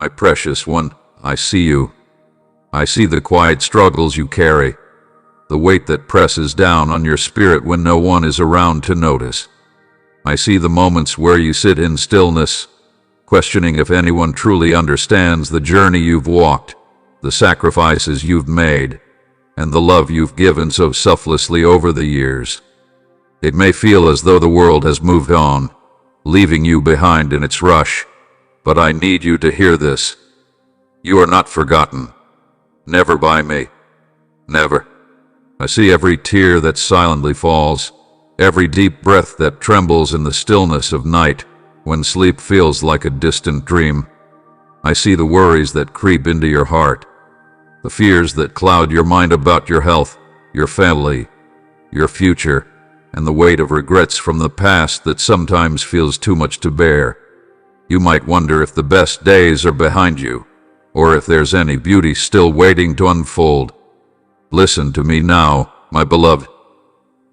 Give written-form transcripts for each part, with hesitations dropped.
My precious one, I see you. I see the quiet struggles you carry, the weight that presses down on your spirit when no one is around to notice. I see the moments where you sit in stillness, questioning if anyone truly understands the journey you've walked, the sacrifices you've made, and the love you've given so selflessly over the years. It may feel as though the world has moved on, leaving you behind in its rush, but I need you to hear this. You are not forgotten. Never by me. Never. I see every tear that silently falls, every deep breath that trembles in the stillness of night when sleep feels like a distant dream. I see the worries that creep into your heart, the fears that cloud your mind about your health, your family, your future, and the weight of regrets from the past that sometimes feels too much to bear. You might wonder if the best days are behind you, or if there's any beauty still waiting to unfold. Listen to me now, my beloved.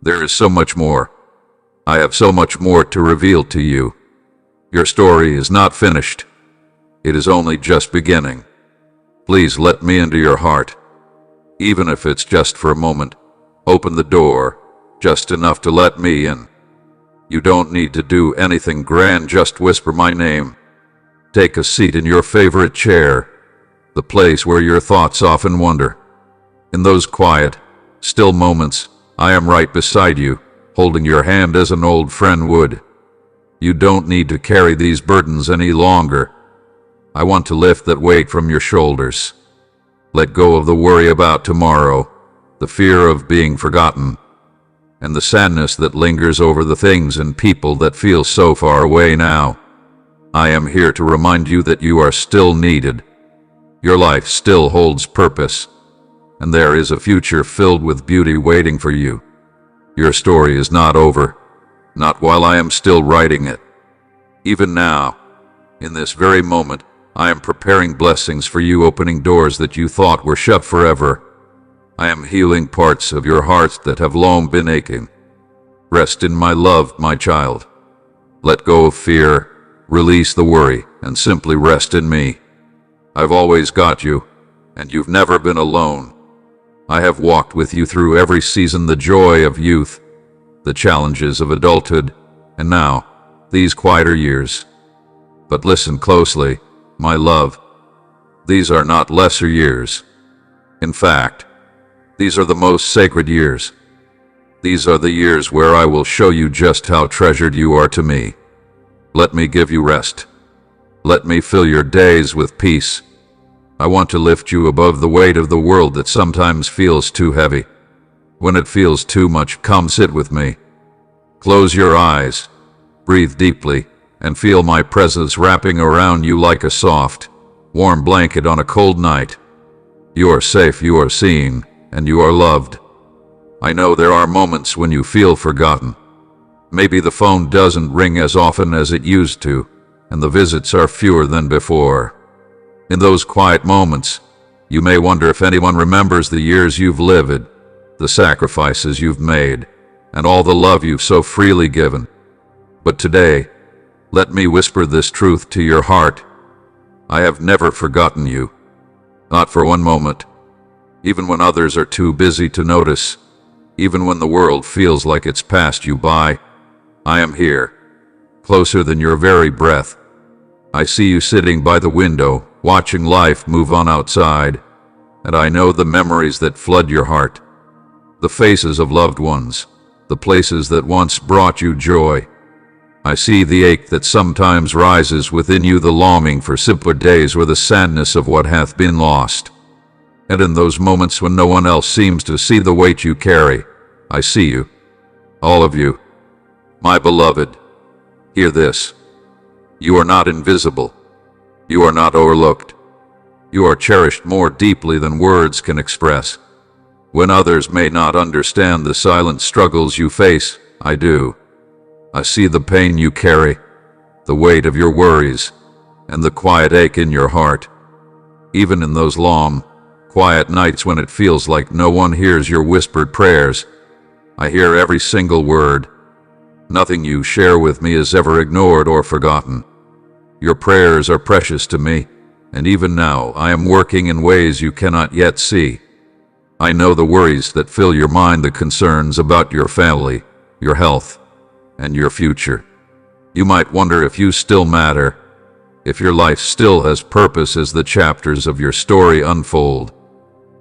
There is so much more. I have so much more to reveal to you. Your story is not finished. It is only just beginning. Please let me into your heart. Even if it's just for a moment, open the door, just enough to let me in. You don't need to do anything grand, just whisper my name. Take a seat in your favorite chair, the place where your thoughts often wander. In those quiet, still moments, I am right beside you, holding your hand as an old friend would. You don't need to carry these burdens any longer. I want to lift that weight from your shoulders. Let go of the worry about tomorrow, the fear of being forgotten, and the sadness that lingers over the things and people that feel so far away now. I am here to remind you that you are still needed. Your life still holds purpose, and there is a future filled with beauty waiting for you. Your story is not over, not while I am still writing it. Even now, in this very moment, I am preparing blessings for you, opening doors that you thought were shut forever. I am healing parts of your heart that have long been aching. Rest in my love, my child. Let go of fear, release the worry, and simply rest in me. I've always got you, and you've never been alone. I have walked with you through every season, the joy of youth, the challenges of adulthood, and now, these quieter years. But listen closely, my love. These are not lesser years. In fact, these are the most sacred years. These are the years where I will show you just how treasured you are to me. Let me give you rest. Let me fill your days with peace. I want to lift you above the weight of the world that sometimes feels too heavy. When it feels too much, come sit with me. Close your eyes, breathe deeply, and feel my presence wrapping around you like a soft, warm blanket on a cold night. You are safe, you are seen, and you are loved. I know there are moments when you feel forgotten. Maybe the phone doesn't ring as often as it used to, and the visits are fewer than before. In those quiet moments, you may wonder if anyone remembers the years you've lived, the sacrifices you've made, and all the love you've so freely given. But today, let me whisper this truth to your heart. I have never forgotten you. Not for one moment. Even when others are too busy to notice, even when the world feels like it's passed you by, I am here, closer than your very breath. I see you sitting by the window, watching life move on outside, and I know the memories that flood your heart, the faces of loved ones, the places that once brought you joy. I see the ache that sometimes rises within you, the longing for simpler days or the sadness of what hath been lost. And in those moments when no one else seems to see the weight you carry, I see you, all of you. My beloved, hear this. You are not invisible. You are not overlooked. You are cherished more deeply than words can express. When others may not understand the silent struggles you face, I do. I see the pain you carry, the weight of your worries, and the quiet ache in your heart. Even in those long, quiet nights when it feels like no one hears your whispered prayers, I hear every single word. Nothing you share with me is ever ignored or forgotten. Your prayers are precious to me, and even now I am working in ways you cannot yet see. I know the worries that fill your mind, the concerns about your family, your health, and your future. You might wonder if you still matter, if your life still has purpose as the chapters of your story unfold.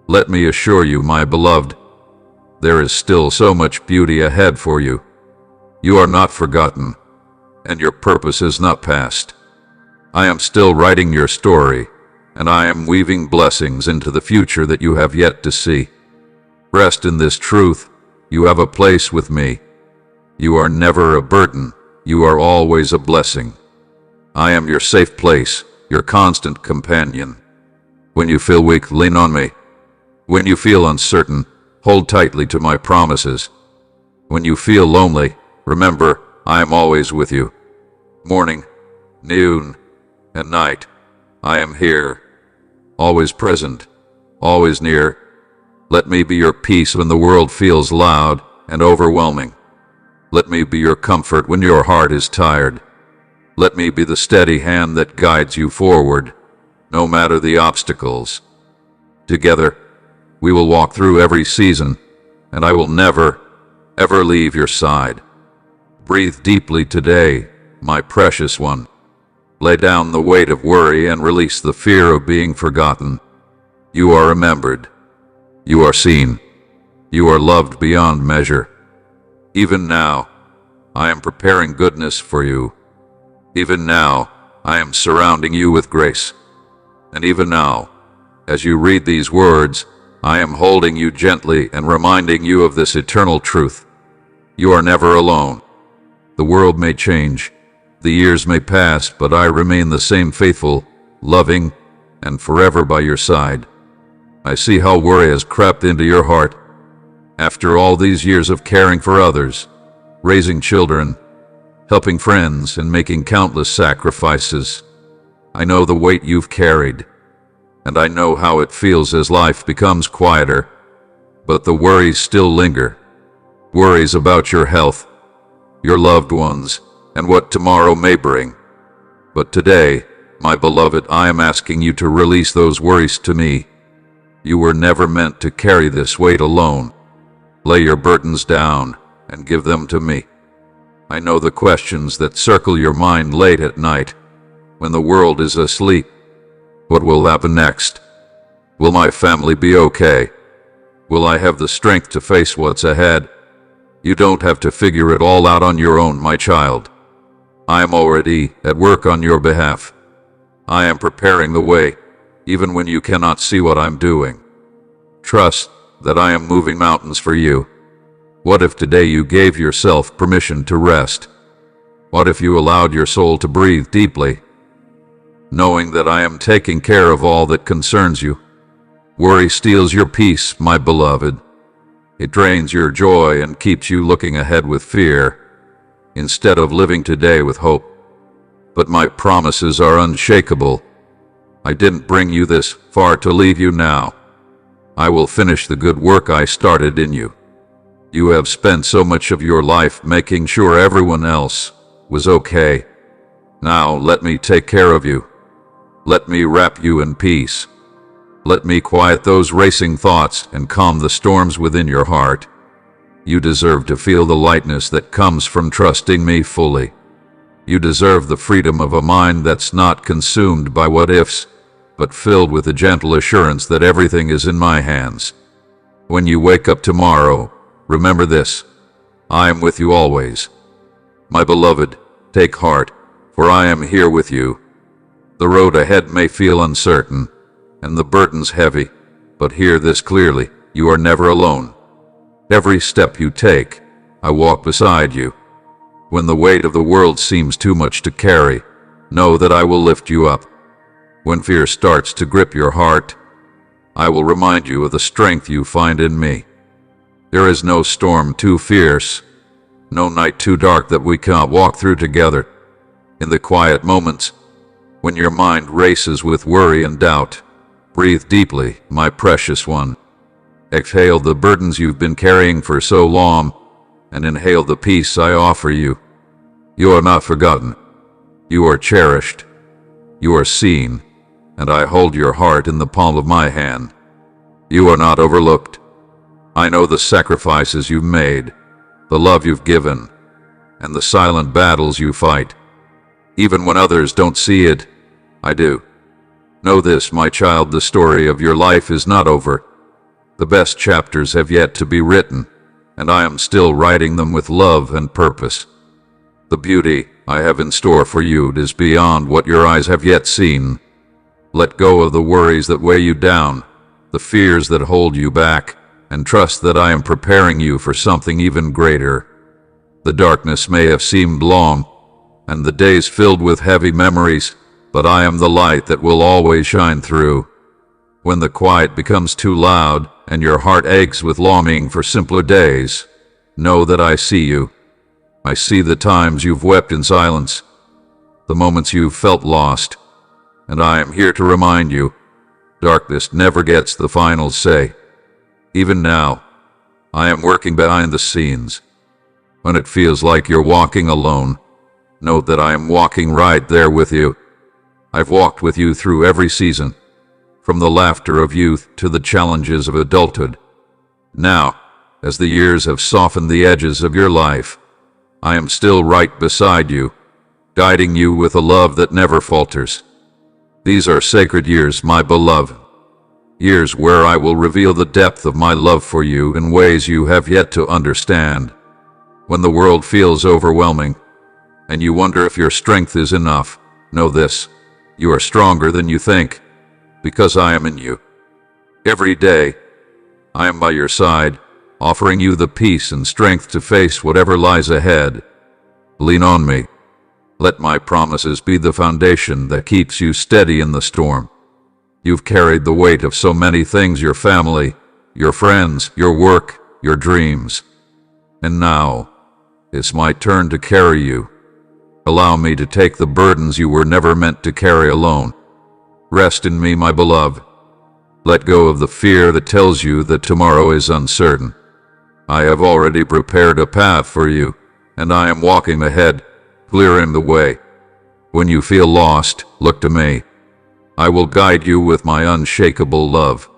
Let me assure you, my beloved, there is still so much beauty ahead for you. You are not forgotten, and your purpose is not past. I am still writing your story, and I am weaving blessings into the future that you have yet to see. Rest in this truth: you have a place with me. You are never a burden, you are always a blessing. I am your safe place, your constant companion. When you feel weak, lean on me. When you feel uncertain, hold tightly to my promises. When you feel lonely, remember, I am always with you. Morning, noon, and night, I am here, always present, always near. Let me be your peace when the world feels loud and overwhelming. Let me be your comfort when your heart is tired. Let me be the steady hand that guides you forward, no matter the obstacles. Together, we will walk through every season, and I will never, ever leave your side. Breathe deeply today, my precious one. Lay down the weight of worry and release the fear of being forgotten. You are remembered. You are seen. You are loved beyond measure. Even now, I am preparing goodness for you. Even now, I am surrounding you with grace. And even now, as you read these words, I am holding you gently and reminding you of this eternal truth. You are never alone. The world may change, the years may pass, but I remain the same faithful, loving, and forever by your side. I see how worry has crept into your heart. After all these years of caring for others, raising children, helping friends, and making countless sacrifices, I know the weight you've carried, and I know how it feels as life becomes quieter, but the worries still linger. Worries about your health, your loved ones, and what tomorrow may bring. But today, my beloved, I am asking you to release those worries to me. You were never meant to carry this weight alone. Lay your burdens down and give them to me. I know the questions that circle your mind late at night, when the world is asleep. What will happen next? Will my family be okay? Will I have the strength to face what's ahead? You don't have to figure it all out on your own, my child. I am already at work on your behalf. I am preparing the way, even when you cannot see what I'm doing. Trust that I am moving mountains for you. What if today you gave yourself permission to rest? What if you allowed your soul to breathe deeply, knowing that I am taking care of all that concerns you? Worry steals your peace, my beloved. It drains your joy and keeps you looking ahead with fear, instead of living today with hope. But my promises are unshakable. I didn't bring you this far to leave you now. I will finish the good work I started in you. You have spent so much of your life making sure everyone else was okay. Now let me take care of you. Let me wrap you in peace. Let me quiet those racing thoughts and calm the storms within your heart. You deserve to feel the lightness that comes from trusting me fully. You deserve the freedom of a mind that's not consumed by what-ifs, but filled with a gentle assurance that everything is in my hands. When you wake up tomorrow, remember this: I am with you always. My beloved, take heart, for I am here with you. The road ahead may feel uncertain, and the burdens heavy, but hear this clearly: you are never alone. Every step you take, I walk beside you. When the weight of the world seems too much to carry, know that I will lift you up. When fear starts to grip your heart, I will remind you of the strength you find in me. There is no storm too fierce, no night too dark that we cannot walk through together. In the quiet moments, when your mind races with worry and doubt, breathe deeply, my precious one. Exhale the burdens you've been carrying for so long, and inhale the peace I offer you. You are not forgotten. You are cherished. You are seen. and I hold your heart in the palm of my hand. You are not overlooked. I know the sacrifices you've made, the love you've given, and the silent battles you fight. Even when others don't see it, I do. Know this, my child, the story of your life is not over. The best chapters have yet to be written, and I am still writing them with love and purpose. The beauty I have in store for you is beyond what your eyes have yet seen. Let go of the worries that weigh you down, the fears that hold you back, and trust that I am preparing you for something even greater. The darkness may have seemed long, and the days filled with heavy memories, but I am the light that will always shine through. When the quiet becomes too loud, and your heart aches with longing for simpler days, know that I see you. I see the times you've wept in silence, the moments you've felt lost, and I am here to remind you, darkness never gets the final say. Even now, I am working behind the scenes. When it feels like you're walking alone, know that I am walking right there with you. I've walked with you through every season, from the laughter of youth to the challenges of adulthood. Now, as the years have softened the edges of your life, I am still right beside you, guiding you with a love that never falters. These are sacred years, my beloved. Years where I will reveal the depth of my love for you in ways you have yet to understand. When the world feels overwhelming, and you wonder if your strength is enough, know this: you are stronger than you think, because I am in you. Every day, I am by your side, offering you the peace and strength to face whatever lies ahead. Lean on me. Let my promises be the foundation that keeps you steady in the storm. You've carried the weight of so many things: your family, your friends, your work, your dreams. And now, it's my turn to carry you. Allow me to take the burdens you were never meant to carry alone. Rest in me, my beloved. Let go of the fear that tells you that tomorrow is uncertain. I have already prepared a path for you, and I am walking ahead, clearing the way. When you feel lost, look to me. I will guide you with my unshakable love.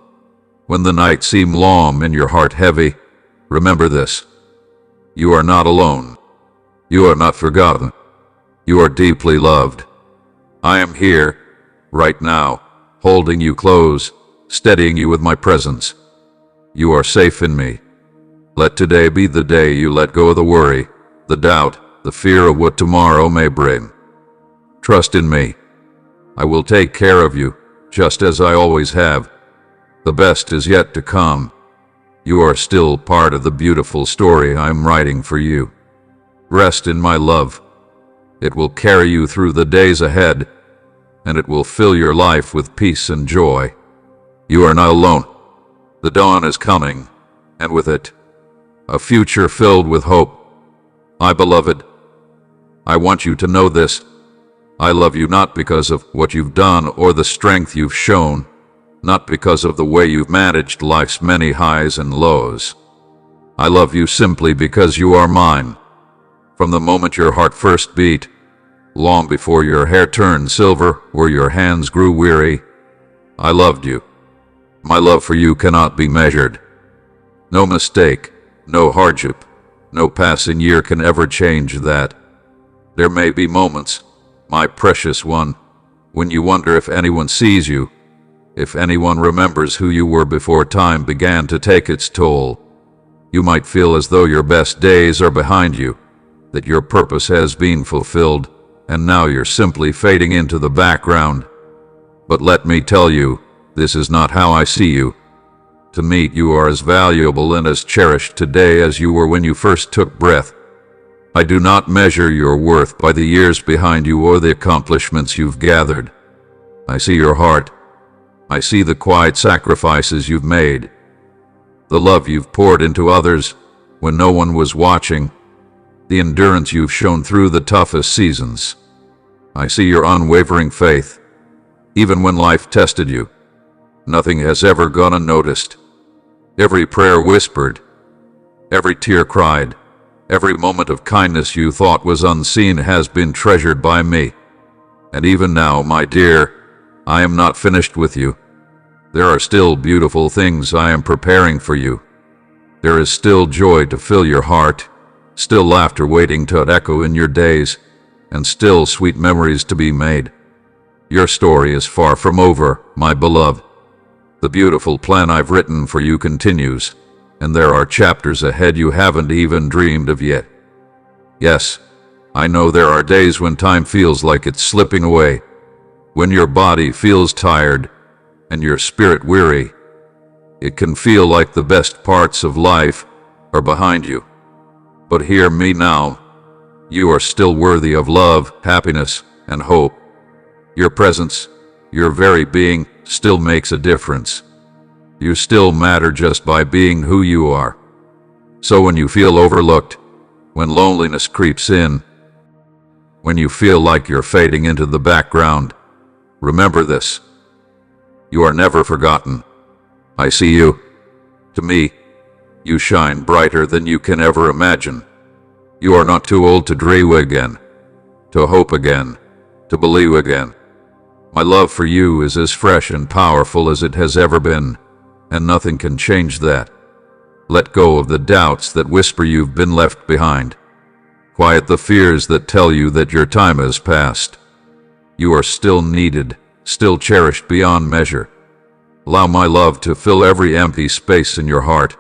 When the nights seem long and your heart heavy, remember this: you are not alone. You are not forgotten. You are deeply loved. I am here, right now, holding you close, steadying you with my presence. You are safe in me. Let today be the day you let go of the worry, the doubt, the fear of what tomorrow may bring. Trust in me. I will take care of you, just as I always have. The best is yet to come. You are still part of the beautiful story I'm writing for you. Rest in my love. It will carry you through the days ahead, and it will fill your life with peace and joy. You are not alone. The dawn is coming, and with it, a future filled with hope. My beloved, I want you to know this: I love you not because of what you've done or the strength you've shown, not because of the way you've managed life's many highs and lows. I love you simply because you are mine. From the moment your heart first beat, long before your hair turned silver or your hands grew weary, I loved you. My love for you cannot be measured. No mistake, no hardship, no passing year can ever change that. There may be moments, my precious one, when you wonder if anyone sees you, if anyone remembers who you were before time began to take its toll. You might feel as though your best days are behind you, that your purpose has been fulfilled, and now you're simply fading into the background. But let me tell you, this is not how I see you. To me, you are as valuable and as cherished today as you were when you first took breath. I do not measure your worth by the years behind you or the accomplishments you've gathered. I see your heart. I see the quiet sacrifices you've made, the love you've poured into others when no one was watching, the endurance you've shown through the toughest seasons. I see your unwavering faith, even when life tested you. Nothing has ever gone unnoticed. Every prayer whispered, every tear cried, every moment of kindness you thought was unseen has been treasured by me. And even now, my dear, I am not finished with you. There are still beautiful things I am preparing for you. There is still joy to fill your heart, still laughter waiting to echo in your days, and still sweet memories to be made. Your story is far from over, my beloved. The beautiful plan I've written for you continues, and there are chapters ahead you haven't even dreamed of yet. Yes, I know there are days when time feels like it's slipping away, when your body feels tired and your spirit weary. It can feel like the best parts of life are behind you. But hear me now. You are still worthy of love, happiness, and hope. Your presence, your very being, still makes a difference. You still matter just by being who you are. So when you feel overlooked, when loneliness creeps in, when you feel like you're fading into the background, remember this. You are never forgotten. I see you. To me, you shine brighter than you can ever imagine. You are not too old to dream again, to hope again, to believe again. My love for you is as fresh and powerful as it has ever been, and nothing can change that. Let go of the doubts that whisper you've been left behind. Quiet the fears that tell you that your time has passed. You are still needed, still cherished beyond measure. Allow my love to fill every empty space in your heart.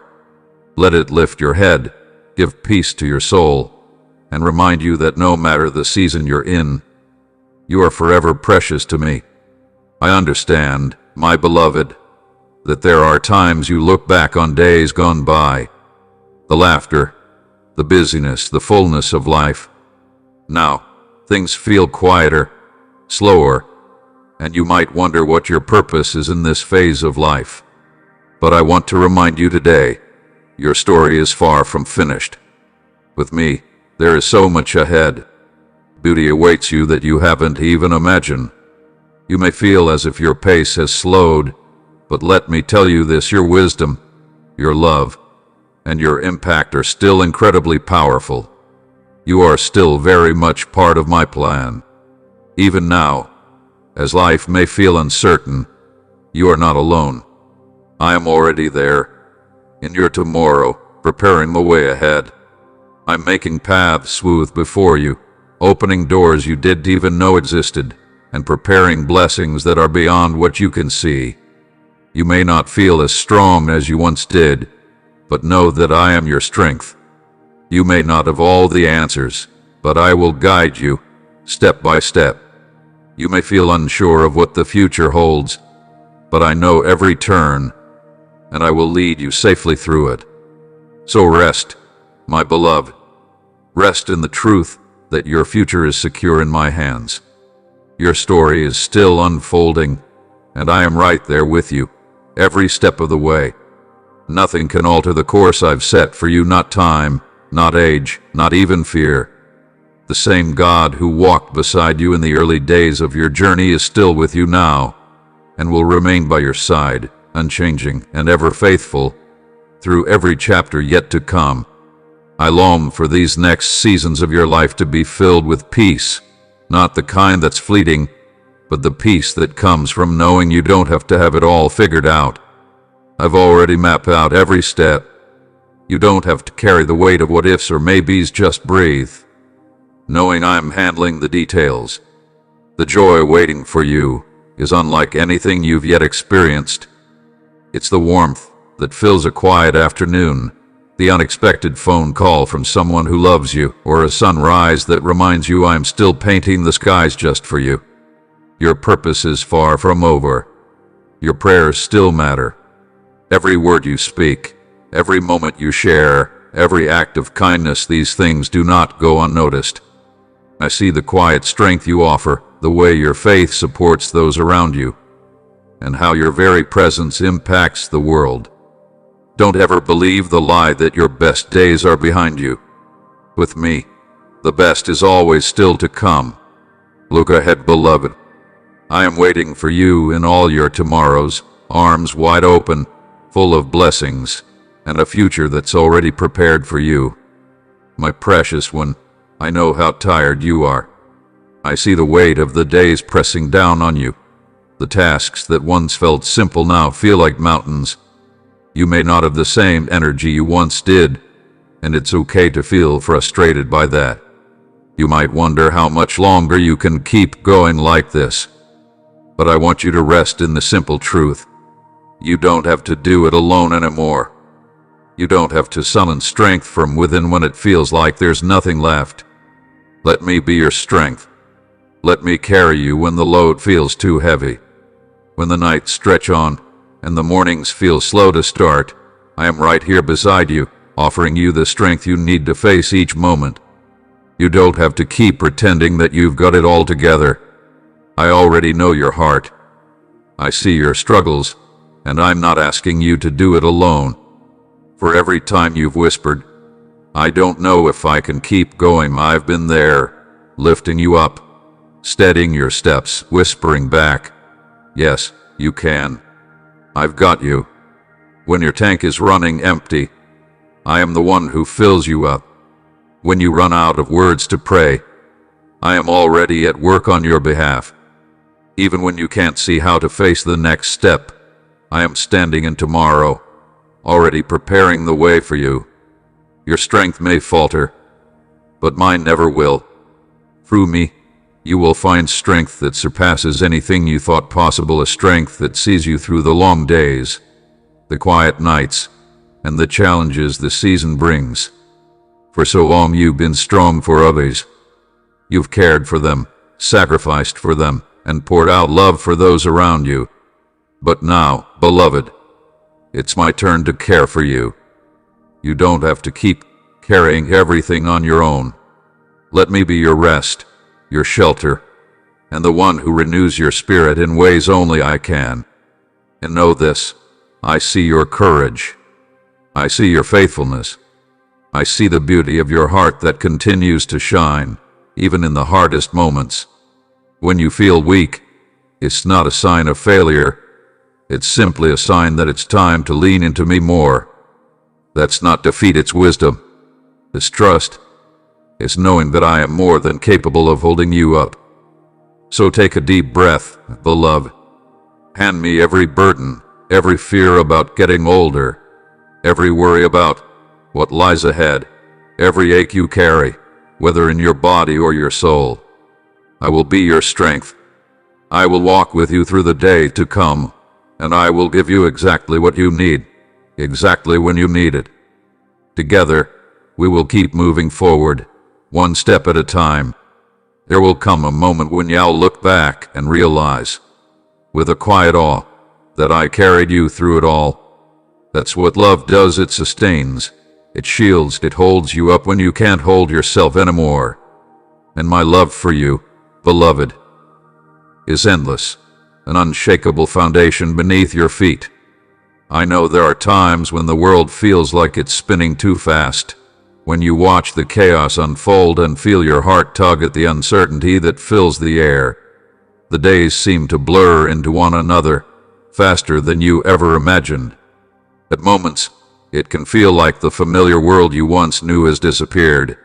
Let it lift your head, give peace to your soul, and remind you that no matter the season you're in, you are forever precious to me. I understand, my beloved, that there are times you look back on days gone by, the laughter, the busyness, the fullness of life. Now, things feel quieter, slower, and you might wonder what your purpose is in this phase of life. But I want to remind you today, your story is far from finished. With me, there is so much ahead. Beauty awaits you that you haven't even imagined. You may feel as if your pace has slowed, but let me tell you this, your wisdom, your love, and your impact are still incredibly powerful. You are still very much part of my plan. Even now, as life may feel uncertain, you are not alone. I am already there, in your tomorrow, preparing the way ahead. I'm making paths smooth before you, opening doors you didn't even know existed, and preparing blessings that are beyond what you can see. You may not feel as strong as you once did, but know that I am your strength. You may not have all the answers, but I will guide you, step by step. You may feel unsure of what the future holds, but I know every turn, and I will lead you safely through it. So rest, my beloved. Rest in the truth that your future is secure in my hands. Your story is still unfolding, and I am right there with you, every step of the way. Nothing can alter the course I've set for you, not time, not age, not even fear. The same God who walked beside you in the early days of your journey is still with you now, and will remain by your side, unchanging and ever faithful, through every chapter yet to come. I long for these next seasons of your life to be filled with peace, not the kind that's fleeting, but the peace that comes from knowing you don't have to have it all figured out. I've already mapped out every step. You don't have to carry the weight of what ifs or maybes, just breathe, knowing I'm handling the details. The joy waiting for you is unlike anything you've yet experienced. It's the warmth that fills a quiet afternoon, the unexpected phone call from someone who loves you, or a sunrise that reminds you I'm still painting the skies just for you. Your purpose is far from over. Your prayers still matter. Every word you speak, every moment you share, every act of kindness, these things do not go unnoticed. I see the quiet strength you offer, the way your faith supports those around you, and how your very presence impacts the world. Don't ever believe the lie that your best days are behind you. With me, the best is always still to come. Look ahead, beloved. I am waiting for you in all your tomorrows, arms wide open, full of blessings, and a future that's already prepared for you. My precious one, I know how tired you are. I see the weight of the days pressing down on you. The tasks that once felt simple now feel like mountains. You may not have the same energy you once did, and it's okay to feel frustrated by that. You might wonder how much longer you can keep going like this. But I want you to rest in the simple truth. You don't have to do it alone anymore. You don't have to summon strength from within when it feels like there's nothing left. Let me be your strength. Let me carry you when the load feels too heavy. When the nights stretch on and the mornings feel slow to start, I am right here beside you, offering you the strength you need to face each moment. You don't have to keep pretending that you've got it all together. I already know your heart. I see your struggles, and I'm not asking you to do it alone. For every time you've whispered, "I don't know if I can keep going," I've been there, lifting you up, steadying your steps, whispering back, "Yes, you can. I've got you." When your tank is running empty, I am the one who fills you up. When you run out of words to pray, I am already at work on your behalf. Even when you can't see how to face the next step, I am standing in tomorrow, already preparing the way for you. Your strength may falter, but mine never will. Through me, you will find strength that surpasses anything you thought possible, a strength that sees you through the long days, the quiet nights, and the challenges the season brings. For so long you've been strong for others. You've cared for them, sacrificed for them, and poured out love for those around you. But now, beloved, it's my turn to care for you. You don't have to keep carrying everything on your own. Let me be your rest, your shelter, and the one who renews your spirit in ways only I can. And know this, I see your courage. I see your faithfulness. I see the beauty of your heart that continues to shine, even in the hardest moments. When you feel weak, it's not a sign of failure. It's simply a sign that it's time to lean into me more. That's not defeat, it's wisdom. It's trust. It's knowing that I am more than capable of holding you up. So take a deep breath, beloved. Hand me every burden, every fear about getting older, every worry about what lies ahead, every ache you carry, whether in your body or your soul. I will be your strength. I will walk with you through the day to come, and I will give you exactly what you need, exactly when you need it. Together, we will keep moving forward, one step at a time. There will come a moment when you'll look back and realize, with a quiet awe, that I carried you through it all. That's what love does. It sustains, it shields, it holds you up when you can't hold yourself anymore. And my love for you, beloved, is endless, an unshakable foundation beneath your feet. I know there are times when the world feels like it's spinning too fast, when you watch the chaos unfold and feel your heart tug at the uncertainty that fills the air. The days seem to blur into one another, faster than you ever imagined. At moments, it can feel like the familiar world you once knew has disappeared,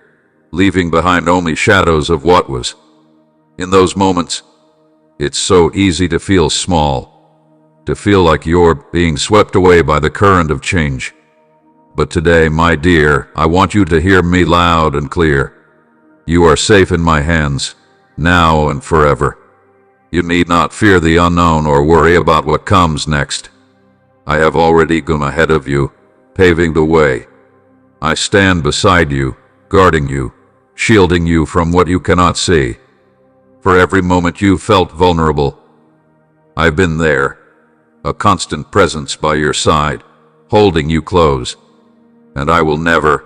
leaving behind only shadows of what was. In those moments, it's so easy to feel small, to feel like you're being swept away by the current of change. But today, my dear, I want you to hear me loud and clear. You are safe in my hands, now and forever. You need not fear the unknown or worry about what comes next. I have already gone ahead of you, paving the way. I stand beside you, guarding you, shielding you from what you cannot see. For every moment you felt vulnerable, I've been there, a constant presence by your side, holding you close. And I will never,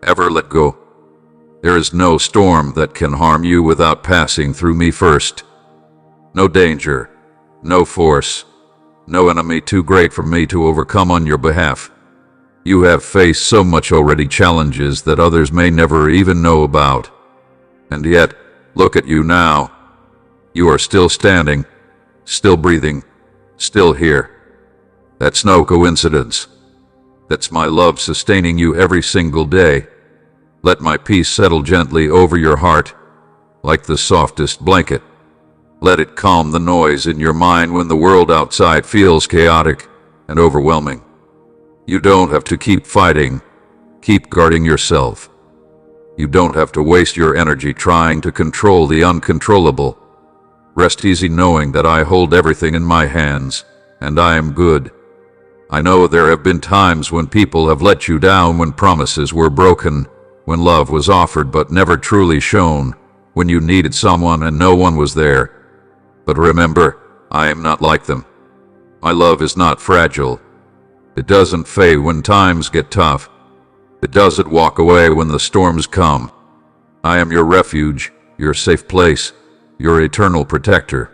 ever let go. There is no storm that can harm you without passing through me first. No danger, no force, no enemy too great for me to overcome on your behalf. You have faced so much already, challenges that others may never even know about. And yet, look at you now. You are still standing, still breathing, still here. That's no coincidence. That's my love sustaining you every single day. Let my peace settle gently over your heart, like the softest blanket. Let it calm the noise in your mind when the world outside feels chaotic and overwhelming. You don't have to keep fighting. Keep guarding yourself. You don't have to waste your energy trying to control the uncontrollable. Rest easy knowing that I hold everything in my hands, and I am good. I know there have been times when people have let you down, when promises were broken, when love was offered but never truly shown, when you needed someone and no one was there. But remember, I am not like them. My love is not fragile. It doesn't fade when times get tough. It doesn't walk away when the storms come. I am your refuge, your safe place, your eternal protector.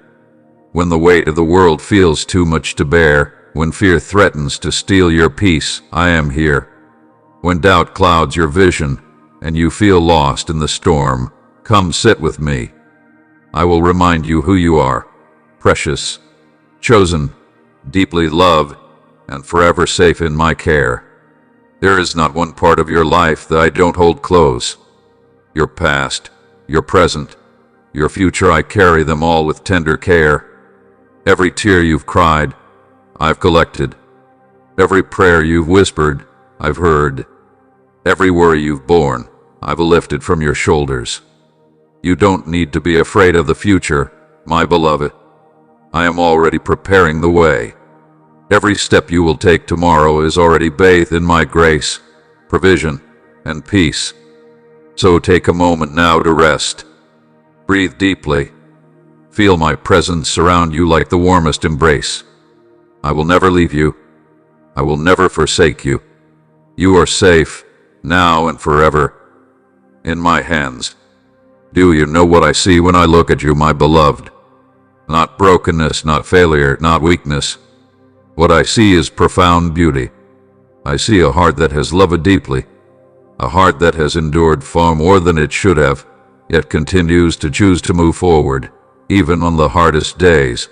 When the weight of the world feels too much to bear, when fear threatens to steal your peace, I am here. When doubt clouds your vision, and you feel lost in the storm, come sit with me. I will remind you who you are, precious, chosen, deeply loved, and forever safe in my care. There is not one part of your life that I don't hold close. Your past, your present, your future, I carry them all with tender care. Every tear you've cried, I've collected. Every prayer you've whispered, I've heard. Every worry you've borne, I've lifted from your shoulders. You don't need to be afraid of the future, my beloved. I am already preparing the way. Every step you will take tomorrow is already bathed in my grace, provision, and peace. So take a moment now to rest. Breathe deeply. Feel my presence surround you like the warmest embrace. I will never leave you. I will never forsake you. You are safe, now and forever, in my hands. Do you know what I see when I look at you, my beloved? Not brokenness, not failure, not weakness. What I see is profound beauty. I see a heart that has loved deeply, a heart that has endured far more than it should have, yet continues to choose to move forward, even on the hardest days.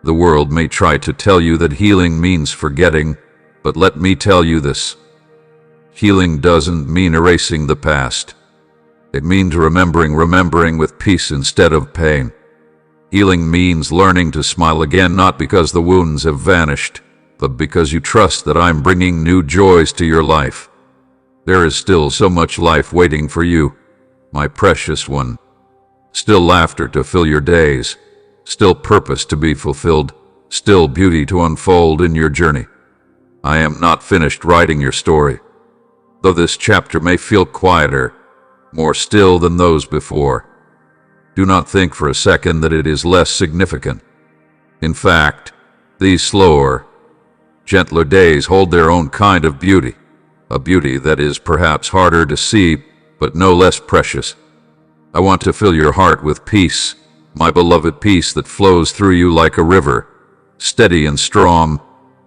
The world may try to tell you that healing means forgetting, but let me tell you this. Healing doesn't mean erasing the past. It means remembering with peace instead of pain. Healing means learning to smile again, not because the wounds have vanished, but because you trust that I'm bringing new joys to your life. There is still so much life waiting for you, my precious one. Still laughter to fill your days, still purpose to be fulfilled, still beauty to unfold in your journey. I am not finished writing your story, though this chapter may feel quieter, more still than those before. Do not think for a second that it is less significant. In fact, these slower, gentler days hold their own kind of beauty, a beauty that is perhaps harder to see, but no less precious. I want to fill your heart with peace, my beloved, peace that flows through you like a river, steady and strong,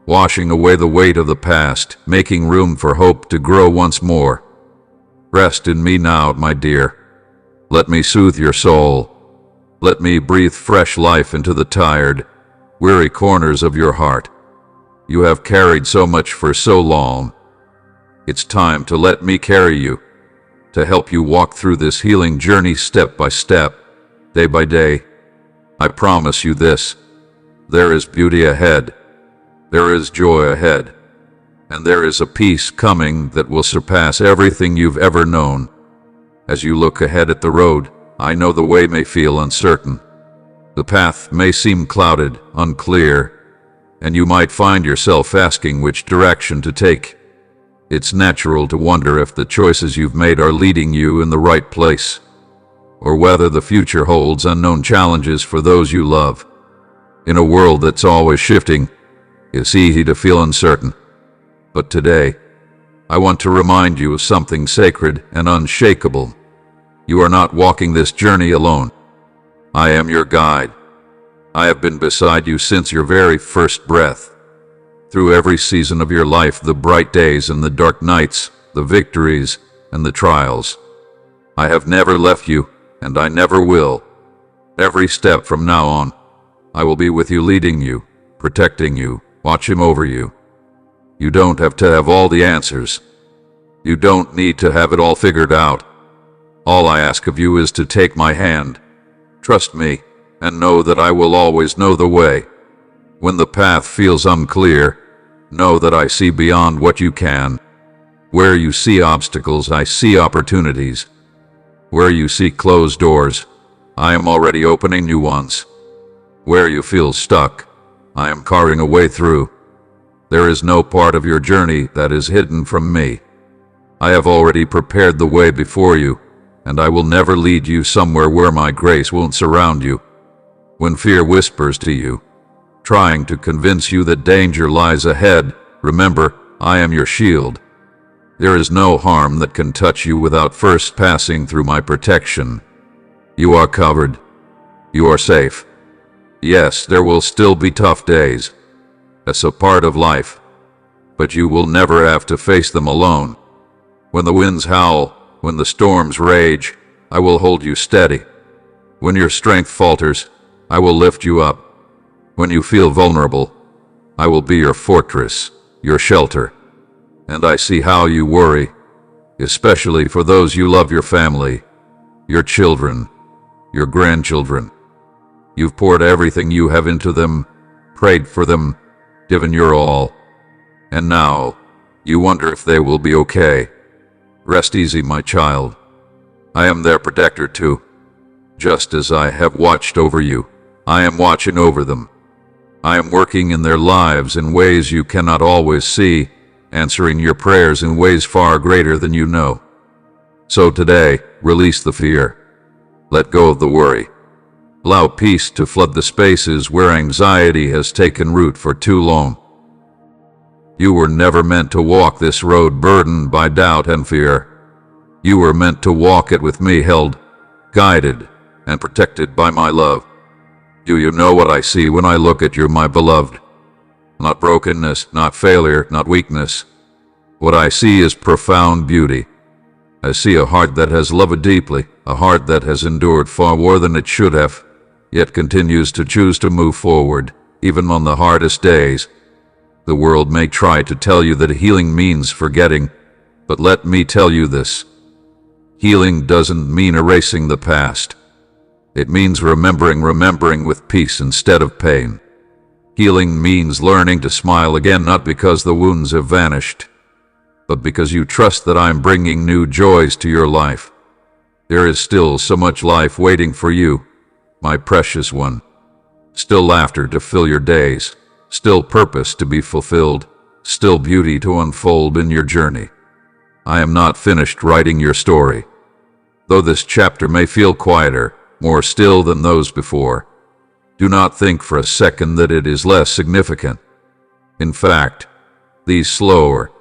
washing away the weight of the past, making room for hope to grow once more. Rest in me now, my dear. Let me soothe your soul. Let me breathe fresh life into the tired, weary corners of your heart. You have carried so much for so long. It's time to let me carry you, to help you walk through this healing journey step by step, day by day. I promise you this: there is beauty ahead, there is joy ahead, and there is a peace coming that will surpass everything you've ever known. As you look ahead at the road, I know the way may feel uncertain. The path may seem clouded, unclear, and you might find yourself asking which direction to take. It's natural to wonder if the choices you've made are leading you in the right place, or whether the future holds unknown challenges for those you love. In a world that's always shifting, it's easy to feel uncertain. But today, I want to remind you of something sacred and unshakable. You are not walking this journey alone. I am your guide. I have been beside you since your very first breath. Through every season of your life, the bright days and the dark nights, the victories and the trials. I have never left you, and I never will. Every step from now on, I will be with you, leading you, protecting you, watching over you. You don't have to have all the answers. You don't need to have it all figured out. All I ask of you is to take my hand, trust me, and know that I will always know the way. When the path feels unclear, know that I see beyond what you can. Where you see obstacles, I see opportunities. Where you see closed doors, I am already opening new ones. Where you feel stuck, I am carving a way through. There is no part of your journey that is hidden from me. I have already prepared the way before you, and I will never lead you somewhere where my grace won't surround you. When fear whispers to you, trying to convince you that danger lies ahead, remember, I am your shield. There is no harm that can touch you without first passing through my protection. You are covered. You are safe. Yes, there will still be tough days. That's a part of life. But you will never have to face them alone. When the winds howl, when the storms rage, I will hold you steady. When your strength falters, I will lift you up. When you feel vulnerable, I will be your fortress, your shelter. And I see how you worry, especially for those you love, your family, your children, your grandchildren. You've poured everything you have into them, prayed for them, given your all. And now, you wonder if they will be okay. Rest easy, my child. I am their protector too. Just as I have watched over you, I am watching over them. I am working in their lives in ways you cannot always see, answering your prayers in ways far greater than you know. So today, release the fear. Let go of the worry. Allow peace to flood the spaces where anxiety has taken root for too long. You were never meant to walk this road burdened by doubt and fear. You were meant to walk it with me, held, guided, and protected by my love. Do you know what I see when I look at you, my beloved? Not brokenness, not failure, not weakness. What I see is profound beauty. I see a heart that has loved deeply, a heart that has endured far more than it should have, yet continues to choose to move forward, even on the hardest days. The world may try to tell you that healing means forgetting, but let me tell you this. Healing doesn't mean erasing the past. It means remembering with peace instead of pain. Healing means learning to smile again, not because the wounds have vanished, but because you trust that I'm bringing new joys to your life. There is still so much life waiting for you, my precious one. Still laughter to fill your days, still purpose to be fulfilled, still beauty to unfold in your journey. I am not finished writing your story. Though this chapter may feel quieter, more still than those before, do not think for a second that it is less significant. In fact, these slower,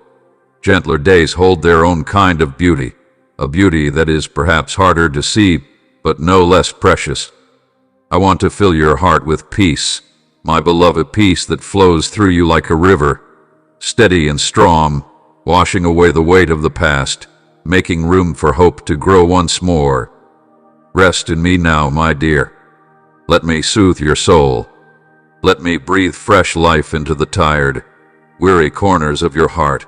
gentler days hold their own kind of beauty, a beauty that is perhaps harder to see, but no less precious. I want to fill your heart with peace, my beloved, peace that flows through you like a river, steady and strong, washing away the weight of the past, making room for hope to grow once more. Rest in me now, my dear. Let me soothe your soul. Let me breathe fresh life into the tired, weary corners of your heart.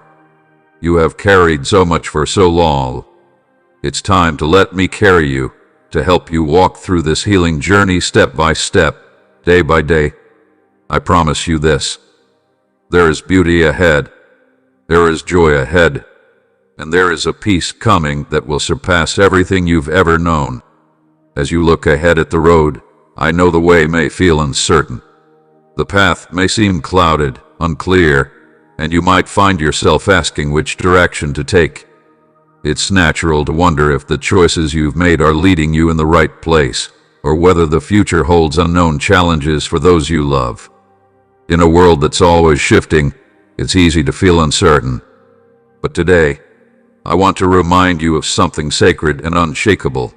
You have carried so much for so long. It's time to let me carry you, to help you walk through this healing journey step by step, day by day. I promise you this. There is beauty ahead. There is joy ahead. And there is a peace coming that will surpass everything you've ever known. As you look ahead at the road, I know the way may feel uncertain. The path may seem clouded, unclear, and you might find yourself asking which direction to take. It's natural to wonder if the choices you've made are leading you in the right place, or whether the future holds unknown challenges for those you love. In a world that's always shifting, it's easy to feel uncertain. But today, I want to remind you of something sacred and unshakable.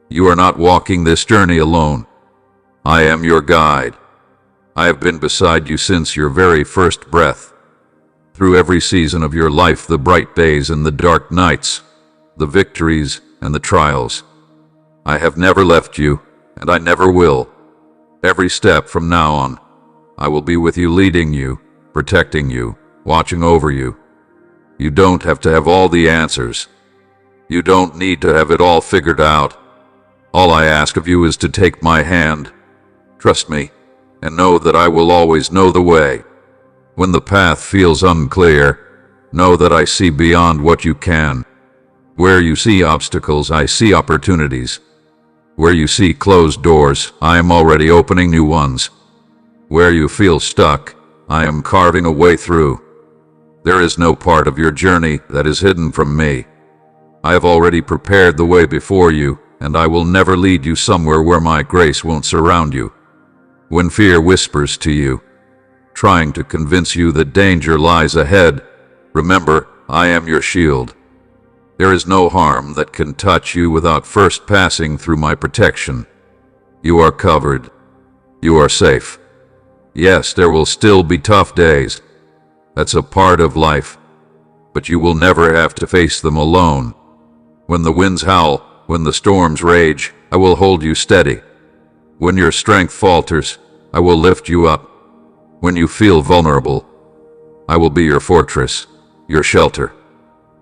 You are not walking this journey alone. I am your guide. I have been beside you since your very first breath. Through every season of your life, the bright days and the dark nights, the victories and the trials. I have never left you, and I never will. Every step from now on, I will be with you, leading you, protecting you, watching over you. You don't have to have all the answers. You don't need to have it all figured out. All I ask of you is to take my hand, Trust me, and know that I will always know the way. When the path feels unclear, know that I see beyond what you can. Where you see obstacles, I see opportunities. Where you see closed doors, I am already opening new ones. Where you feel stuck, I am carving a way through. There is no part of your journey that is hidden from me. I have already prepared the way before you, and I will never lead you somewhere where my grace won't surround you. When fear whispers to you, trying to convince you that danger lies ahead, remember, I am your shield. There is no harm that can touch you without first passing through my protection. You are covered. You are safe. Yes, there will still be tough days. That's a part of life. But you will never have to face them alone. When the winds howl, when the storms rage, I will hold you steady. When your strength falters, I will lift you up. When you feel vulnerable, I will be your fortress, your shelter.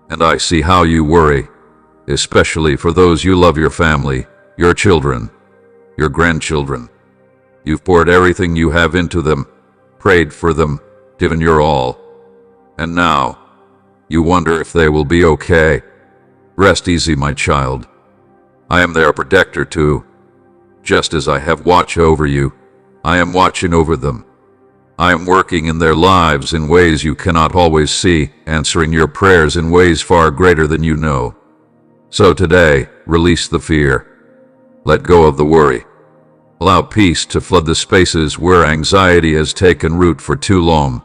And I see how you worry, especially for those you love, your family, your children, your grandchildren. You've poured everything you have into them, prayed for them, given your all. And now, you wonder if they will be okay. Rest easy, my child. I am their protector too. Just as I have watch over you, I am watching over them. I am working in their lives in ways you cannot always see, answering your prayers in ways far greater than you know. So today, release the fear. Let go of the worry. Allow peace to flood the spaces where anxiety has taken root for too long.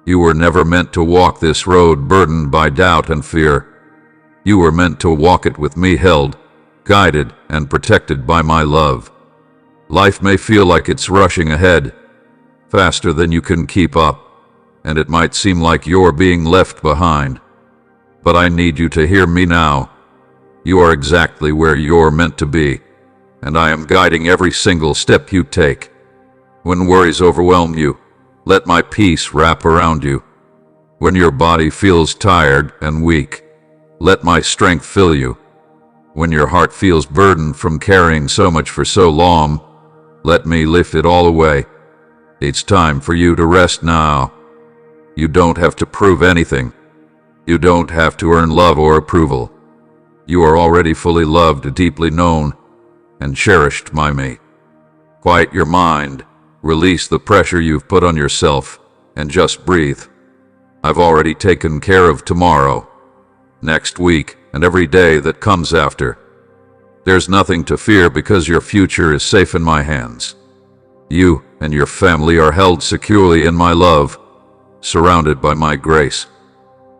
You were never meant to walk this road burdened by doubt and fear. You were meant to walk it with me held, guided, and protected by my love. Life may feel like it's rushing ahead, faster than you can keep up, and it might seem like you're being left behind. But I need you to hear me now. You are exactly where you're meant to be, and I am guiding every single step you take. When worries overwhelm you, let my peace wrap around you. When your body feels tired and weak, let my strength fill you. When your heart feels burdened from carrying so much for so long, let me lift it all away. It's time for you to rest now. You don't have to prove anything. You don't have to earn love or approval. You are already fully loved, deeply known, and cherished by me. Quiet your mind, release the pressure you've put on yourself, and just breathe. I've already taken care of tomorrow, next week, and every day that comes after. There's nothing to fear because your future is safe in my hands. You and your family are held securely in my love, surrounded by my grace.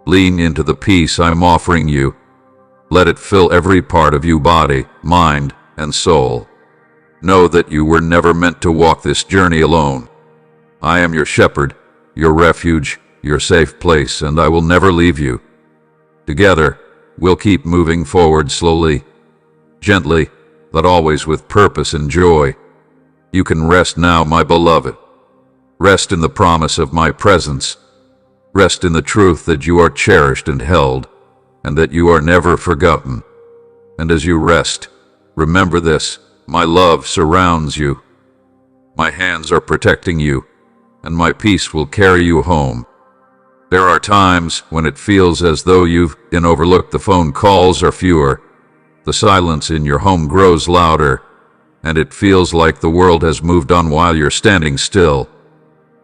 Lean into the peace I'm offering you. Let it fill every part of you, body, mind, and soul. Know that you were never meant to walk this journey alone. I am your shepherd, your refuge, your safe place, and I will never leave you. Together, we'll keep moving forward slowly, gently, but always with purpose and joy. You can rest now, my beloved. Rest in the promise of my presence. Rest in the truth that you are cherished and held, and that you are never forgotten. And as you rest, remember this: my love surrounds you. My hands are protecting you, and my peace will carry you home. There are times when it feels as though you've been overlooked. The phone calls are fewer. The silence in your home grows louder, and it feels like the world has moved on while you're standing still.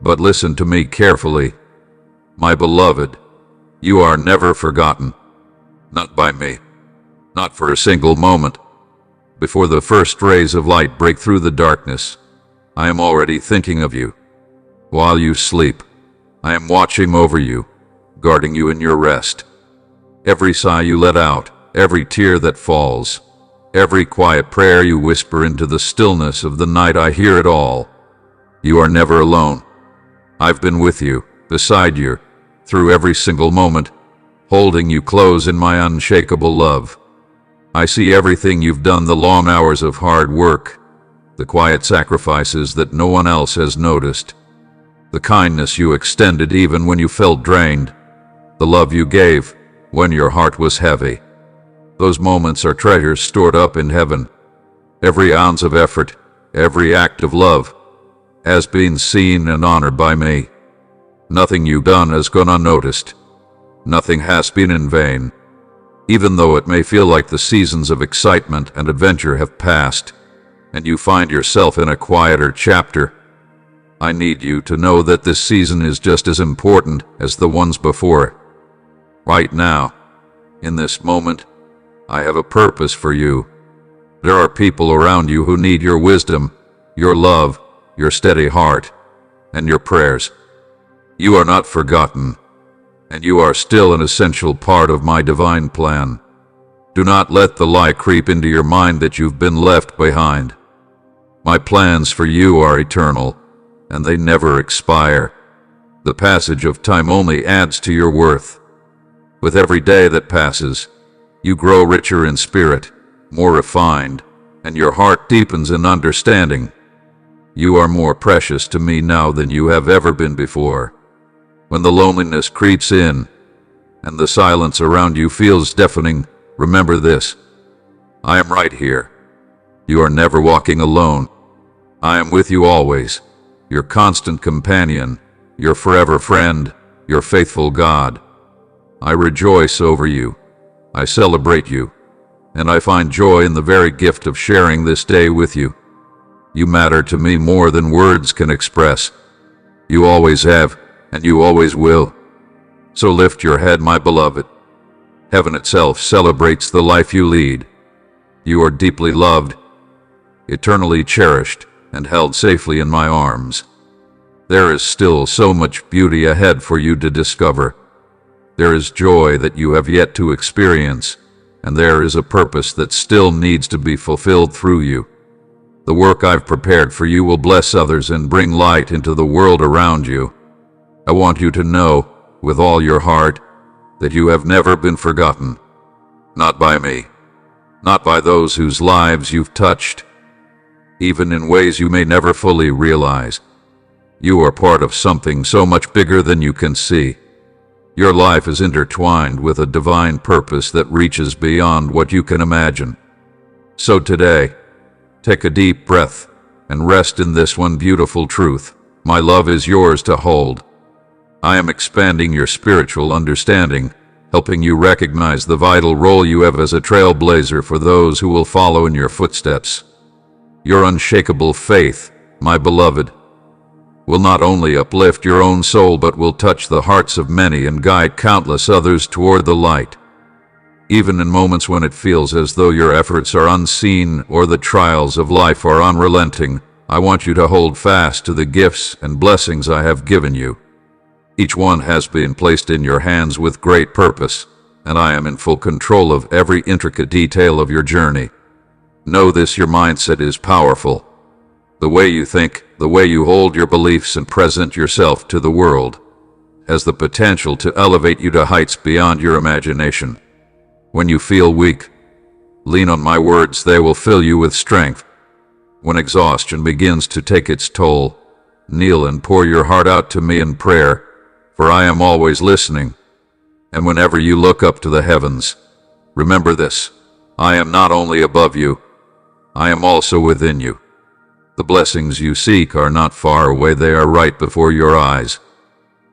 But listen to me carefully. My beloved, you are never forgotten. Not by me. Not for a single moment. Before the first rays of light break through the darkness, I am already thinking of you. While you sleep, I am watching over you, guarding you in your rest. Every sigh you let out, every tear that falls, every quiet prayer you whisper into the stillness of the night, I hear it all. You are never alone. I've been with you, beside you, through every single moment, holding you close in my unshakable love. I see everything you've done, the long hours of hard work, the quiet sacrifices that no one else has noticed, the kindness you extended even when you felt drained, the love you gave when your heart was heavy. Those moments are treasures stored up in heaven. Every ounce of effort, every act of love, has been seen and honored by me. Nothing you've done has gone unnoticed. Nothing has been in vain. Even though it may feel like the seasons of excitement and adventure have passed, and you find yourself in a quieter chapter, I need you to know that this season is just as important as the ones before it. Right now, in this moment, I have a purpose for you. There are people around you who need your wisdom, your love, your steady heart, and your prayers. You are not forgotten, and you are still an essential part of my divine plan. Do not let the lie creep into your mind that you've been left behind. My plans for you are eternal, and they never expire. The passage of time only adds to your worth. With every day that passes, you grow richer in spirit, more refined, and your heart deepens in understanding. You are more precious to me now than you have ever been before. When the loneliness creeps in, and the silence around you feels deafening, remember this: I am right here. You are never walking alone. I am with you always, your constant companion, your forever friend, your faithful God. I rejoice over you. I celebrate you, and I find joy in the very gift of sharing this day with you. You matter to me more than words can express. You always have, and you always will. So lift your head, my beloved. Heaven itself celebrates the life you lead. You are deeply loved, eternally cherished, and held safely in my arms. There is still so much beauty ahead for you to discover. There is joy that you have yet to experience, and there is a purpose that still needs to be fulfilled through you. The work I've prepared for you will bless others and bring light into the world around you. I want you to know, with all your heart, that you have never been forgotten. Not by me, not by those whose lives you've touched, even in ways you may never fully realize. You are part of something so much bigger than you can see. Your life is intertwined with a divine purpose that reaches beyond what you can imagine. So today, take a deep breath and rest in this one beautiful truth: my love is yours to hold. I am expanding your spiritual understanding, helping you recognize the vital role you have as a trailblazer for those who will follow in your footsteps. Your unshakable faith, my beloved, will not only uplift your own soul but will touch the hearts of many and guide countless others toward the light. Even in moments when it feels as though your efforts are unseen or the trials of life are unrelenting, I want you to hold fast to the gifts and blessings I have given you. Each one has been placed in your hands with great purpose, and I am in full control of every intricate detail of your journey. Know this: your mindset is powerful. The way you think, the way you hold your beliefs and present yourself to the world, has the potential to elevate you to heights beyond your imagination. When you feel weak, lean on my words, they will fill you with strength. When exhaustion begins to take its toll, kneel and pour your heart out to me in prayer, for I am always listening. And whenever you look up to the heavens, remember this: I am not only above you, I am also within you. The blessings you seek are not far away, they are right before your eyes.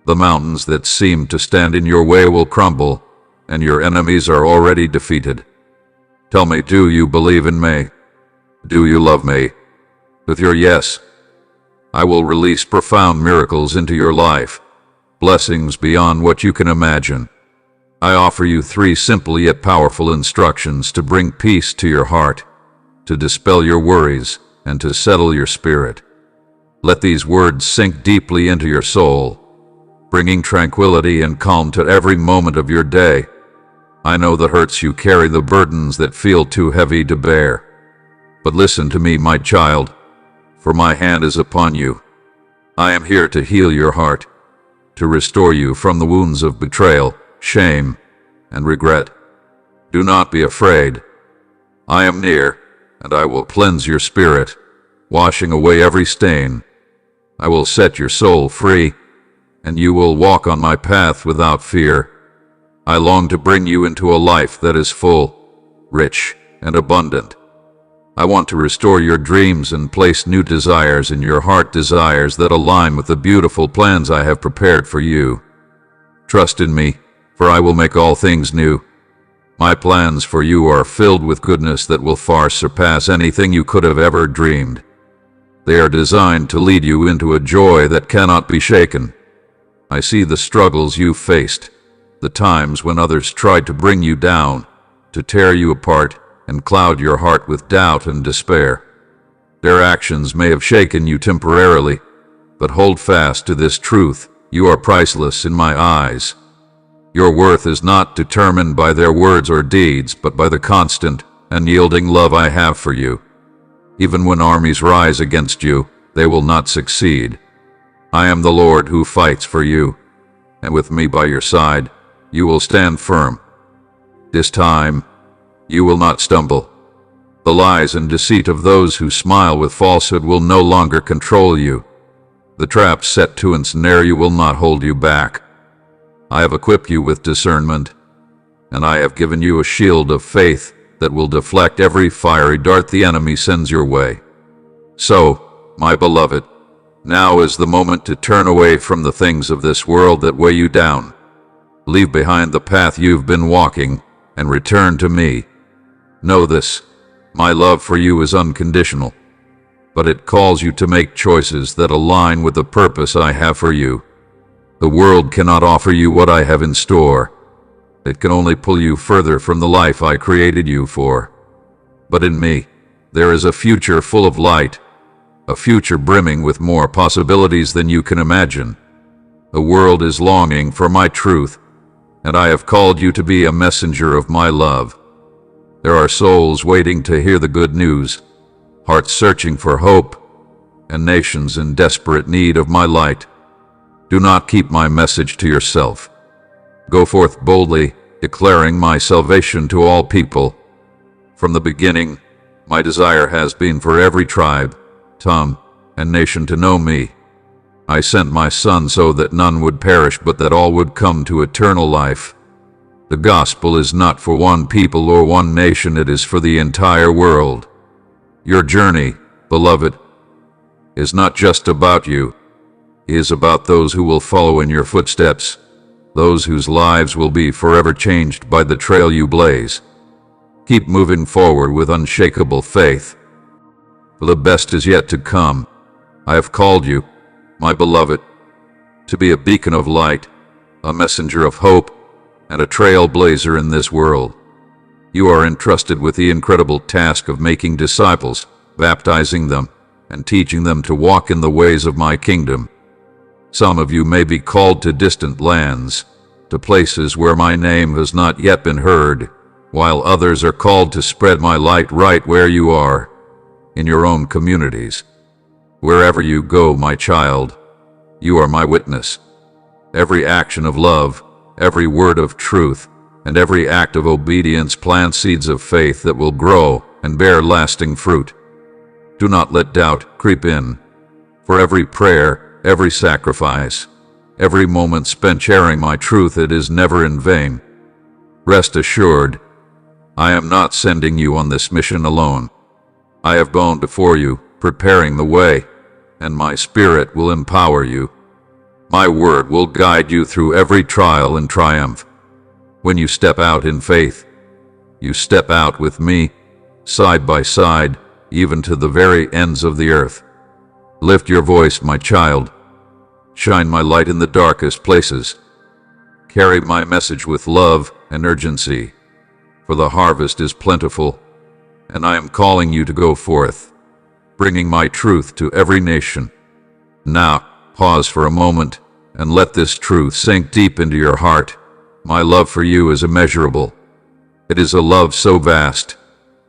The mountains that seem to stand in your way will crumble, and your enemies are already defeated. Tell me, do you believe in me? Do you love me? With your yes, I will release profound miracles into your life, blessings beyond what you can imagine. I offer you 3 simple yet powerful instructions to bring peace to your heart, to dispel your worries, and to settle your spirit. Let these words sink deeply into your soul, bringing tranquility and calm to every moment of your day. I know the hurts you carry, the burdens that feel too heavy to bear. But listen to me, my child, for my hand is upon you. I am here to heal your heart, to restore you from the wounds of betrayal, shame, and regret. Do not be afraid. I am near, and I will cleanse your spirit, washing away every stain. I will set your soul free, and you will walk on my path without fear. I long to bring you into a life that is full, rich, and abundant. I want to restore your dreams and place new desires in your heart, desires that align with the beautiful plans I have prepared for you. Trust in me, for I will make all things new. My plans for you are filled with goodness that will far surpass anything you could have ever dreamed. They are designed to lead you into a joy that cannot be shaken. I see the struggles you faced, the times when others tried to bring you down, to tear you apart, and cloud your heart with doubt and despair. Their actions may have shaken you temporarily, but hold fast to this truth: you are priceless in my eyes. Your worth is not determined by their words or deeds, but by the constant, unyielding love I have for you. Even when armies rise against you, they will not succeed. I am the Lord who fights for you, and with me by your side, you will stand firm. This time, you will not stumble. The lies and deceit of those who smile with falsehood will no longer control you. The traps set to ensnare you will not hold you back. I have equipped you with discernment, and I have given you a shield of faith that will deflect every fiery dart the enemy sends your way. So, my beloved, now is the moment to turn away from the things of this world that weigh you down. Leave behind the path you've been walking and return to me. Know this: my love for you is unconditional, but it calls you to make choices that align with the purpose I have for you. The world cannot offer you what I have in store. It can only pull you further from the life I created you for. But in me, there is a future full of light, a future brimming with more possibilities than you can imagine. The world is longing for my truth, and I have called you to be a messenger of my love. There are souls waiting to hear the good news, hearts searching for hope, and nations in desperate need of my light. Do not keep my message to yourself. Go forth boldly, declaring my salvation to all people. From the beginning, my desire has been for every tribe, tongue, and nation to know me. I sent my Son so that none would perish, but that all would come to eternal life. The gospel is not for one people or one nation, it is for the entire world. Your journey, beloved, is not just about you. It is about those who will follow in your footsteps, those whose lives will be forever changed by the trail you blaze. Keep moving forward with unshakable faith, for the best is yet to come. I have called you, my beloved, to be a beacon of light, a messenger of hope, and a trailblazer in this world. You are entrusted with the incredible task of making disciples, baptizing them, and teaching them to walk in the ways of my kingdom. Some of you may be called to distant lands, to places where my name has not yet been heard, while others are called to spread my light right where you are, in your own communities. Wherever you go, my child, you are my witness. Every action of love, every word of truth, and every act of obedience plant seeds of faith that will grow and bear lasting fruit. Do not let doubt creep in. For every prayer, every sacrifice, every moment spent sharing my truth, it is never in vain. Rest assured, I am not sending you on this mission alone. I have gone before you, preparing the way, and my Spirit will empower you. My word will guide you through every trial and triumph. When you step out in faith, you step out with me, side by side, even to the very ends of the earth. Lift your voice, my child. Shine my light in the darkest places. Carry my message with love and urgency, for the harvest is plentiful, and I am calling you to go forth, bringing my truth to every nation. Now, pause for a moment and let this truth sink deep into your heart. My love for you is immeasurable. It is a love so vast,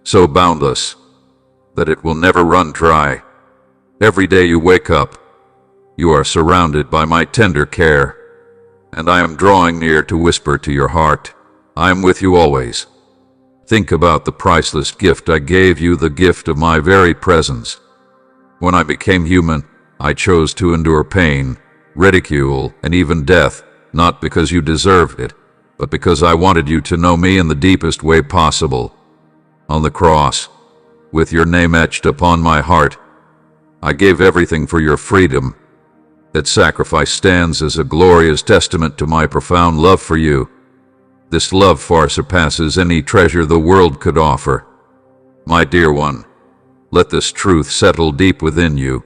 so boundless, that it will never run dry. Every day you wake up, you are surrounded by my tender care, and I am drawing near to whisper to your heart, I am with you always. Think about the priceless gift I gave you, the gift of my very presence. When I became human, I chose to endure pain, ridicule, and even death, not because you deserved it, but because I wanted you to know me in the deepest way possible. On the cross, with your name etched upon my heart. I gave everything for your freedom. That sacrifice stands as a glorious testament to my profound love for you. This love far surpasses any treasure the world could offer. My dear one, let this truth settle deep within you.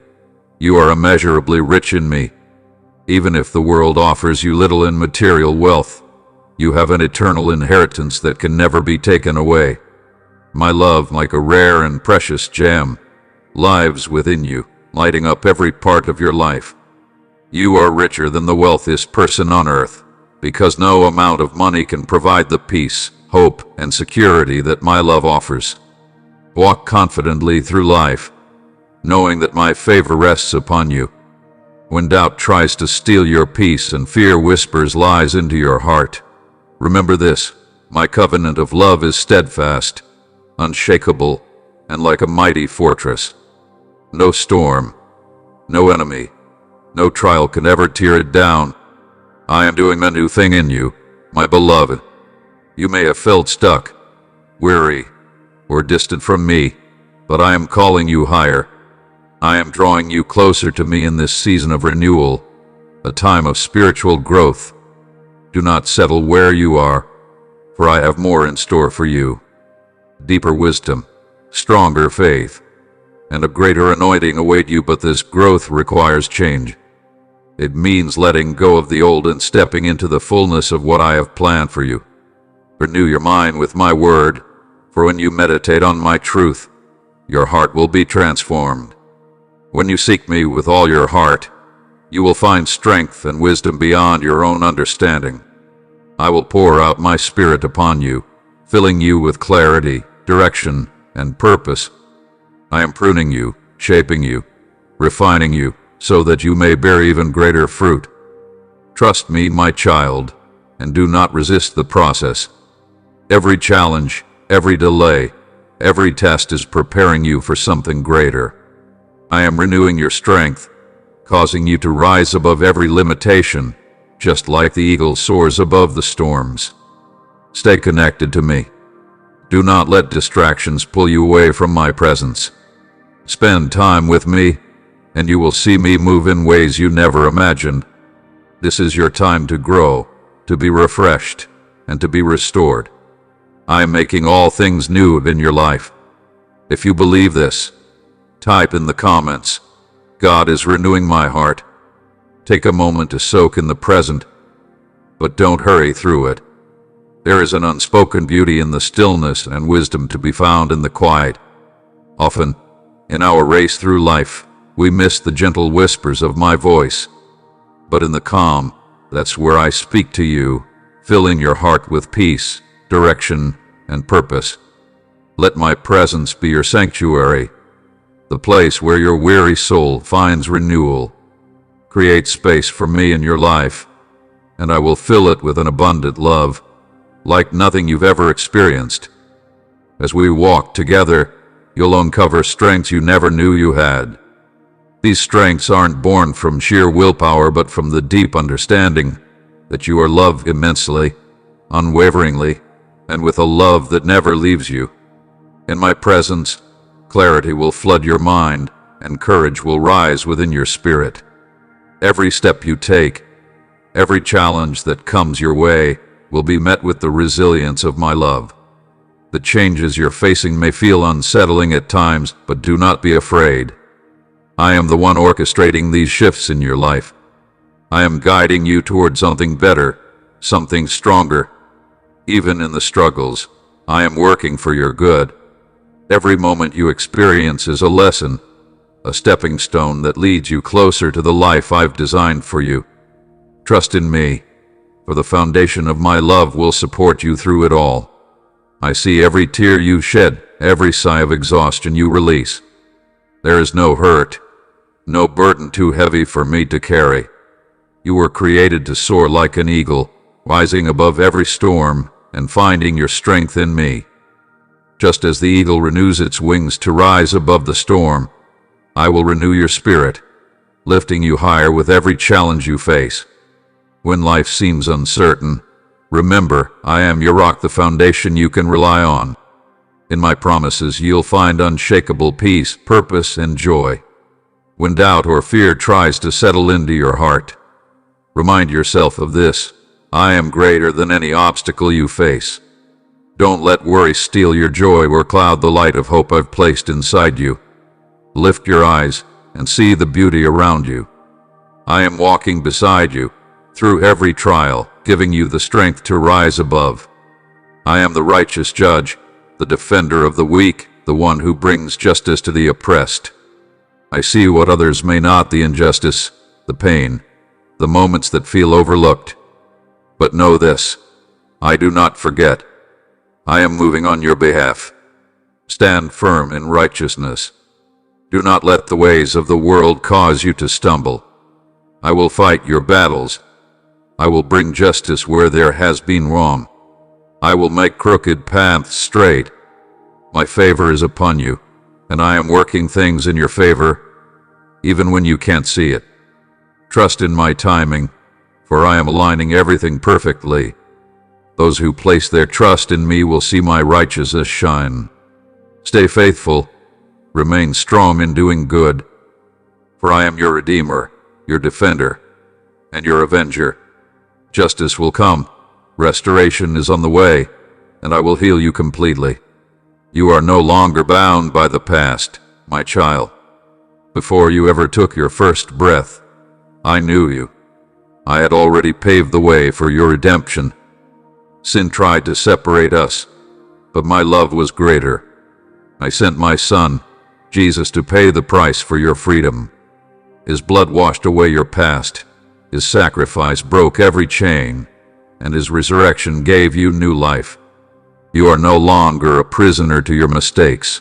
You are immeasurably rich in me. Even if the world offers you little in material wealth, you have an eternal inheritance that can never be taken away. My love, like a rare and precious gem, lives within you, lighting up every part of your life. You are richer than the wealthiest person on earth, because no amount of money can provide the peace, hope, and security that my love offers. Walk confidently through life, knowing that my favor rests upon you. When doubt tries to steal your peace and fear whispers lies into your heart, remember this: my covenant of love is steadfast, unshakable, and like a mighty fortress. No storm, no enemy, no trial can ever tear it down. I am doing a new thing in you, my beloved. You may have felt stuck, weary, or distant from me, but I am calling you higher. I am drawing you closer to me in this season of renewal, a time of spiritual growth. Do not settle where you are, for I have more in store for you. Deeper wisdom, stronger faith, and a greater anointing await you, but this growth requires change. It means letting go of the old and stepping into the fullness of what I have planned for you. Renew your mind with my word, for when you meditate on my truth, your heart will be transformed. When you seek me with all your heart, you will find strength and wisdom beyond your own understanding. I will pour out my Spirit upon you, filling you with clarity, direction, and purpose. I am pruning you, shaping you, refining you, so that you may bear even greater fruit. Trust me, my child, and do not resist the process. Every challenge, every delay, every test is preparing you for something greater. I am renewing your strength, causing you to rise above every limitation, just like the eagle soars above the storms. Stay connected to me. Do not let distractions pull you away from my presence. Spend time with me, and you will see me move in ways you never imagined. This is your time to grow, to be refreshed, and to be restored. I am making all things new in your life. If you believe this, type in the comments, God is renewing my heart. Take a moment to soak in the present, but don't hurry through it. There is an unspoken beauty in the stillness and wisdom to be found in the quiet. Often, in our race through life, we miss the gentle whispers of my voice. But in the calm, that's where I speak to you, filling your heart with peace, direction, and purpose. Let my presence be your sanctuary, the place where your weary soul finds renewal. Create space for me in your life, and I will fill it with an abundant love, like nothing you've ever experienced. As we walk together, you'll uncover strengths you never knew you had. These strengths aren't born from sheer willpower, but from the deep understanding that you are loved immensely, unwaveringly, and with a love that never leaves you. In my presence, clarity will flood your mind, and courage will rise within your spirit. Every step you take, every challenge that comes your way, will be met with the resilience of my love. The changes you're facing may feel unsettling at times, but do not be afraid. I am the one orchestrating these shifts in your life. I am guiding you toward something better, something stronger. Even in the struggles, I am working for your good. Every moment you experience is a lesson, a stepping stone that leads you closer to the life I've designed for you. Trust in me, for the foundation of my love will support you through it all. I see every tear you shed, every sigh of exhaustion you release. There is no hurt, no burden too heavy for me to carry. You were created to soar like an eagle, rising above every storm and finding your strength in me. Just as the eagle renews its wings to rise above the storm, I will renew your spirit, lifting you higher with every challenge you face. When life seems uncertain, remember, I am your rock, the foundation you can rely on. In my promises you'll find unshakable peace, purpose, and joy. When doubt or fear tries to settle into your heart, remind yourself of this: I am greater than any obstacle you face. Don't let worry steal your joy or cloud the light of hope I've placed inside you. Lift your eyes and see the beauty around you. I am walking beside you through every trial, giving you the strength to rise above. I am the righteous judge, the defender of the weak, the one who brings justice to the oppressed. I see what others may not: the injustice, the pain, the moments that feel overlooked. But know this: I do not forget. I am moving on your behalf. Stand firm in righteousness. Do not let the ways of the world cause you to stumble. I will fight your battles. I will bring justice where there has been wrong. I will make crooked paths straight. My favor is upon you, and I am working things in your favor, even when you can't see it. Trust in my timing, for I am aligning everything perfectly. Those who place their trust in me will see my righteousness shine. Stay faithful, remain strong in doing good, for I am your Redeemer, your Defender, and your Avenger. Justice will come, restoration is on the way, and I will heal you completely. You are no longer bound by the past, my child. Before you ever took your first breath, I knew you. I had already paved the way for your redemption. Sin tried to separate us, but my love was greater. I sent my Son, Jesus, to pay the price for your freedom. His blood washed away your past. His sacrifice broke every chain, and his resurrection gave you new life. You are no longer a prisoner to your mistakes.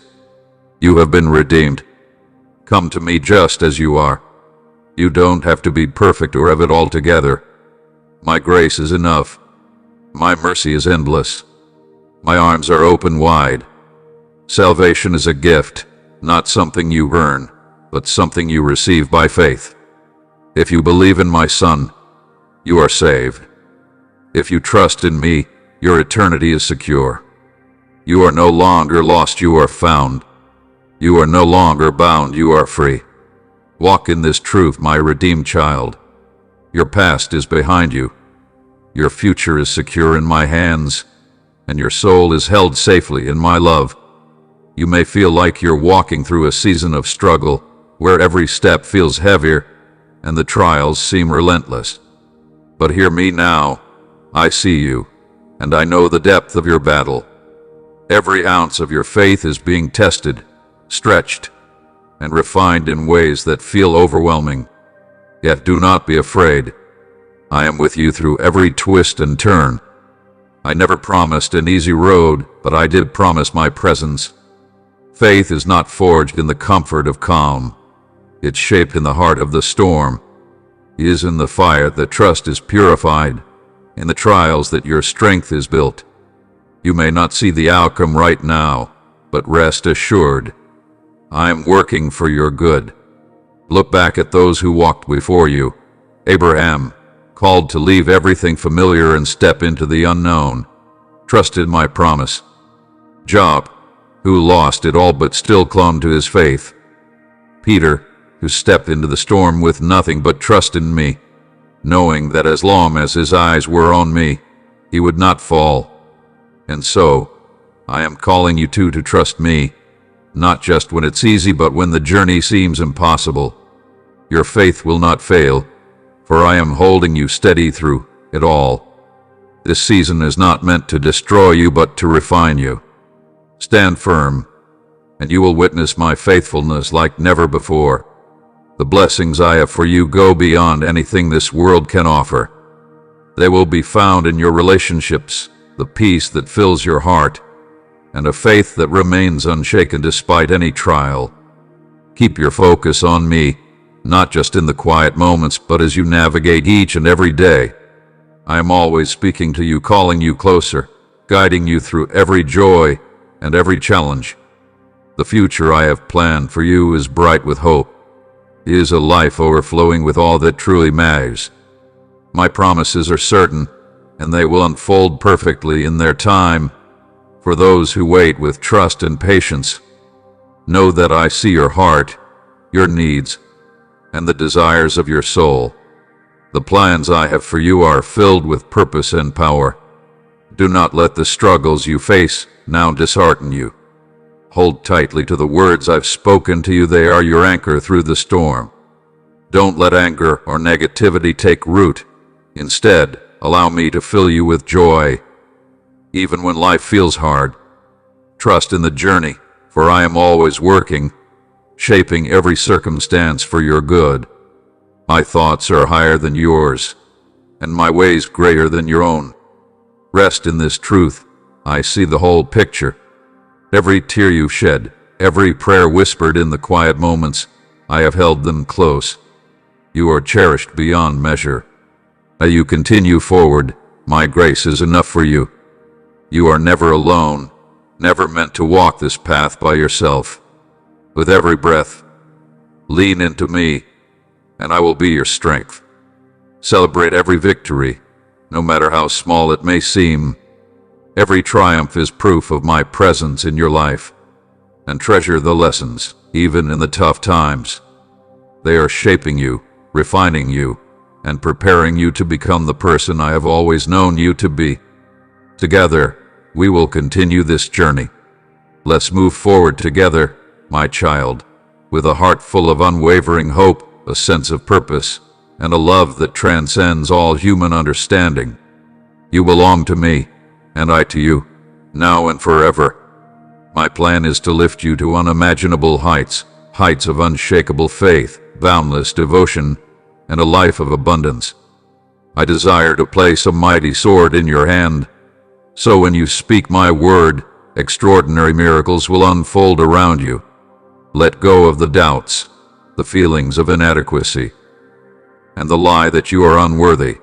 You have been redeemed. Come to me just as you are. You don't have to be perfect or have it all together. My grace is enough. My mercy is endless. My arms are open wide. Salvation is a gift, not something you earn, but something you receive by faith. If you believe in my Son, you are saved. If you trust in me, your eternity is secure. You are no longer lost, you are found. You are no longer bound, you are free. Walk in this truth, my redeemed child. Your past is behind you. Your future is secure in my hands, and your soul is held safely in my love. You may feel like you're walking through a season of struggle, where every step feels heavier, and the trials seem relentless. But hear me now. I see you, and I know the depth of your battle. Every ounce of your faith is being tested, stretched, and refined in ways that feel overwhelming. Yet do not be afraid. I am with you through every twist and turn. I never promised an easy road, but I did promise my presence. Faith is not forged in the comfort of calm. It's shaped in the heart of the storm. It is in the fire that trust is purified, in the trials that your strength is built. You may not see the outcome right now, but rest assured, I am working for your good. Look back at those who walked before you. Abraham, called to leave everything familiar and step into the unknown, trusted my promise. Job, who lost it all but still clung to his faith. Peter, who stepped into the storm with nothing but trust in me, knowing that as long as his eyes were on me, he would not fall. And so, I am calling you to trust me, not just when it's easy, but when the journey seems impossible. Your faith will not fail, for I am holding you steady through it all. This season is not meant to destroy you, but to refine you. Stand firm, and you will witness my faithfulness like never before. The blessings I have for you go beyond anything this world can offer. They will be found in your relationships, the peace that fills your heart, and a faith that remains unshaken despite any trial. Keep your focus on me, not just in the quiet moments, but as you navigate each and every day. I am always speaking to you, calling you closer, guiding you through every joy and every challenge. The future I have planned for you is bright with hope. It is a life overflowing with all that truly matters. My promises are certain, and they will unfold perfectly in their time, For those who wait with trust and patience, know that I see your heart, your needs, and the desires of your soul. The plans I have for you are filled with purpose and power. Do not let the struggles you face now dishearten you. Hold tightly to the words I've spoken to you. They are your anchor through the storm. Don't let anger or negativity take root. Instead, allow me to fill you with joy. Even when life feels hard, trust in the journey, for I am always working, shaping every circumstance for your good. My thoughts are higher than yours, and my ways greater than your own. Rest in this truth. I see the whole picture. Every tear you shed, every prayer whispered in the quiet moments, I have held them close. You are cherished beyond measure. As you continue forward, my grace is enough for you. You are never alone, never meant to walk this path by yourself. With every breath, lean into me, and I will be your strength. Celebrate every victory, no matter how small it may seem. Every triumph is proof of my presence in your life, and treasure the lessons, even in the tough times. They are shaping you, refining you, and preparing you to become the person I have always known you to be. Together, we will continue this journey. Let's move forward together, my child, with a heart full of unwavering hope, a sense of purpose, and a love that transcends all human understanding. You belong to me, and I to you, now and forever. My plan is to lift you to unimaginable heights, heights of unshakable faith, boundless devotion, and a life of abundance. I desire to place a mighty sword in your hand, so when you speak my word, extraordinary miracles will unfold around you. Let go of the doubts, the feelings of inadequacy, and the lie that you are unworthy.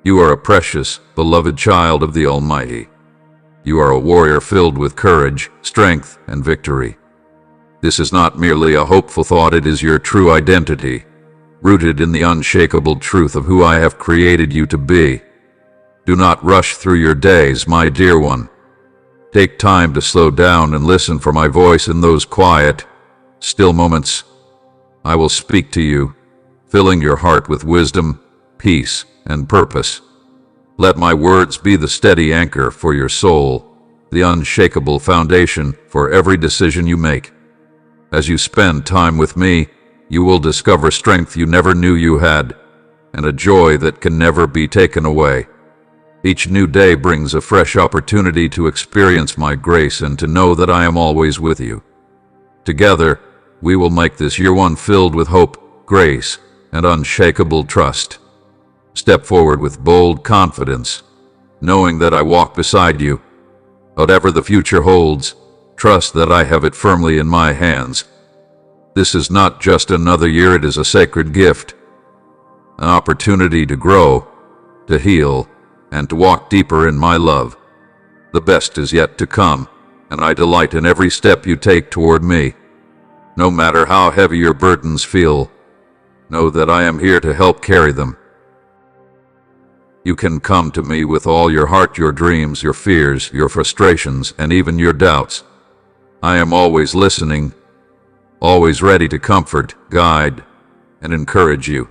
You are a precious, beloved child of the Almighty. You are a warrior filled with courage, strength, and victory. This is not merely a hopeful thought, it is your true identity, rooted in the unshakable truth of who I have created you to be. Do not rush through your days, my dear one. Take time to slow down and listen for my voice in those quiet, still moments. I will speak to you, filling your heart with wisdom, peace, and purpose. Let my words be the steady anchor for your soul, the unshakable foundation for every decision you make. As you spend time with me, you will discover strength you never knew you had, and a joy that can never be taken away. Each new day brings a fresh opportunity to experience my grace and to know that I am always with you. Together, we will make this year one filled with hope, grace, and unshakable trust. Step forward with bold confidence, knowing that I walk beside you. Whatever the future holds, trust that I have it firmly in my hands. This is not just another year, it is a sacred gift, an opportunity to grow, to heal, and to walk deeper in my love. The best is yet to come, and I delight in every step you take toward me. No matter how heavy your burdens feel, know that I am here to help carry them. You can come to me with all your heart, your dreams, your fears, your frustrations, and even your doubts. I am always listening, always ready to comfort, guide, and encourage you.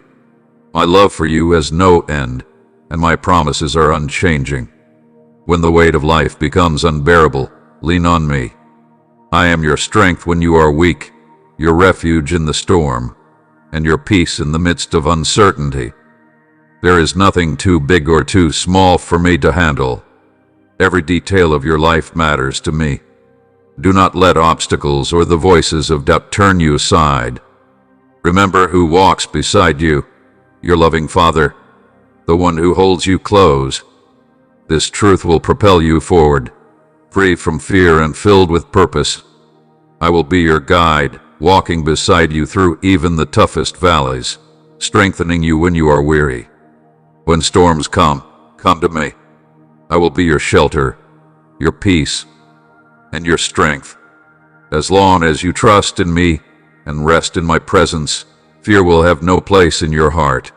My love for you has no end, and my promises are unchanging. When the weight of life becomes unbearable, lean on me. I am your strength when you are weak, your refuge in the storm, and your peace in the midst of uncertainty. There is nothing too big or too small for me to handle. Every detail of your life matters to me. Do not let obstacles or the voices of doubt turn you aside. Remember who walks beside you, your loving Father, the one who holds you close. This truth will propel you forward, free from fear and filled with purpose. I will be your guide, walking beside you through even the toughest valleys, strengthening you when you are weary. When storms come to me. I will be your shelter, your peace, and your strength. As long as you trust in me and rest in my presence, fear will have no place in your heart.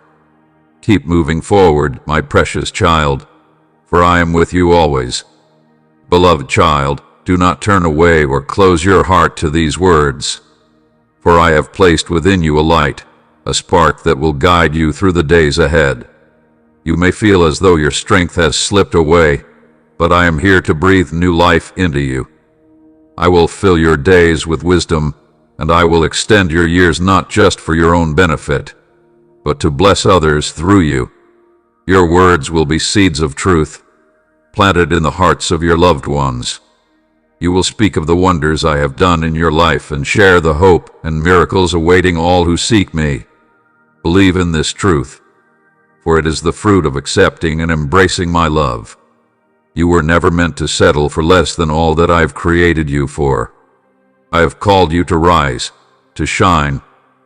Keep moving forward, my precious child, for I am with you always. Beloved child, do not turn away or close your heart to these words. For I have placed within you a light, a spark that will guide you through the days ahead. You may feel as though your strength has slipped away, but I am here to breathe new life into you. I will fill your days with wisdom, and I will extend your years not just for your own benefit, but to bless others through you. Your words will be seeds of truth, planted in the hearts of your loved ones. You will speak of the wonders I have done in your life and share the hope and miracles awaiting all who seek me. Believe in this truth, for it is the fruit of accepting and embracing my love. You were never meant to settle for less than all that I have created you for. I have called you to rise, to shine,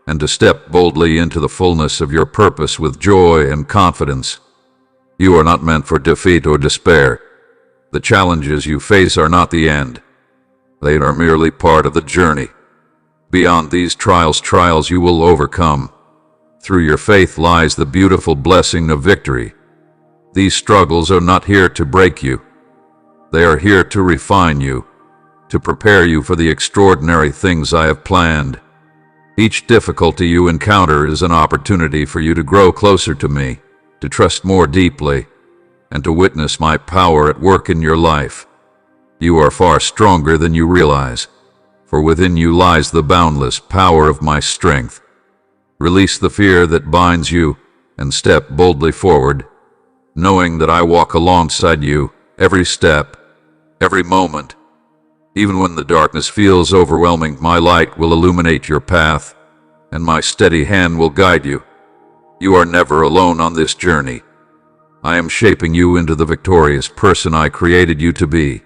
and to step boldly into the fullness of your purpose with joy and confidence. You are not meant for defeat or despair. The challenges you face are not the end. They are merely part of the journey. Beyond these trials you will overcome. Through your faith lies the beautiful blessing of victory. These struggles are not here to break you. They are here to refine you, to prepare you for the extraordinary things I have planned. Each difficulty you encounter is an opportunity for you to grow closer to me, to trust more deeply, and to witness my power at work in your life. You are far stronger than you realize, for within you lies the boundless power of my strength. Release the fear that binds you and step boldly forward, knowing that I walk alongside you every step, every moment. Even when the darkness feels overwhelming, my light will illuminate your path, and my steady hand will guide you. You are never alone on this journey. I am shaping you into the victorious person I created you to be.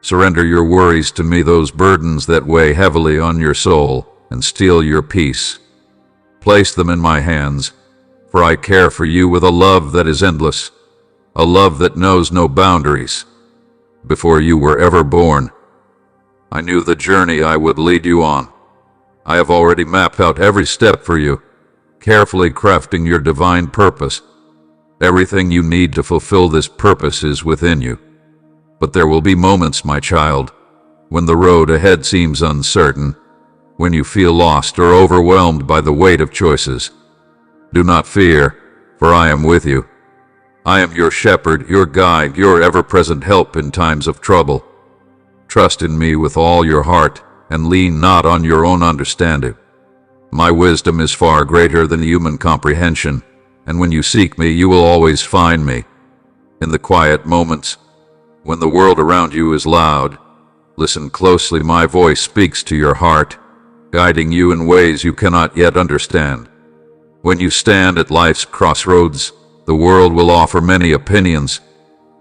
Surrender your worries to me, those burdens that weigh heavily on your soul and steal your peace. Place them in my hands, for I care for you with a love that is endless, a love that knows no boundaries. Before you were ever born, I knew the journey I would lead you on. I have already mapped out every step for you, carefully crafting your divine purpose. Everything you need to fulfill this purpose is within you. But there will be moments, my child, when the road ahead seems uncertain, when you feel lost or overwhelmed by the weight of choices. Do not fear, for I am with you. I am your shepherd, your guide, your ever-present help in times of trouble. Trust in me with all your heart, and lean not on your own understanding. My wisdom is far greater than human comprehension, and when you seek me, you will always find me. In the quiet moments, when the world around you is loud, listen closely. My voice speaks to your heart, guiding you in ways you cannot yet understand. When you stand at life's crossroads, the world will offer many opinions,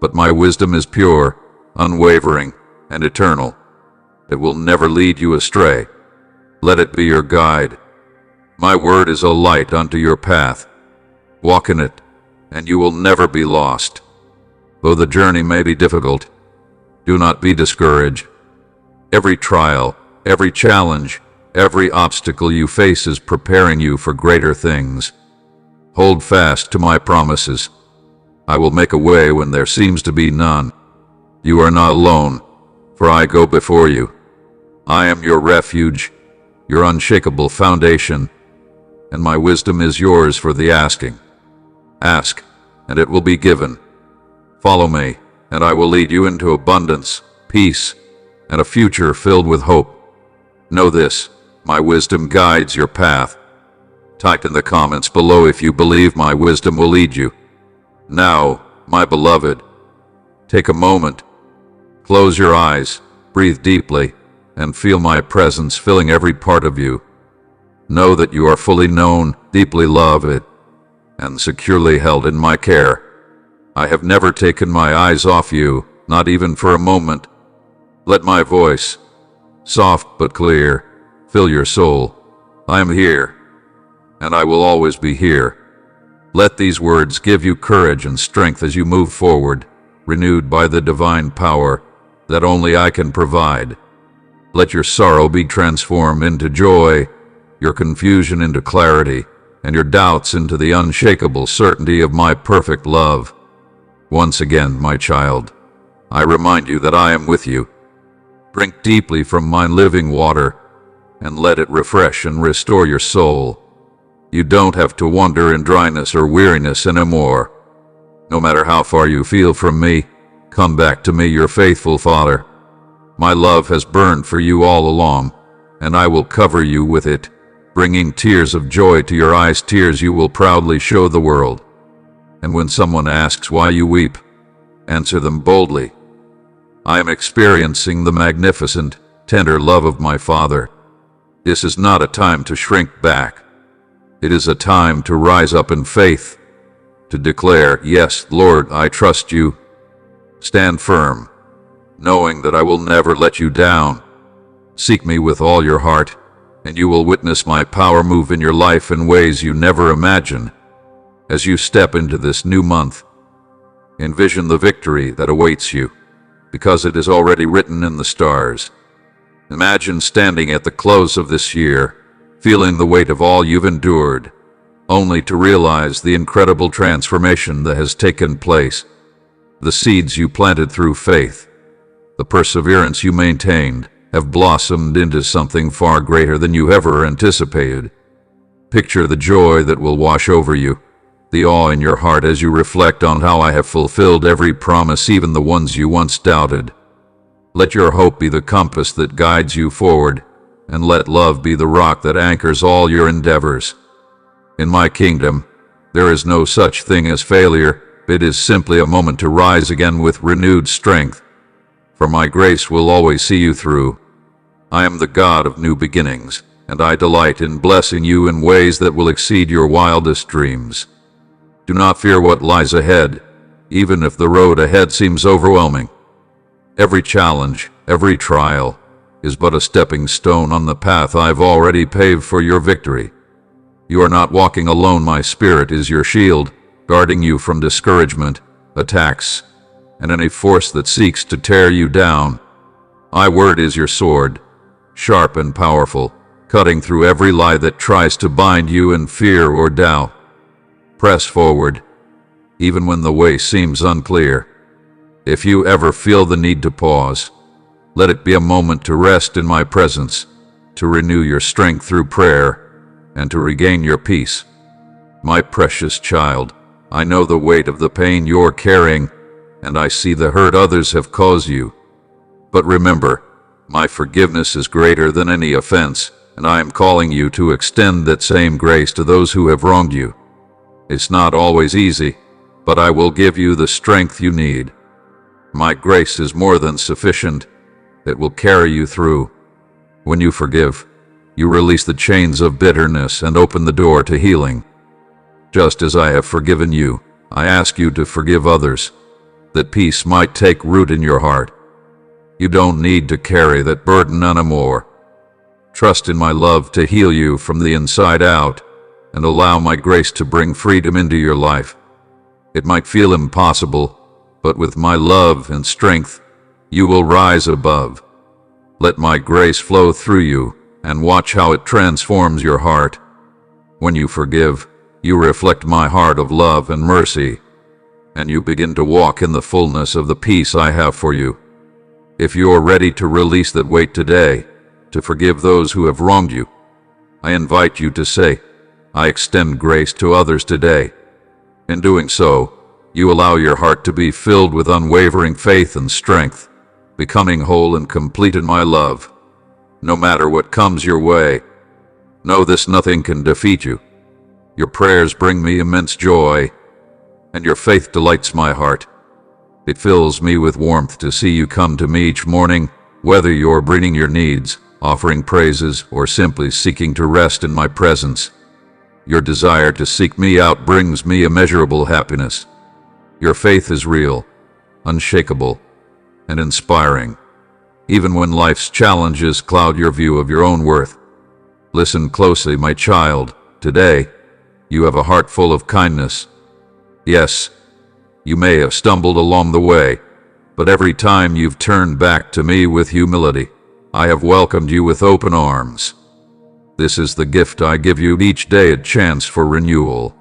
but my wisdom is pure, unwavering, and eternal. It will never lead you astray. Let it be your guide. My word is a light unto your path. Walk in it, and you will never be lost. Though the journey may be difficult, do not be discouraged. Every trial, every challenge, every obstacle you face is preparing you for greater things. Hold fast to my promises. I will make a way when there seems to be none. You are not alone, for I go before you. I am your refuge, your unshakable foundation, and my wisdom is yours for the asking. Ask, and it will be given. Follow me, and I will lead you into abundance, peace, and a future filled with hope. Know this, my wisdom guides your path. Type in the comments below if you believe my wisdom will lead you. Now, my beloved, take a moment, close your eyes, breathe deeply, and feel my presence filling every part of you. Know that you are fully known, deeply loved, and securely held in my care. I have never taken my eyes off you, not even for a moment. Let my voice, soft but clear, fill your soul. I am here, and I will always be here. Let these words give you courage and strength as you move forward, renewed by the divine power that only I can provide. Let your sorrow be transformed into joy, your confusion into clarity, and your doubts into the unshakable certainty of my perfect love. Once again, my child, I remind you that I am with you. Drink deeply from my living water, and let it refresh and restore your soul. You don't have to wander in dryness or weariness anymore. No matter how far you feel from me, come back to me, your faithful Father. My love has burned for you all along, and I will cover you with it, bringing tears of joy to your eyes, tears you will proudly show the world. And when someone asks why you weep, answer them boldly. I am experiencing the magnificent, tender love of my Father. This is not a time to shrink back. It is a time to rise up in faith, to declare, "Yes, Lord, I trust you." Stand firm, knowing that I will never let you down. Seek me with all your heart, and you will witness my power move in your life in ways you never imagined. As you step into this new month, envision the victory that awaits you, because it is already written in the stars. Imagine standing at the close of this year, feeling the weight of all you've endured, only to realize the incredible transformation that has taken place. The seeds you planted through faith, the perseverance you maintained, have blossomed into something far greater than you ever anticipated. Picture the joy that will wash over you, the awe in your heart as you reflect on how I have fulfilled every promise, even the ones you once doubted. Let your hope be the compass that guides you forward, and let love be the rock that anchors all your endeavors. In my kingdom, there is no such thing as failure. It is simply a moment to rise again with renewed strength. For my grace will always see you through. I am the God of new beginnings, and I delight in blessing you in ways that will exceed your wildest dreams. Do not fear what lies ahead, even if the road ahead seems overwhelming. Every challenge, every trial, is but a stepping stone on the path I've already paved for your victory. You are not walking alone. My Spirit is your shield, guarding you from discouragement, attacks, and any force that seeks to tear you down. My word is your sword, sharp and powerful, cutting through every lie that tries to bind you in fear or doubt. Press forward, even when the way seems unclear. If you ever feel the need to pause, let it be a moment to rest in my presence, to renew your strength through prayer, and to regain your peace. My precious child, I know the weight of the pain you're carrying, and I see the hurt others have caused you. But remember, my forgiveness is greater than any offense, and I am calling you to extend that same grace to those who have wronged you. It's not always easy, but I will give you the strength you need. My grace is more than sufficient. It will carry you through. When you forgive, you release the chains of bitterness and open the door to healing. Just as I have forgiven you, I ask you to forgive others, that peace might take root in your heart. You don't need to carry that burden anymore. Trust in my love to heal you from the inside out, and allow my grace to bring freedom into your life. It might feel impossible, but with my love and strength, you will rise above. Let my grace flow through you, and watch how it transforms your heart. When you forgive, you reflect my heart of love and mercy, and you begin to walk in the fullness of the peace I have for you. If you are ready to release that weight today, to forgive those who have wronged you, I invite you to say, I extend grace to others today. In doing so, you allow your heart to be filled with unwavering faith and strength, becoming whole and complete in my love. No matter what comes your way, know this: nothing can defeat you. Your prayers bring me immense joy, and your faith delights my heart. It fills me with warmth to see you come to me each morning, whether you're bringing your needs, offering praises, or simply seeking to rest in my presence. Your desire to seek me out brings me immeasurable happiness. Your faith is real, unshakable, and inspiring, even when life's challenges cloud your view of your own worth. Listen closely, my child. Today, you have a heart full of kindness. Yes, you may have stumbled along the way, but every time you've turned back to me with humility, I have welcomed you with open arms. This is the gift I give you each day, a chance for renewal,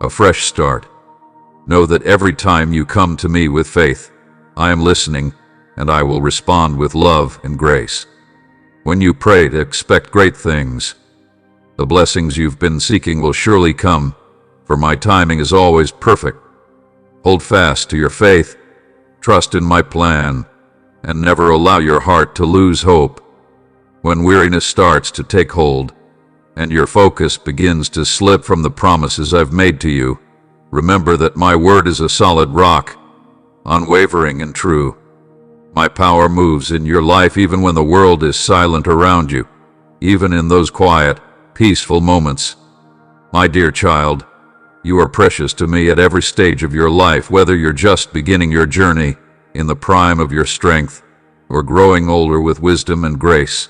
a fresh start. Know that every time you come to me with faith, I am listening, and I will respond with love and grace. When you pray, expect great things. The blessings you've been seeking will surely come, for my timing is always perfect. Hold fast to your faith, trust in my plan, and never allow your heart to lose hope. When weariness starts to take hold, and your focus begins to slip from the promises I've made to you, remember that my word is a solid rock, unwavering and true. My power moves in your life even when the world is silent around you, even in those quiet, peaceful moments. My dear child, you are precious to me at every stage of your life, whether you're just beginning your journey, in the prime of your strength, or growing older with wisdom and grace.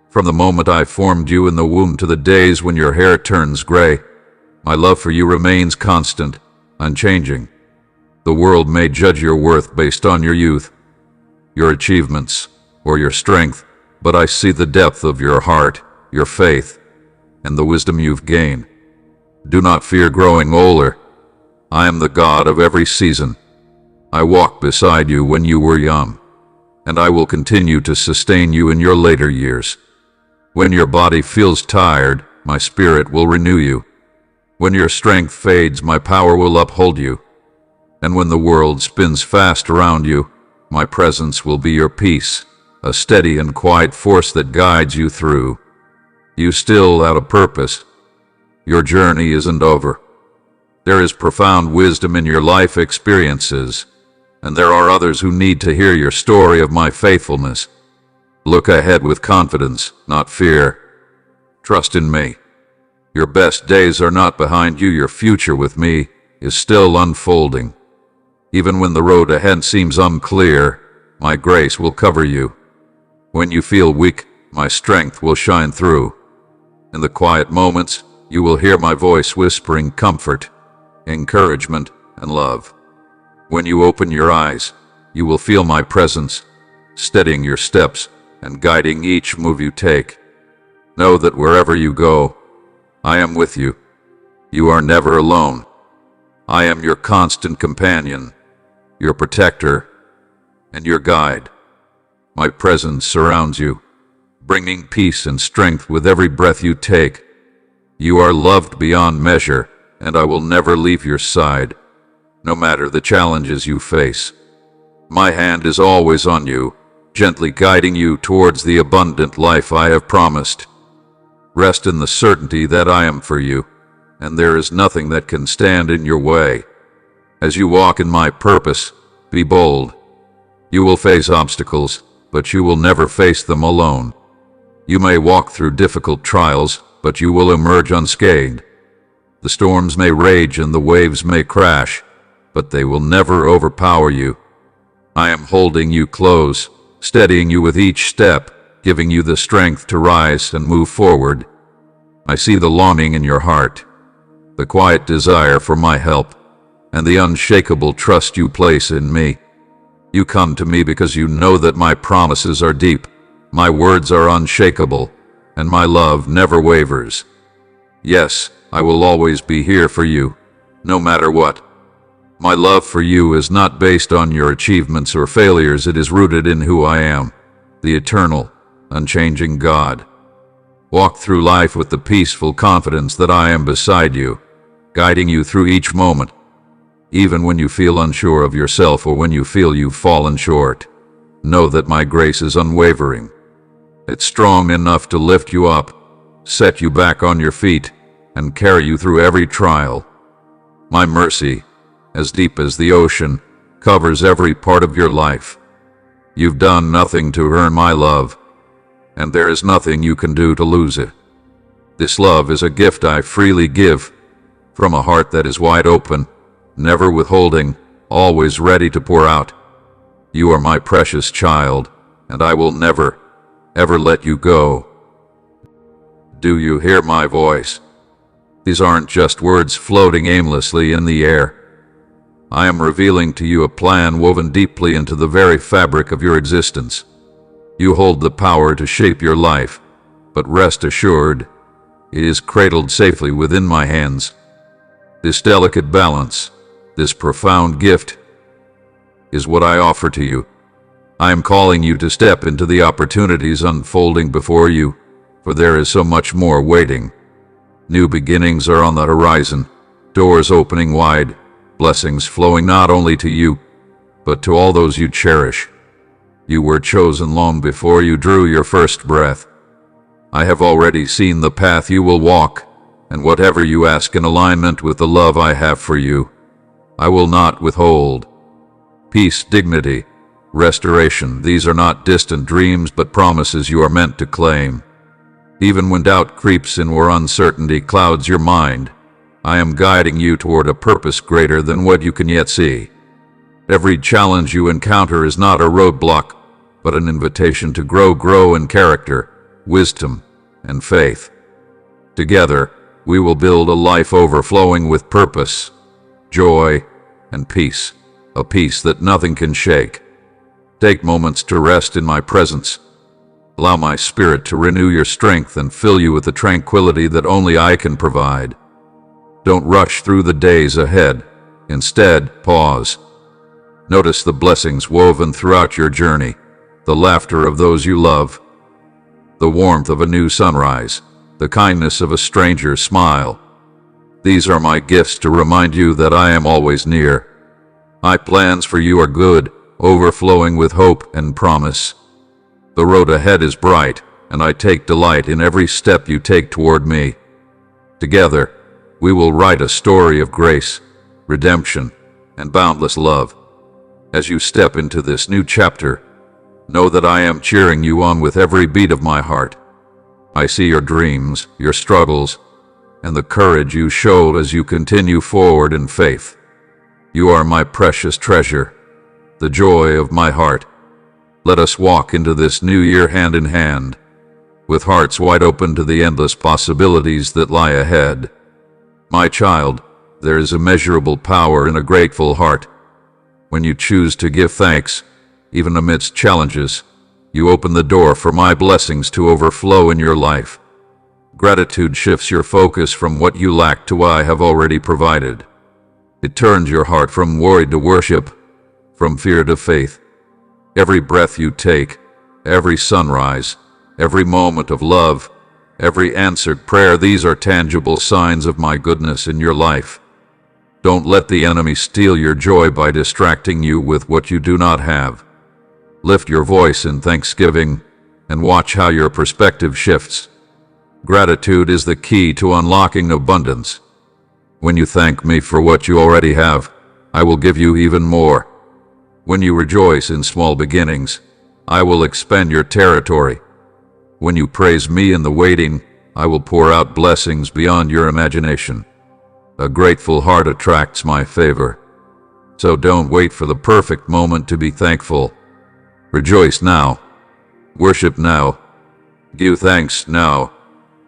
From the moment I formed you in the womb to the days when your hair turns gray, my love for you remains constant, unchanging. The world may judge your worth based on your youth, your achievements, or your strength, but I see the depth of your heart, your faith, and the wisdom you've gained. Do not fear growing older. I am the God of every season. I walked beside you when you were young, and I will continue to sustain you in your later years. When your body feels tired, my spirit will renew you. When your strength fades, my power will uphold you. And when the world spins fast around you, my presence will be your peace, a steady and quiet force that guides you through. You still have a purpose. Your journey isn't over. There is profound wisdom in your life experiences, and there are others who need to hear your story of my faithfulness. Look ahead with confidence, not fear. Trust in me. Your best days are not behind you. Your future with me is still unfolding. Even when the road ahead seems unclear, my grace will cover you. When you feel weak, my strength will shine through. In the quiet moments, you will hear my voice whispering comfort, encouragement, and love. When you open your eyes, you will feel my presence, steadying your steps and guiding each move you take. Know that wherever you go, I am with you. You are never alone. I am your constant companion, your protector, and your guide. My presence surrounds you, bringing peace and strength with every breath you take. You are loved beyond measure, and I will never leave your side, no matter the challenges you face. My hand is always on you, gently guiding you towards the abundant life I have promised. Rest in the certainty that I am for you, and there is nothing that can stand in your way. As you walk in my purpose, be bold. You will face obstacles, but you will never face them alone. You may walk through difficult trials, but you will emerge unscathed. The storms may rage and the waves may crash, but they will never overpower you. I am holding you close, steadying you with each step, giving you the strength to rise and move forward. I see the longing in your heart, the quiet desire for my help, and the unshakable trust you place in me. You come to me because you know that my promises are deep, my words are unshakable, and my love never wavers. Yes, I will always be here for you, no matter what. My love for you is not based on your achievements or failures. It is rooted in who I am, the eternal, unchanging God. Walk through life with the peaceful confidence that I am beside you, guiding you through each moment. Even when you feel unsure of yourself or when you feel you've fallen short, know that my grace is unwavering. It's strong enough to lift you up, set you back on your feet, and carry you through every trial. My mercy, as deep as the ocean, covers every part of your life. You've done nothing to earn my love, and there is nothing you can do to lose it. This love is a gift I freely give, from a heart that is wide open, never withholding, always ready to pour out. You are my precious child, and I will never, ever let you go. Do you hear my voice? These aren't just words floating aimlessly in the air. I am revealing to you a plan woven deeply into the very fabric of your existence. You hold the power to shape your life, but rest assured, it is cradled safely within my hands. This delicate balance, this profound gift, is what I offer to you. I am calling you to step into the opportunities unfolding before you, for there is so much more waiting. New beginnings are on the horizon, doors opening wide, blessings flowing not only to you, but to all those you cherish. You were chosen long before you drew your first breath. I have already seen the path you will walk, and whatever you ask in alignment with the love I have for you, I will not withhold. Peace, dignity, restoration, these are not distant dreams but promises you are meant to claim. Even when doubt creeps in or uncertainty clouds your mind, I am guiding you toward a purpose greater than what you can yet see. Every challenge you encounter is not a roadblock, but an invitation to grow in character, wisdom, and faith. Together, we will build a life overflowing with purpose, joy, and peace, a peace that nothing can shake. Take moments to rest in my presence. Allow my spirit to renew your strength and fill you with the tranquility that only I can provide. Don't rush through the days ahead. Instead, pause. Notice the blessings woven throughout your journey, the laughter of those you love, the warmth of a new sunrise, the kindness of a stranger's smile. These are my gifts to remind you that I am always near. My plans for you are good, overflowing with hope and promise. The road ahead is bright, and I take delight in every step you take toward me. Together, we will write a story of grace, redemption, and boundless love. As you step into this new chapter, know that I am cheering you on with every beat of my heart. I see your dreams, your struggles, and the courage you showed as you continue forward in faith. You are my precious treasure, the joy of my heart. Let us walk into this new year hand in hand, with hearts wide open to the endless possibilities that lie ahead. My child, there is immeasurable power in a grateful heart. When you choose to give thanks, even amidst challenges, you open the door for my blessings to overflow in your life. Gratitude shifts your focus from what you lack to what I have already provided. It turns your heart from worry to worship, from fear to faith. Every breath you take, every sunrise, every moment of love, every answered prayer, these are tangible signs of my goodness in your life. Don't let the enemy steal your joy by distracting you with what you do not have. Lift your voice in thanksgiving and watch how your perspective shifts. Gratitude is the key to unlocking abundance. When you thank me for what you already have, I will give you even more. When you rejoice in small beginnings, I will expand your territory. When you praise me in the waiting, I will pour out blessings beyond your imagination. A grateful heart attracts my favor. So don't wait for the perfect moment to be thankful. Rejoice now. Worship now. Give thanks now.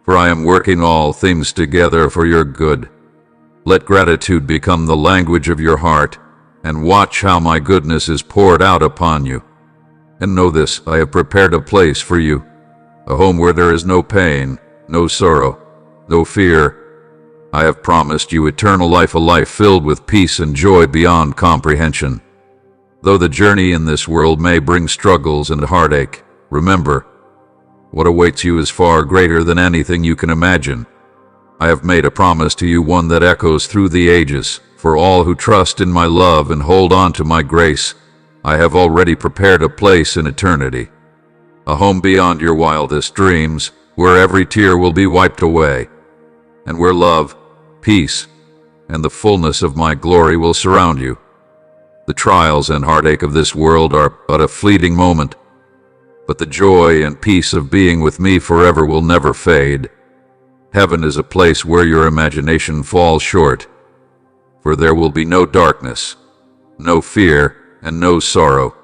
For I am working all things together for your good. Let gratitude become the language of your heart, and watch how my goodness is poured out upon you. And know this, I have prepared a place for you, a home where there is no pain, no sorrow, no fear. I have promised you eternal life, a life filled with peace and joy beyond comprehension. Though the journey in this world may bring struggles and heartache, remember, what awaits you is far greater than anything you can imagine. I have made a promise to you, one that echoes through the ages. For all who trust in my love and hold on to my grace, I have already prepared a place in eternity. A home beyond your wildest dreams, where every tear will be wiped away, and where love, peace, and the fullness of my glory will surround you. The trials and heartache of this world are but a fleeting moment, but the joy and peace of being with me forever will never fade. Heaven is a place where your imagination falls short, for there will be no darkness, no fear, and no sorrow.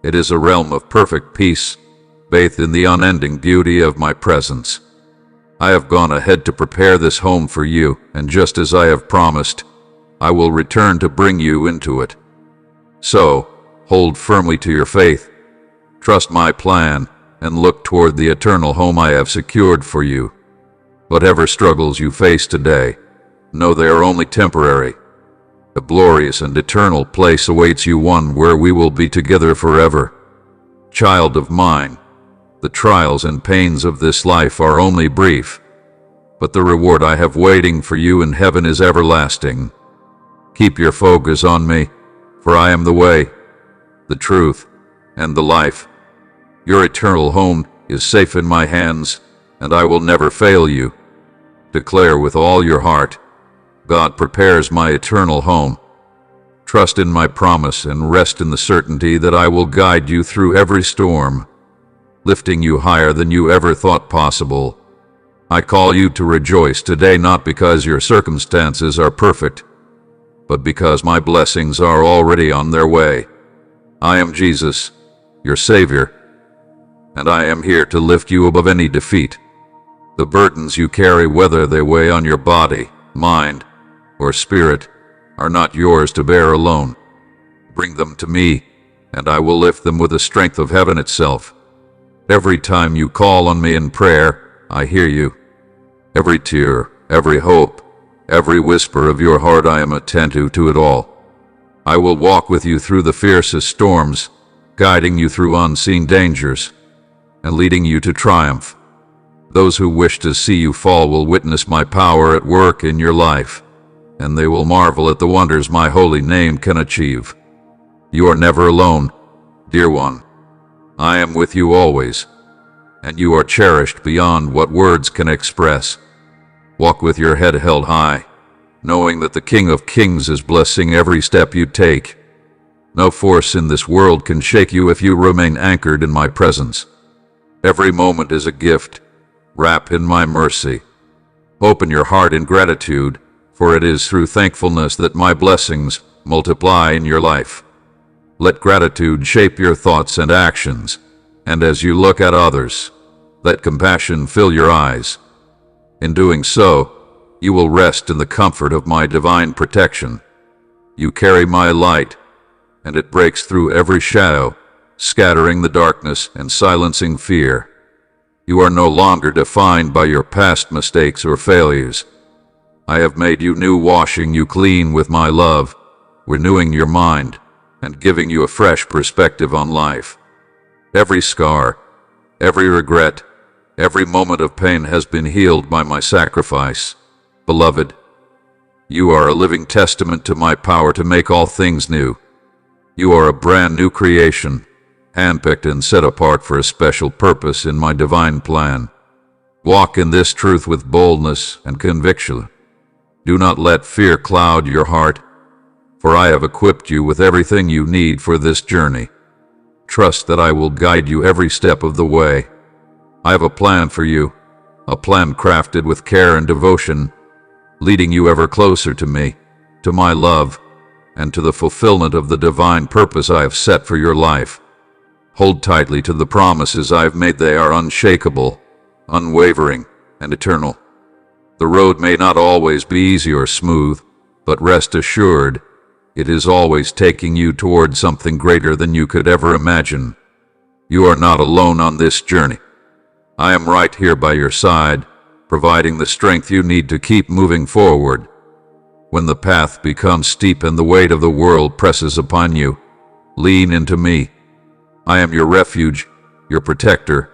It is a realm of perfect peace, bathed in the unending beauty of my presence. I have gone ahead to prepare this home for you, and just as I have promised, I will return to bring you into it. So, hold firmly to your faith, trust my plan, and look toward the eternal home I have secured for you. Whatever struggles you face today, know they are only temporary. A glorious and eternal place awaits you, one where we will be together forever. Child of mine, the trials and pains of this life are only brief, but the reward I have waiting for you in heaven is everlasting. Keep your focus on me, for I am the way, the truth, and the life. Your eternal home is safe in my hands, and I will never fail you. Declare with all your heart, God prepares my eternal home. Trust in my promise and rest in the certainty that I will guide you through every storm, lifting you higher than you ever thought possible. I call you to rejoice today, not because your circumstances are perfect, but because my blessings are already on their way. I am Jesus, your Savior, and I am here to lift you above any defeat. The burdens you carry, whether they weigh on your body, mind, or spirit, are not yours to bear alone. Bring them to me, and I will lift them with the strength of heaven itself. Every time you call on me in prayer, I hear you. Every tear, every hope, every whisper of your heart, I am attentive to it all. I will walk with you through the fiercest storms, guiding you through unseen dangers, and leading you to triumph. Those who wish to see you fall will witness my power at work in your life, and they will marvel at the wonders my holy name can achieve. You are never alone, dear one. I am with you always, and you are cherished beyond what words can express. Walk with your head held high, knowing that the King of Kings is blessing every step you take. No force in this world can shake you if you remain anchored in my presence. Every moment is a gift. Wrap in my mercy. Open your heart in gratitude, for it is through thankfulness that my blessings multiply in your life. Let gratitude shape your thoughts and actions, and as you look at others, let compassion fill your eyes. In doing so, you will rest in the comfort of my divine protection. You carry my light, and it breaks through every shadow, scattering the darkness and silencing fear. You are no longer defined by your past mistakes or failures. I have made you new, washing you clean with my love, renewing your mind, and giving you a fresh perspective on life. Every scar, every regret, every moment of pain has been healed by my sacrifice. Beloved, you are a living testament to my power to make all things new. You are a brand new creation, handpicked and set apart for a special purpose in my divine plan. Walk in this truth with boldness and conviction. Do not let fear cloud your heart, for I have equipped you with everything you need for this journey. Trust that I will guide you every step of the way. I have a plan for you, a plan crafted with care and devotion, leading you ever closer to me, to my love, and to the fulfillment of the divine purpose I have set for your life. Hold tightly to the promises I have made. They are unshakable, unwavering, and eternal. The road may not always be easy or smooth, but rest assured, it is always taking you toward something greater than you could ever imagine. You are not alone on this journey. I am right here by your side, providing the strength you need to keep moving forward. When the path becomes steep and the weight of the world presses upon you, lean into me. I am your refuge, your protector,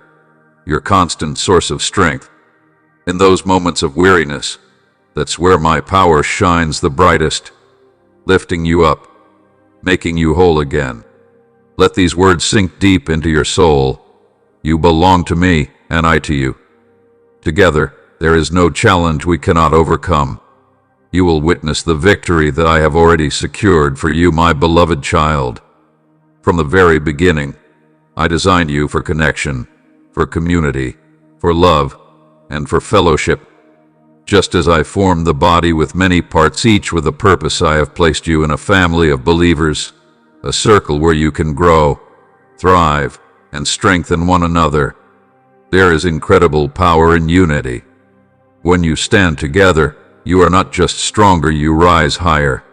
your constant source of strength. In those moments of weariness, that's where my power shines the brightest, lifting you up, making you whole again. Let these words sink deep into your soul. You belong to me, and I to you. Together, there is no challenge we cannot overcome. You will witness the victory that I have already secured for you, my beloved child. From the very beginning, I designed you for connection, for community, for love, and for fellowship. Just as I formed the body with many parts, each with a purpose, I have placed you in a family of believers, a circle where you can grow, thrive, and strengthen one another. There is incredible power in unity. When you stand together, you are not just stronger, you rise higher.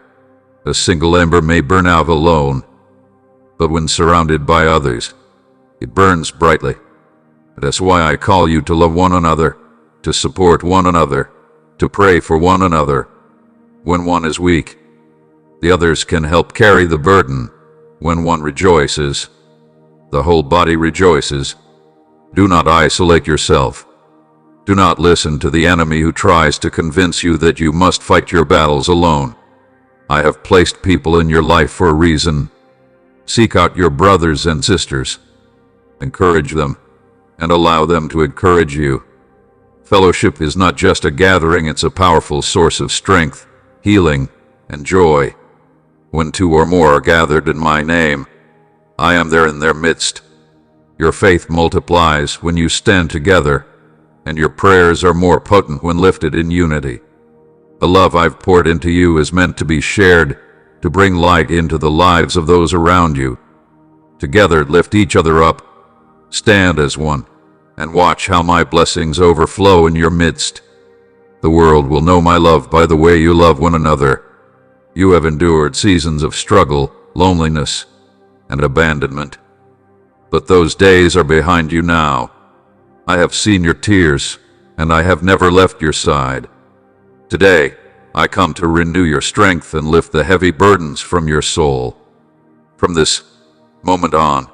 A single ember may burn out alone, but when surrounded by others, it burns brightly. That's why I call you to love one another, to support one another, to pray for one another. When one is weak, The others can help carry the burden. When one rejoices, the whole body rejoices. Do not isolate yourself. Do not listen to the enemy who tries to convince you that you must fight your battles alone. I have placed people in your life for a reason. Seek out your brothers and sisters. Encourage them, and allow them to encourage you. Fellowship is not just a gathering, it's a powerful source of strength, healing, and joy. When two or more are gathered in my name, I am there in their midst. Your faith multiplies when you stand together, and your prayers are more potent when lifted in unity. The love I've poured into you is meant to be shared, to bring light into the lives of those around you. Together, lift each other up, stand as one, and watch how my blessings overflow in your midst. The world will know my love by the way you love one another. You have endured seasons of struggle, loneliness, and abandonment. But those days are behind you now. I have seen your tears, and I have never left your side. Today, I come to renew your strength and lift the heavy burdens from your soul. From this moment on,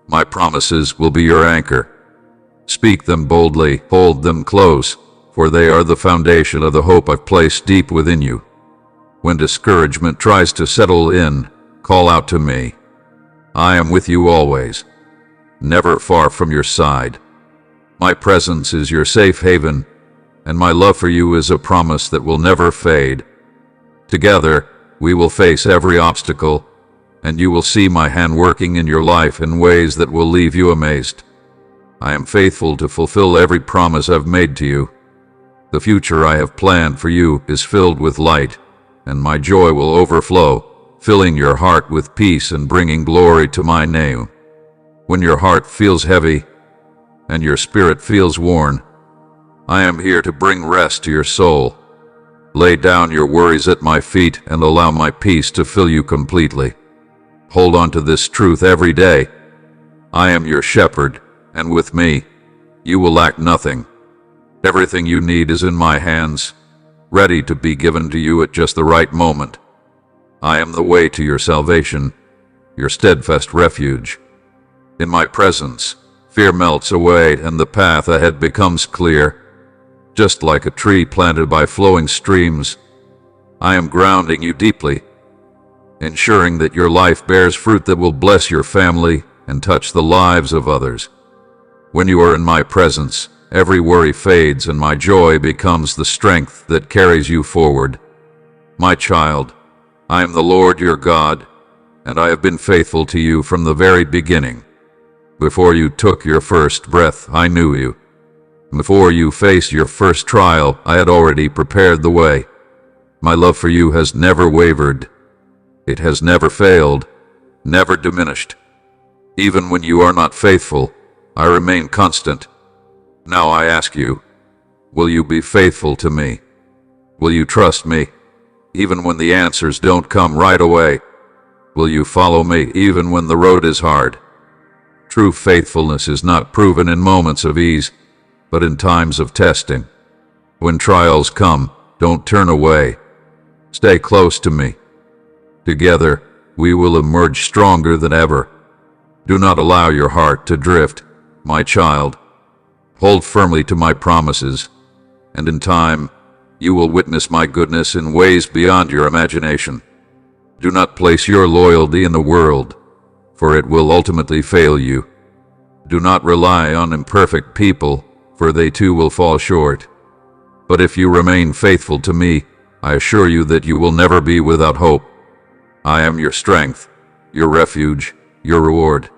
my promises will be your anchor. Speak them boldly, hold them close, for they are the foundation of the hope I've placed deep within you. When discouragement tries to settle in, call out to me. I am with you always, never far from your side. My presence is your safe haven, and my love for you is a promise that will never fade. Together, we will face every obstacle, and you will see my hand working in your life in ways that will leave you amazed. I am faithful to fulfill every promise I've made to you. The future I have planned for you is filled with light, and my joy will overflow, filling your heart with peace and bringing glory to my name. When your heart feels heavy and your spirit feels worn, I am here to bring rest to your soul. Lay down your worries at my feet and allow my peace to fill you completely. Hold on to this truth every day. I am your shepherd, and with me, you will lack nothing. Everything you need is in my hands, ready to be given to you at just the right moment. I am the way to your salvation, your steadfast refuge. In my presence, fear melts away and the path ahead becomes clear. Just like a tree planted by flowing streams, I am grounding you deeply, ensuring that your life bears fruit that will bless your family and touch the lives of others. When you are in my presence, every worry fades and my joy becomes the strength that carries you forward. My child, I am the Lord your God, and I have been faithful to you from the very beginning. Before you took your first breath, I knew you. Before you faced your first trial, I had already prepared the way. My love for you has never wavered. It has never failed, never diminished. Even when you are not faithful, I remain constant. Now I ask you, will you be faithful to me? Will you trust me, even when the answers don't come right away? Will you follow me, even when the road is hard? True faithfulness is not proven in moments of ease, but in times of testing. When trials come, don't turn away. Stay close to me. Together, we will emerge stronger than ever. Do not allow your heart to drift, my child. Hold firmly to my promises, and in time, you will witness my goodness in ways beyond your imagination. Do not place your loyalty in the world, for it will ultimately fail you. Do not rely on imperfect people, for they too will fall short. But if you remain faithful to me, I assure you that you will never be without hope. I am your strength, your refuge, your reward.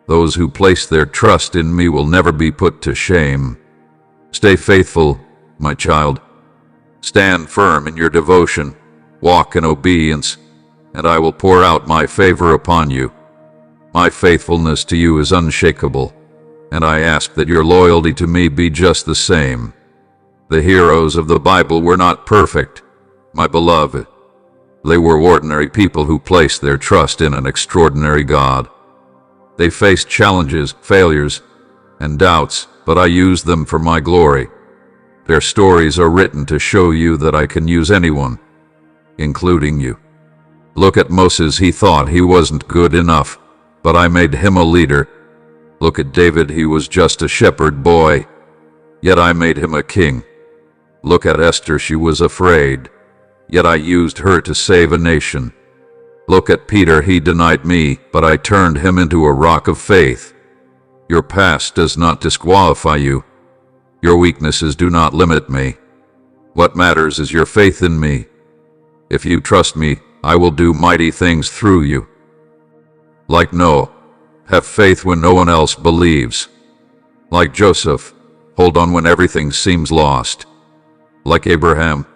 Those who place their trust in me will never be put to shame. Stay faithful, my child. Stand firm in your devotion, walk in obedience, and I will pour out my favor upon you. My faithfulness to you is unshakable, and I ask that your loyalty to me be just the same. The heroes of the Bible were not perfect, my beloved. They were ordinary people who placed their trust in an extraordinary God. They faced challenges, failures, and doubts, but I used them for my glory. Their stories are written to show you that I can use anyone, including you. Look at Moses, he thought he wasn't good enough, but I made him a leader. Look at David, he was just a shepherd boy, yet I made him a king. Look at Esther, she was afraid, yet I used her to save a nation. Look at Peter, he denied me, but I turned him into a rock of faith. Your past does not disqualify you. Your weaknesses do not limit me. What matters is your faith in me. If you trust me, I will do mighty things through you. Like Noah, have faith when no one else believes. Like Joseph, hold on when everything seems lost. Like Abraham,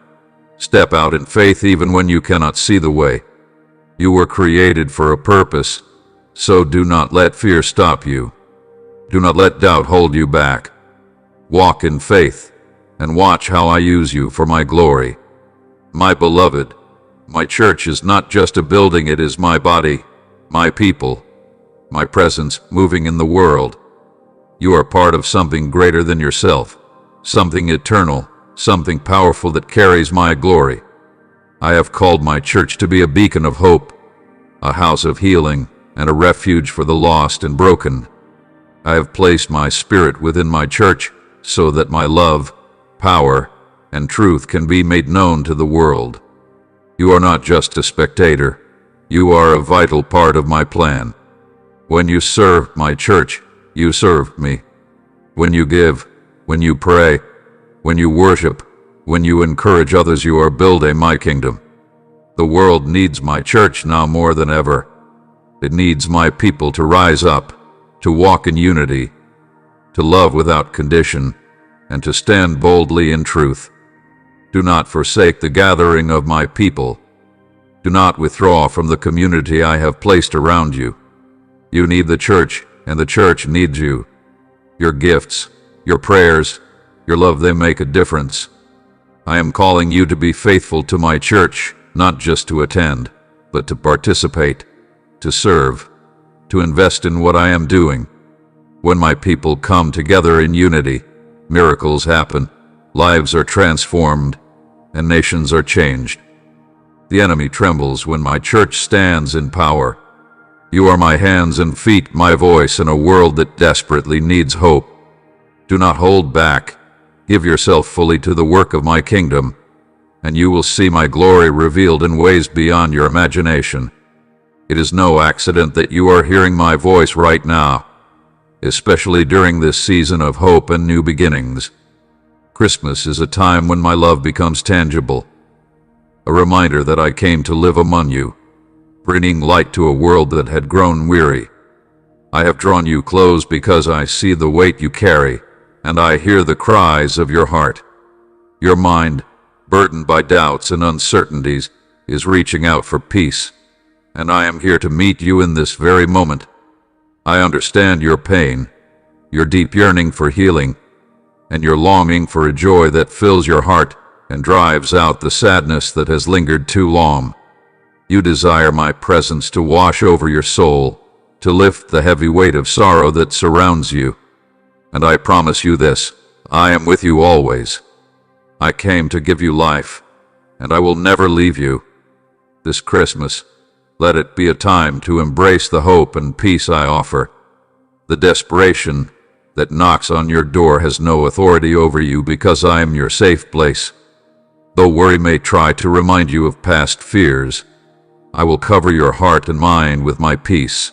step out in faith even when you cannot see the way. You were created for a purpose, so do not let fear stop you. Do not let doubt hold you back. Walk in faith, and watch how I use you for my glory. My beloved, my church is not just a building, it is my body, my people, my presence moving in the world. You are part of something greater than yourself, something eternal, something powerful that carries my glory. I have called my church to be a beacon of hope, a house of healing, and a refuge for the lost and broken. I have placed my spirit within my church so that my love, power, and truth can be made known to the world. You are not just a spectator. You are a vital part of my plan. When you serve my church, you serve me. When you give, when you pray, when you worship, when you encourage others, you are building my kingdom. The world needs my church now more than ever. It needs my people to rise up, to walk in unity, to love without condition, and to stand boldly in truth. Do not forsake the gathering of my people. Do not withdraw from the community I have placed around you. You need the church, and the church needs you. Your gifts, your prayers, your love, they make a difference. I am calling you to be faithful to my church, not just to attend, but to participate, to serve, to invest in what I am doing. When my people come together in unity, miracles happen, lives are transformed, and nations are changed. The enemy trembles when my church stands in power. You are my hands and feet, my voice in a world that desperately needs hope. Do not hold back. Give yourself fully to the work of my kingdom, and you will see my glory revealed in ways beyond your imagination. It is no accident that you are hearing my voice right now, especially during this season of hope and new beginnings. Christmas is a time when my love becomes tangible, a reminder that I came to live among you, bringing light to a world that had grown weary. I have drawn you close because I see the weight you carry, and I hear the cries of your heart. Your mind, burdened by doubts and uncertainties, is reaching out for peace, and I am here to meet you in this very moment. I understand your pain, your deep yearning for healing, and your longing for a joy that fills your heart and drives out the sadness that has lingered too long. You desire my presence to wash over your soul, to lift the heavy weight of sorrow that surrounds you. And I promise you this, I am with you always. I came to give you life, and I will never leave you. This Christmas, let it be a time to embrace the hope and peace I offer. The desperation that knocks on your door has no authority over you because I am your safe place. Though worry may try to remind you of past fears, I will cover your heart and mind with my peace.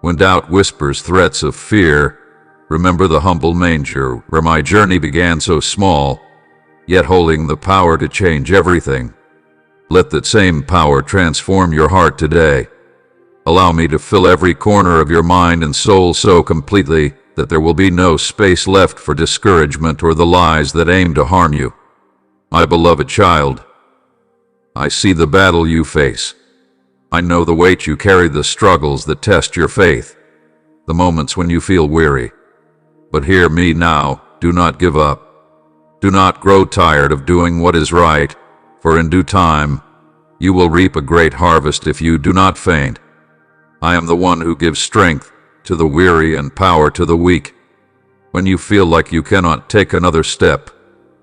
When doubt whispers threats of fear, remember the humble manger where my journey began so small, yet holding the power to change everything. Let that same power transform your heart today. Allow me to fill every corner of your mind and soul so completely that there will be no space left for discouragement or the lies that aim to harm you. My beloved child, I see the battle you face. I know the weight you carry, the struggles that test your faith, the moments when you feel weary. But hear me now, do not give up. Do not grow tired of doing what is right, for in due time you will reap a great harvest if you do not faint. I am the one who gives strength to the weary and power to the weak. When you feel like you cannot take another step,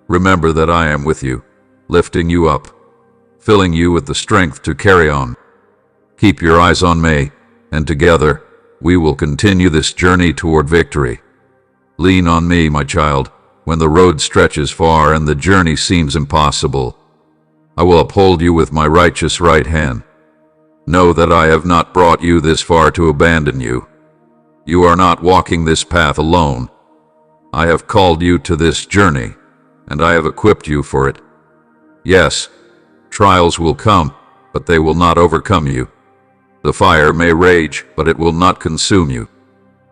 remember that I am with you, lifting you up, filling you with the strength to carry on. Keep your eyes on me, and together, we will continue this journey toward victory. Lean on me, my child, when the road stretches far and the journey seems impossible. I will uphold you with my righteous right hand. Know that I have not brought you this far to abandon you. You are not walking this path alone. I have called you to this journey, and I have equipped you for it. Yes, trials will come, but they will not overcome you. The fire may rage, but it will not consume you.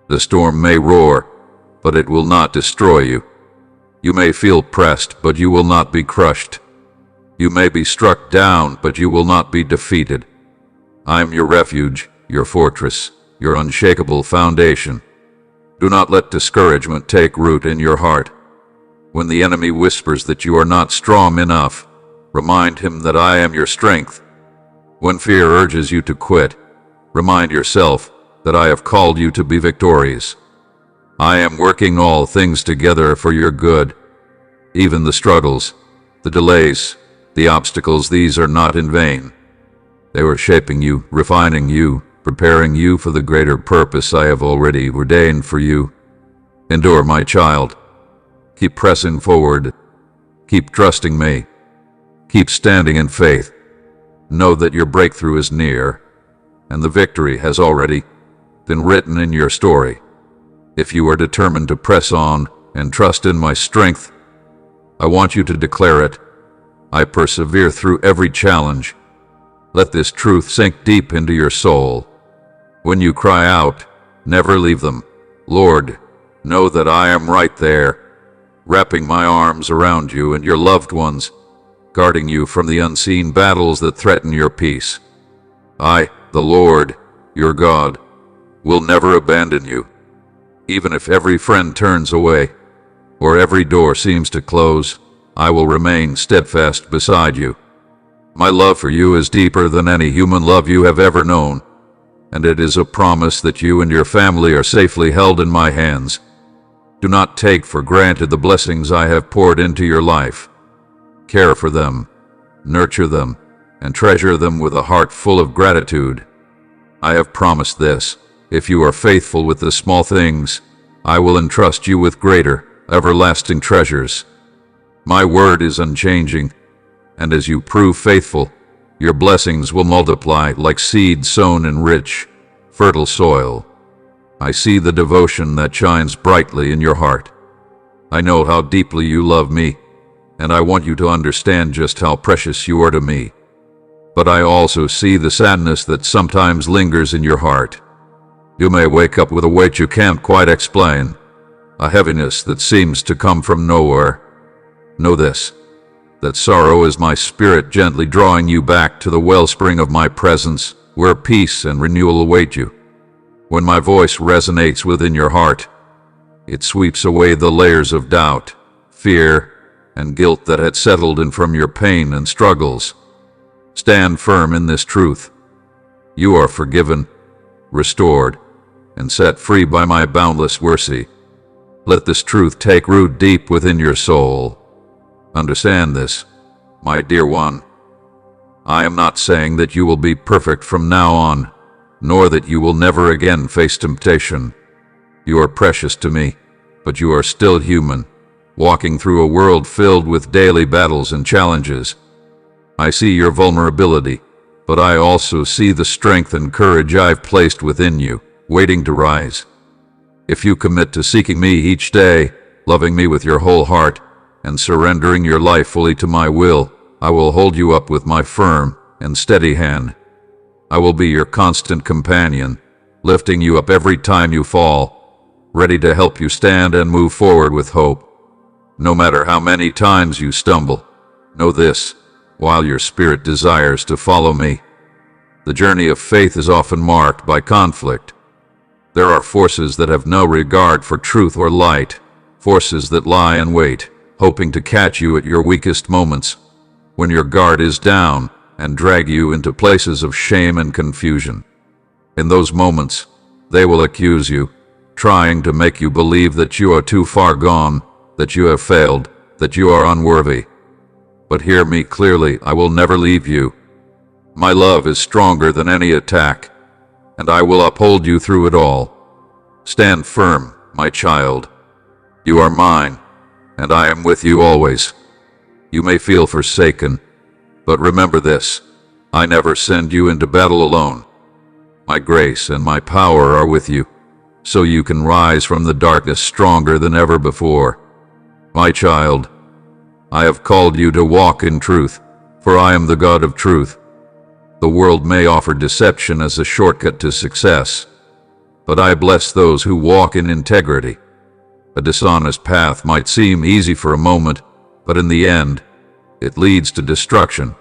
The storm may roar, but it will not destroy you. You may feel pressed, but you will not be crushed. You may be struck down, but you will not be defeated. I am your refuge, your fortress, your unshakable foundation. Do not let discouragement take root in your heart. When the enemy whispers that you are not strong enough, remind him that I am your strength. When fear urges you to quit, remind yourself that I have called you to be victorious. I am working all things together for your good. Even the struggles, the delays, the obstacles, these are not in vain. They were shaping you, refining you, preparing you for the greater purpose I have already ordained for you. Endure, my child. Keep pressing forward. Keep trusting me. Keep standing in faith. Know that your breakthrough is near, and the victory has already been written in your story. If you are determined to press on and trust in my strength, I want you to declare it. I persevere through every challenge. Let this truth sink deep into your soul. When you cry out, never leave them. Lord, know that I am right there, wrapping my arms around you and your loved ones, guarding you from the unseen battles that threaten your peace. I, the Lord, your God, will never abandon you. Even if every friend turns away, or every door seems to close, I will remain steadfast beside you. My love for you is deeper than any human love you have ever known, and it is a promise that you and your family are safely held in my hands. Do not take for granted the blessings I have poured into your life. Care for them, nurture them, and treasure them with a heart full of gratitude. I have promised this: if you are faithful with the small things, I will entrust you with greater, everlasting treasures. My word is unchanging, and as you prove faithful, your blessings will multiply like seed sown in rich, fertile soil. I see the devotion that shines brightly in your heart. I know how deeply you love me, and I want you to understand just how precious you are to me. But I also see the sadness that sometimes lingers in your heart. You may wake up with a weight you can't quite explain, a heaviness that seems to come from nowhere. Know this, that sorrow is my spirit gently drawing you back to the wellspring of my presence, where peace and renewal await you. When my voice resonates within your heart, it sweeps away the layers of doubt, fear, and guilt that had settled in from your pain and struggles. Stand firm in this truth. You are forgiven, restored, and set free by my boundless mercy. Let this truth take root deep within your soul. Understand this, my dear one. I am not saying that you will be perfect from now on, nor that you will never again face temptation. You are precious to me, but you are still human, walking through a world filled with daily battles and challenges. I see your vulnerability, but I also see the strength and courage I've placed within you, waiting to rise. If you commit to seeking me each day, loving me with your whole heart, and surrendering your life fully to my will, I will hold you up with my firm and steady hand. I will be your constant companion, lifting you up every time you fall, ready to help you stand and move forward with hope. No matter how many times you stumble, know this: while your spirit desires to follow me, the journey of faith is often marked by conflict. There are forces that have no regard for truth or light, forces that lie in wait, hoping to catch you at your weakest moments, when your guard is down, and drag you into places of shame and confusion. In those moments, they will accuse you, trying to make you believe that you are too far gone, that you have failed, that you are unworthy. But hear me clearly, I will never leave you. My love is stronger than any attack, and I will uphold you through it all. Stand firm, my child. You are mine, and I am with you always. You may feel forsaken, but remember this: I never send you into battle alone. My grace and my power are with you, so you can rise from the darkness stronger than ever before. My child, I have called you to walk in truth, for I am the God of truth. The world may offer deception as a shortcut to success, but I bless those who walk in integrity. A dishonest path might seem easy for a moment, but in the end, it leads to destruction.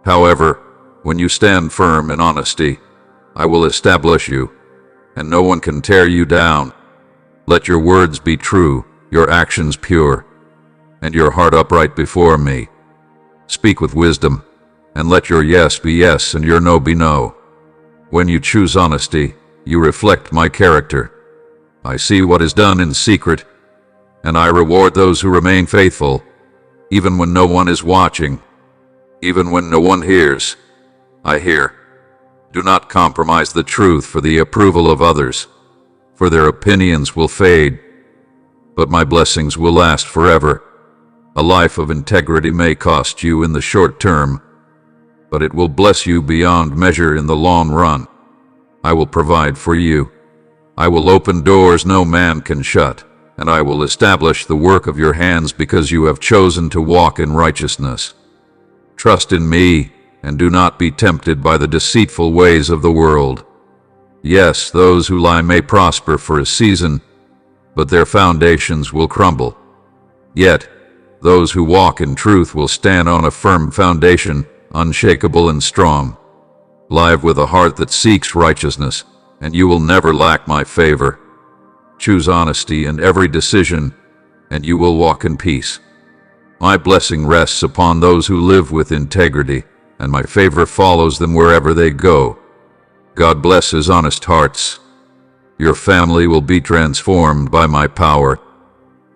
However, when you stand firm in honesty, I will establish you, and no one can tear you down. Let your words be true, your actions pure, and your heart upright before me. Speak with wisdom, and let your yes be yes and your no be no. When you choose honesty, you reflect my character. I see what is done in secret, and I reward those who remain faithful, even when no one is watching, even when no one hears. I hear. Do not compromise the truth for the approval of others, for their opinions will fade, but my blessings will last forever. A life of integrity may cost you in the short term, but it will bless you beyond measure in the long run. I will provide for you. I will open doors no man can shut, and I will establish the work of your hands because you have chosen to walk in righteousness. Trust in me, and do not be tempted by the deceitful ways of the world. Yes, those who lie may prosper for a season, but their foundations will crumble. Yet, those who walk in truth will stand on a firm foundation, unshakable and strong. Live with a heart that seeks righteousness, and you will never lack my favor. Choose honesty in every decision, and you will walk in peace. My blessing rests upon those who live with integrity, and my favor follows them wherever they go. God blesses honest hearts. Your family will be transformed by my power.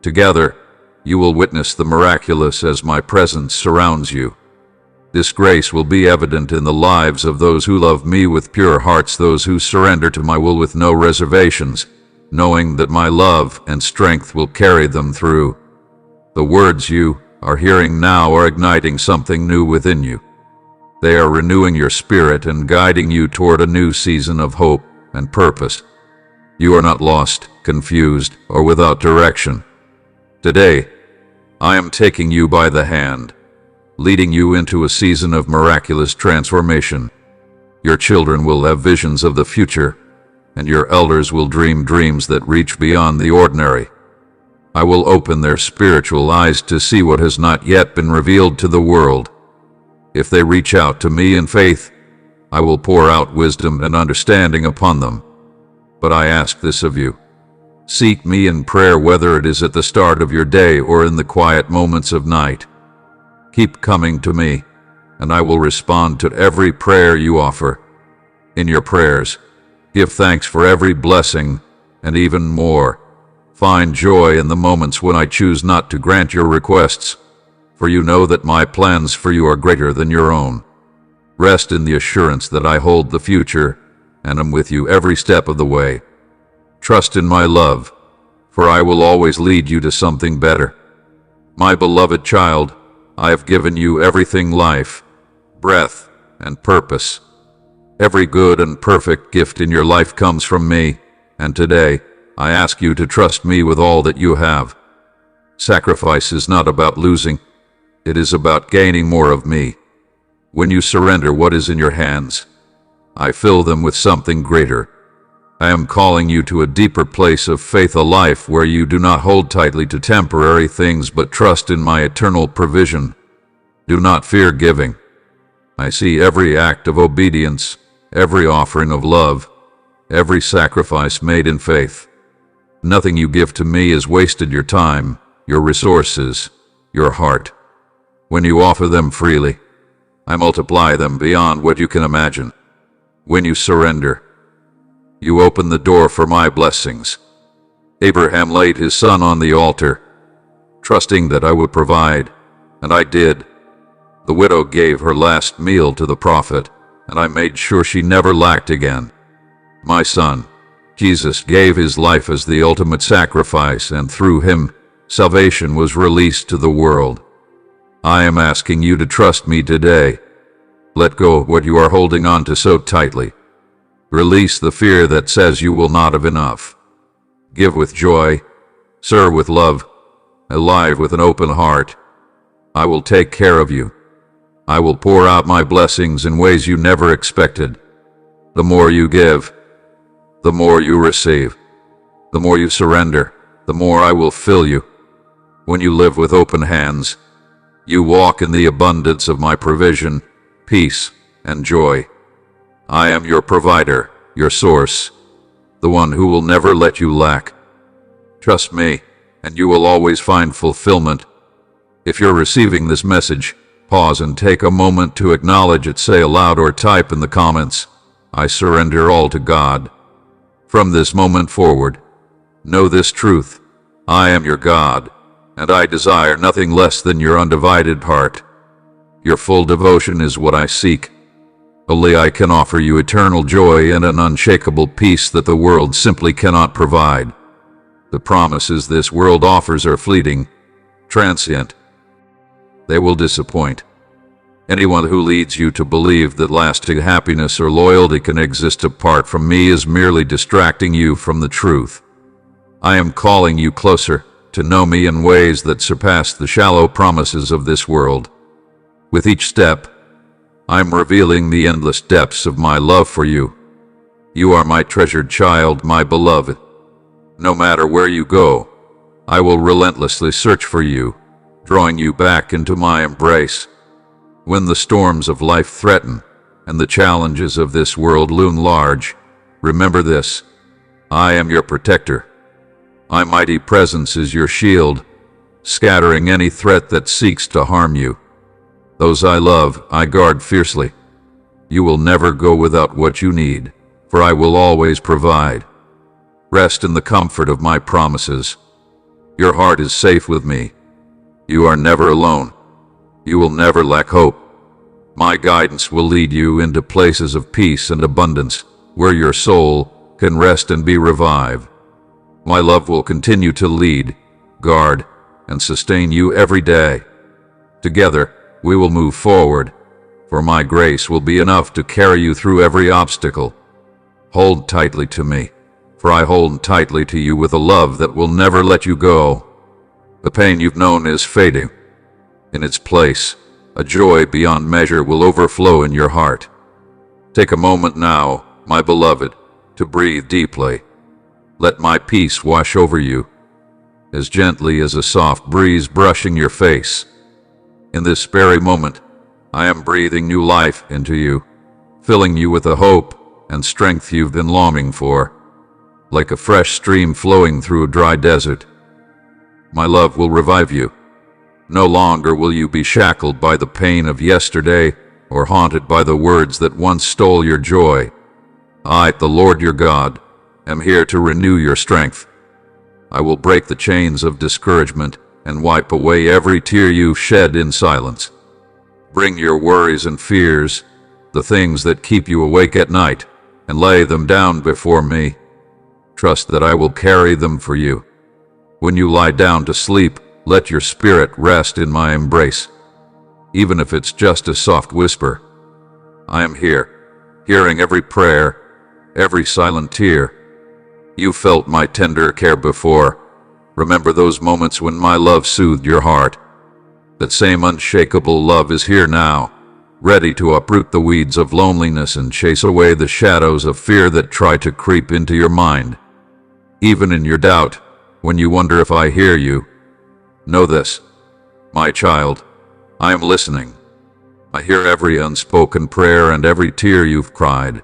Together, you will witness the miraculous as my presence surrounds you. This grace will be evident in the lives of those who love me with pure hearts, those who surrender to my will with no reservations, knowing that my love and strength will carry them through. The words you are hearing now are igniting something new within you. They are renewing your spirit and guiding you toward a new season of hope and purpose. You are not lost, confused, or without direction. Today, I am taking you by the hand, leading you into a season of miraculous transformation. Your children will have visions of the future, and your elders will dream dreams that reach beyond the ordinary. I will open their spiritual eyes to see what has not yet been revealed to the world. If they reach out to me in faith, I will pour out wisdom and understanding upon them. But I ask this of you: seek me in prayer, whether it is at the start of your day or in the quiet moments of night. Keep coming to me, and I will respond to every prayer you offer. In your prayers, give thanks for every blessing, and even more. Find joy in the moments when I choose not to grant your requests, for you know that my plans for you are greater than your own. Rest in the assurance that I hold the future, and am with you every step of the way. Trust in my love, for I will always lead you to something better. My beloved child, I have given you everything: life, breath, and purpose. Every good and perfect gift in your life comes from me, and today, I ask you to trust me with all that you have. Sacrifice is not about losing. It is about gaining more of me. When you surrender what is in your hands, I fill them with something greater. I am calling you to a deeper place of faith, a life where you do not hold tightly to temporary things but trust in my eternal provision. Do not fear giving. I see every act of obedience, every offering of love, every sacrifice made in faith. Nothing you give to me is wasted: your time, your resources, your heart. When you offer them freely, I multiply them beyond what you can imagine. When you surrender, you open the door for my blessings. Abraham laid his son on the altar, trusting that I would provide, and I did. The widow gave her last meal to the prophet, and I made sure she never lacked again. My son, Jesus gave his life as the ultimate sacrifice, and through him, salvation was released to the world. I am asking you to trust me today. Let go of what you are holding on to so tightly. Release the fear that says you will not have enough. Give with joy, serve with love, alive with an open heart. I will take care of you. I will pour out my blessings in ways you never expected. The more you give, the more you receive. The more you surrender, the more I will fill you. When you live with open hands, you walk in the abundance of my provision, peace, and joy. I am your provider, your source, the one who will never let you lack. Trust me, and you will always find fulfillment. If you're receiving this message, pause and take a moment to acknowledge it. Say aloud or type in the comments, I surrender all to God. From this moment forward, know this truth: I am your God, and I desire nothing less than your undivided heart. Your full devotion is what I seek. Only I can offer you eternal joy and an unshakable peace that the world simply cannot provide. The promises this world offers are fleeting, transient. They will disappoint. Anyone who leads you to believe that lasting happiness or loyalty can exist apart from me is merely distracting you from the truth. I am calling you closer to know me in ways that surpass the shallow promises of this world. With each step, I am revealing the endless depths of my love for you. You are my treasured child, my beloved. No matter where you go, I will relentlessly search for you, drawing you back into my embrace. When the storms of life threaten and the challenges of this world loom large, remember this: I am your protector. My mighty presence is your shield, scattering any threat that seeks to harm you. Those I love, I guard fiercely. You will never go without what you need, for I will always provide. Rest in the comfort of my promises. Your heart is safe with me. You are never alone. You will never lack hope. My guidance will lead you into places of peace and abundance, where your soul can rest and be revived. My love will continue to lead, guard, and sustain you every day. Together, we will move forward, for my grace will be enough to carry you through every obstacle. Hold tightly to me, for I hold tightly to you with a love that will never let you go. The pain you've known is fading. In its place, a joy beyond measure will overflow in your heart. Take a moment now, my beloved, to breathe deeply. Let my peace wash over you, as gently as a soft breeze brushing your face. In this very moment, I am breathing new life into you, filling you with the hope and strength you've been longing for. Like a fresh stream flowing through a dry desert, my love will revive you. No longer will you be shackled by the pain of yesterday or haunted by the words that once stole your joy. I, the Lord your God, am here to renew your strength. I will break the chains of discouragement and wipe away every tear you've shed in silence. Bring your worries and fears, the things that keep you awake at night, and lay them down before me. Trust that I will carry them for you. When you lie down to sleep, let your spirit rest in my embrace. Even if it's just a soft whisper, I am here, hearing every prayer, every silent tear. You felt my tender care before. Remember those moments when my love soothed your heart. That same unshakable love is here now, ready to uproot the weeds of loneliness and chase away the shadows of fear that try to creep into your mind. Even in your doubt, when you wonder if I hear you, know this: my child, I am listening. I hear every unspoken prayer and every tear you've cried.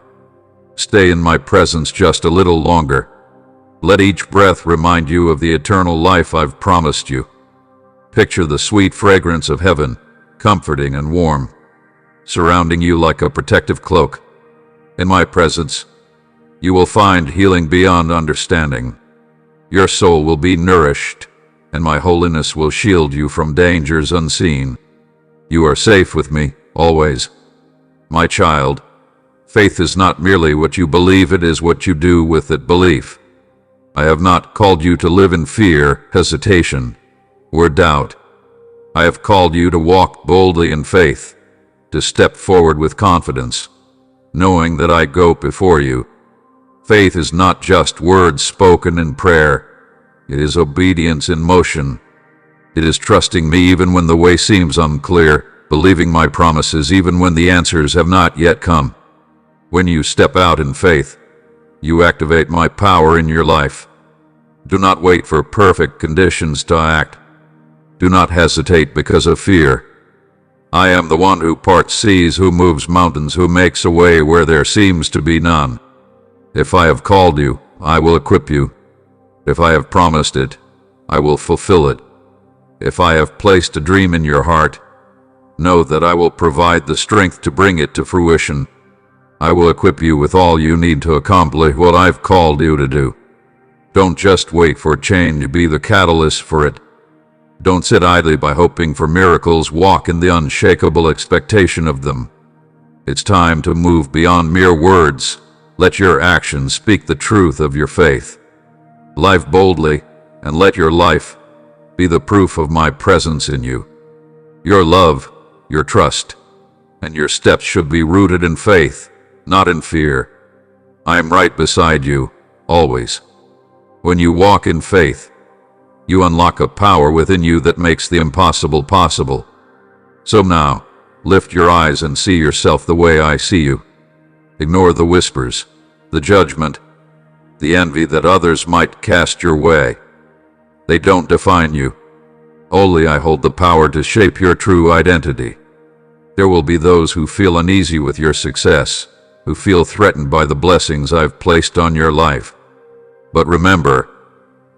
Stay in my presence just a little longer. Let each breath remind you of the eternal life I've promised you. Picture the sweet fragrance of heaven, comforting and warm, surrounding you like a protective cloak. In my presence, you will find healing beyond understanding. Your soul will be nourished, and my holiness will shield you from dangers unseen. You are safe with me, always. My child, Faith is not merely what you believe, it is what you do with that belief. I have not called you to live in fear, hesitation, or doubt. I have called you to walk boldly in faith, to step forward with confidence, knowing that I go before you. Faith is not just words spoken in prayer. It is obedience in motion. It is trusting me even when the way seems unclear, believing my promises even when the answers have not yet come. When you step out in faith, you activate my power in your life. Do not wait for perfect conditions to act. Do not hesitate because of fear. I am the one who parts seas, who moves mountains, who makes a way where there seems to be none. If I have called you, I will equip you. If I have promised it, I will fulfill it. If I have placed a dream in your heart, know that I will provide the strength to bring it to fruition. I will equip you with all you need to accomplish what I've called you to do. Don't just wait for change, be the catalyst for it. Don't sit idly by hoping for miracles, walk in the unshakable expectation of them. It's time to move beyond mere words. Let your actions speak the truth of your faith. Live boldly, and let your life be the proof of my presence in you. Your love, your trust, and your steps should be rooted in faith, not in fear. I am right beside you, always. When you walk in faith, you unlock a power within you that makes the impossible possible. So now, lift your eyes and see yourself the way I see you. Ignore the whispers, the judgment, the envy that others might cast your way. They don't define you. Only I hold the power to shape your true identity. There will be those who feel uneasy with your success, who feel threatened by the blessings I've placed on your life. But remember,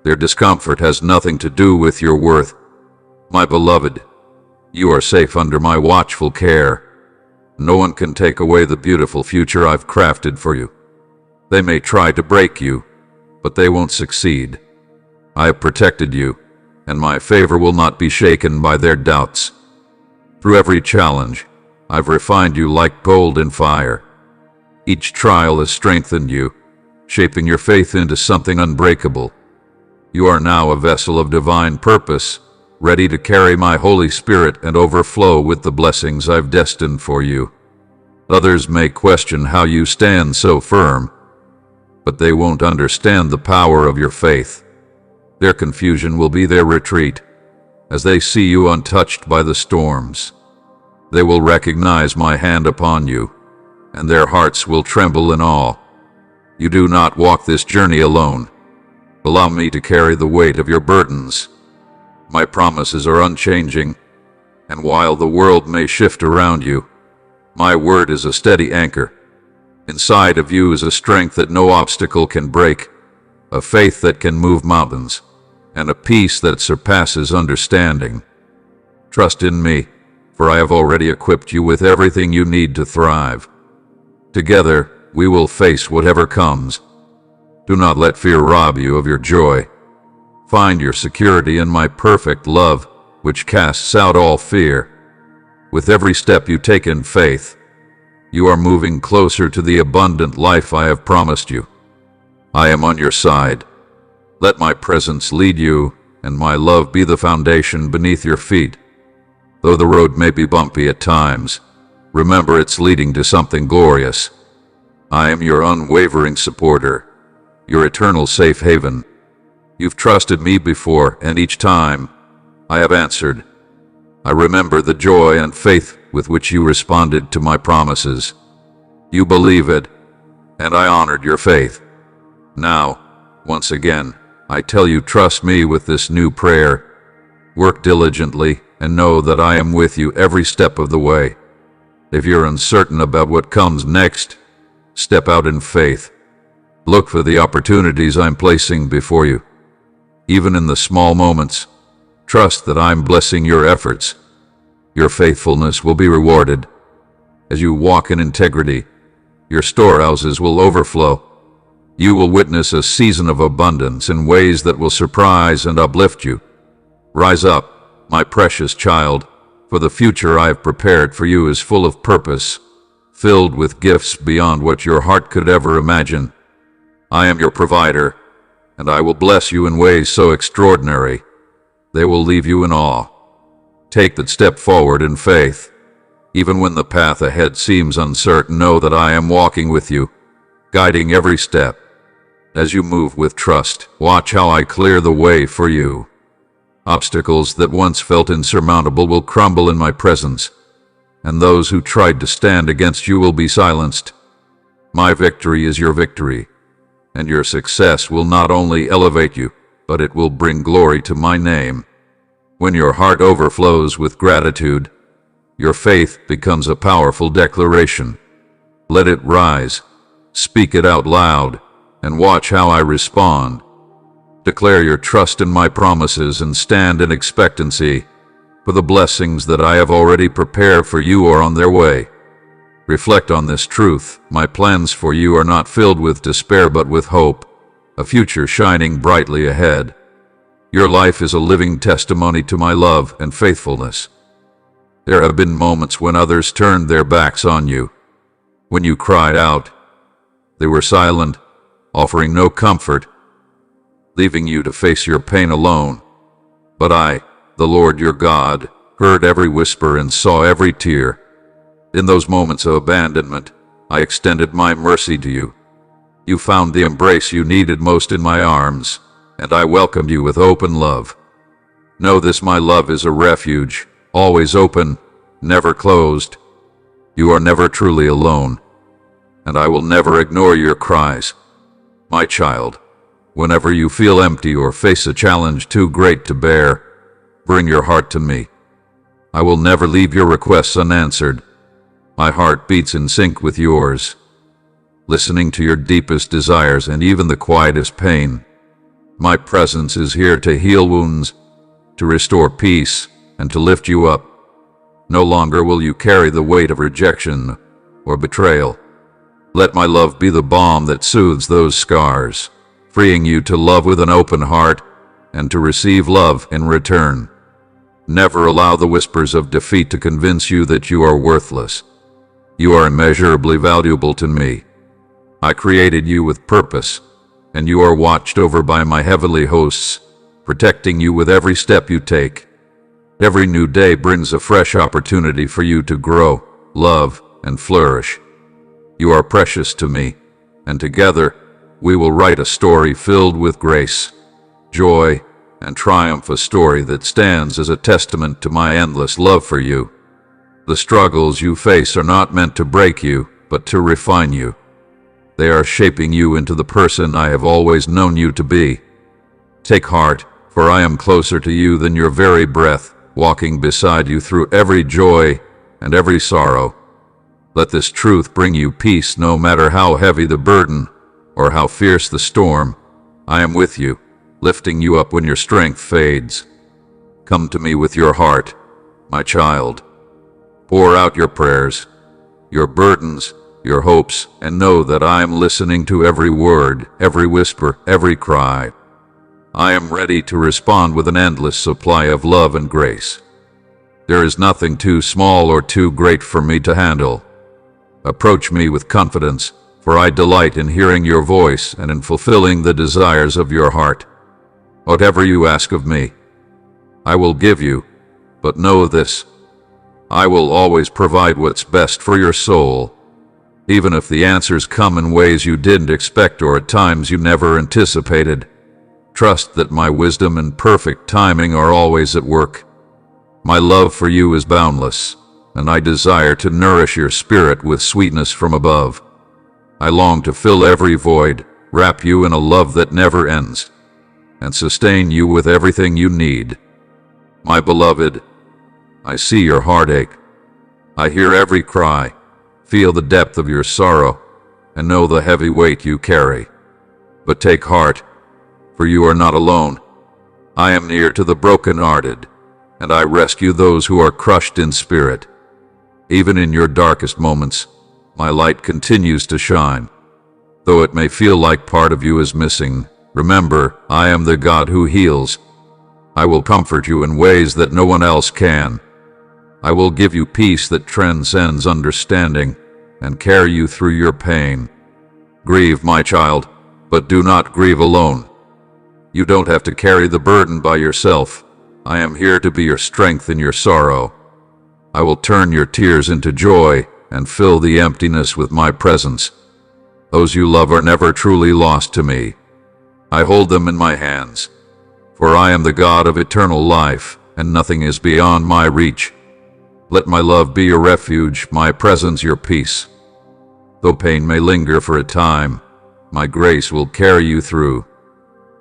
their discomfort has nothing to do with your worth. My beloved, you are safe under my watchful care. No one can take away the beautiful future I've crafted for you. They may try to break you, but they won't succeed. I have protected you, and my favor will not be shaken by their doubts. Through every challenge, I've refined you like gold in fire. Each trial has strengthened you, shaping your faith into something unbreakable. You are now a vessel of divine purpose, ready to carry my Holy Spirit and overflow with the blessings I've destined for you. Others may question how you stand so firm, but they won't understand the power of your faith. Their confusion will be their retreat, as they see you untouched by the storms. They will recognize my hand upon you, and their hearts will tremble in awe. You do not walk this journey alone. Allow me to carry the weight of your burdens. My promises are unchanging, and while the world may shift around you, my word is a steady anchor. Inside of you is a strength that no obstacle can break, a faith that can move mountains, and a peace that surpasses understanding. Trust in me, for I have already equipped you with everything you need to thrive. Together, we will face whatever comes. Do not let fear rob you of your joy. Find your security in my perfect love, which casts out all fear. With every step you take in faith, you are moving closer to the abundant life I have promised you. I am on your side. Let my presence lead you, and my love be the foundation beneath your feet. Though the road may be bumpy at times, remember it's leading to something glorious. I am your unwavering supporter, your eternal safe haven. You've trusted me before, and each time I have answered. I remember the joy and faith with which you responded to my promises. You believe it, and I honored your faith. Now, once again, I tell you, trust me with this new prayer. Work diligently and know that I am with you every step of the way. If you're uncertain about what comes next, step out in faith. Look for the opportunities I'm placing before you. Even in the small moments, trust that I'm blessing your efforts. Your faithfulness will be rewarded. As you walk in integrity, your storehouses will overflow. You will witness a season of abundance in ways that will surprise and uplift you. Rise up, my precious child, for the future I have prepared for you is full of purpose, filled with gifts beyond what your heart could ever imagine. I am your provider, and I will bless you in ways so extraordinary, they will leave you in awe. Take that step forward in faith. Even when the path ahead seems uncertain, know that I am walking with you, guiding every step. As you move with trust, watch how I clear the way for you. Obstacles that once felt insurmountable will crumble in my presence, and those who tried to stand against you will be silenced. My victory is your victory, and your success will not only elevate you, but it will bring glory to my name. When your heart overflows with gratitude, your faith becomes a powerful declaration. Let it rise, speak it out loud, and watch how I respond. Declare your trust in my promises and stand in expectancy, for the blessings that I have already prepared for you are on their way. Reflect on this truth. My plans for you are not filled with despair but with hope, a future shining brightly ahead. Your life is a living testimony to my love and faithfulness. There have been moments when others turned their backs on you. When you cried out, they were silent, offering no comfort, leaving you to face your pain alone. But I, the Lord your God, heard every whisper and saw every tear. In those moments of abandonment, I extended my mercy to you. You found the embrace you needed most in my arms, and I welcomed you with open love. Know this: my love is a refuge, always open, never closed. You are never truly alone, and I will never ignore your cries. My child, whenever you feel empty or face a challenge too great to bear, bring your heart to me. I will never leave your requests unanswered. My heart beats in sync with yours, listening to your deepest desires and even the quietest pain. My presence is here to heal wounds, to restore peace, and to lift you up. No longer will you carry the weight of rejection or betrayal. Let my love be the balm that soothes those scars, freeing you to love with an open heart and to receive love in return. Never allow the whispers of defeat to convince you that you are worthless. You are immeasurably valuable to me. I created you with purpose, and you are watched over by my heavenly hosts, protecting you with every step you take. Every new day brings a fresh opportunity for you to grow, love, and flourish. You are precious to me, and together we will write a story filled with grace, joy, and triumph, a story that stands as a testament to my endless love for you. The struggles you face are not meant to break you, but to refine you. They are shaping you into the person I have always known you to be. Take heart, for I am closer to you than your very breath, walking beside you through every joy and every sorrow. Let this truth bring you peace no matter how heavy the burden or how fierce the storm. I am with you, lifting you up when your strength fades. Come to me with your heart, my child. Pour out your prayers, your burdens, your hopes, and know that I am listening to every word, every whisper, every cry. I am ready to respond with an endless supply of love and grace. There is nothing too small or too great for me to handle. Approach me with confidence, for I delight in hearing your voice and in fulfilling the desires of your heart. Whatever you ask of me, I will give you, but know this: I will always provide what's best for your soul, even if the answers come in ways you didn't expect or at times you never anticipated. Trust that my wisdom and perfect timing are always at work. My love for you is boundless, and I desire to nourish your spirit with sweetness from above. I long to fill every void, wrap you in a love that never ends, and sustain you with everything you need. My beloved, I see your heartache. I hear every cry, feel the depth of your sorrow, and know the heavy weight you carry. But take heart, for you are not alone. I am near to the broken-hearted, and I rescue those who are crushed in spirit. Even in your darkest moments, my light continues to shine. Though it may feel like part of you is missing, remember, I am the God who heals. I will comfort you in ways that no one else can. I will give you peace that transcends understanding, and carry you through your pain. Grieve, my child, but do not grieve alone. You don't have to carry the burden by yourself. I am here to be your strength in your sorrow. I will turn your tears into joy and fill the emptiness with my presence. Those you love are never truly lost to me. I hold them in my hands, for I am the God of eternal life, and nothing is beyond my reach. Let my love be your refuge, my presence your peace. Though pain may linger for a time, my grace will carry you through.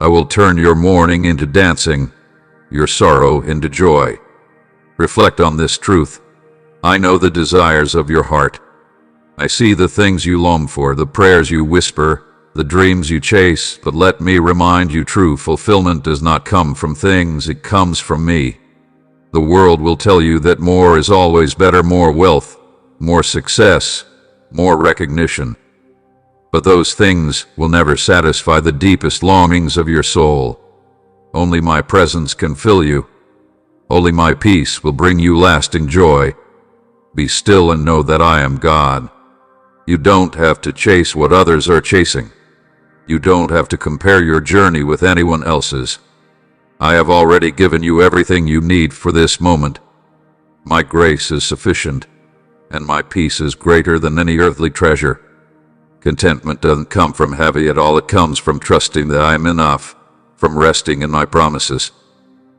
I will turn your mourning into dancing, your sorrow into joy. Reflect on this truth. I know the desires of your heart. I see the things you long for, the prayers you whisper, the dreams you chase, but let me remind you, true fulfillment does not come from things, it comes from me. The world will tell you that more is always better, more wealth, more success, more recognition. But those things will never satisfy the deepest longings of your soul. Only my presence can fill you. Only my peace will bring you lasting joy. Be still and know that I am God. You don't have to chase what others are chasing. You don't have to compare your journey with anyone else's. I have already given you everything you need for this moment. My grace is sufficient, and my peace is greater than any earthly treasure. Contentment doesn't come from heavy at all, it comes from trusting that I am enough, from resting in my promises.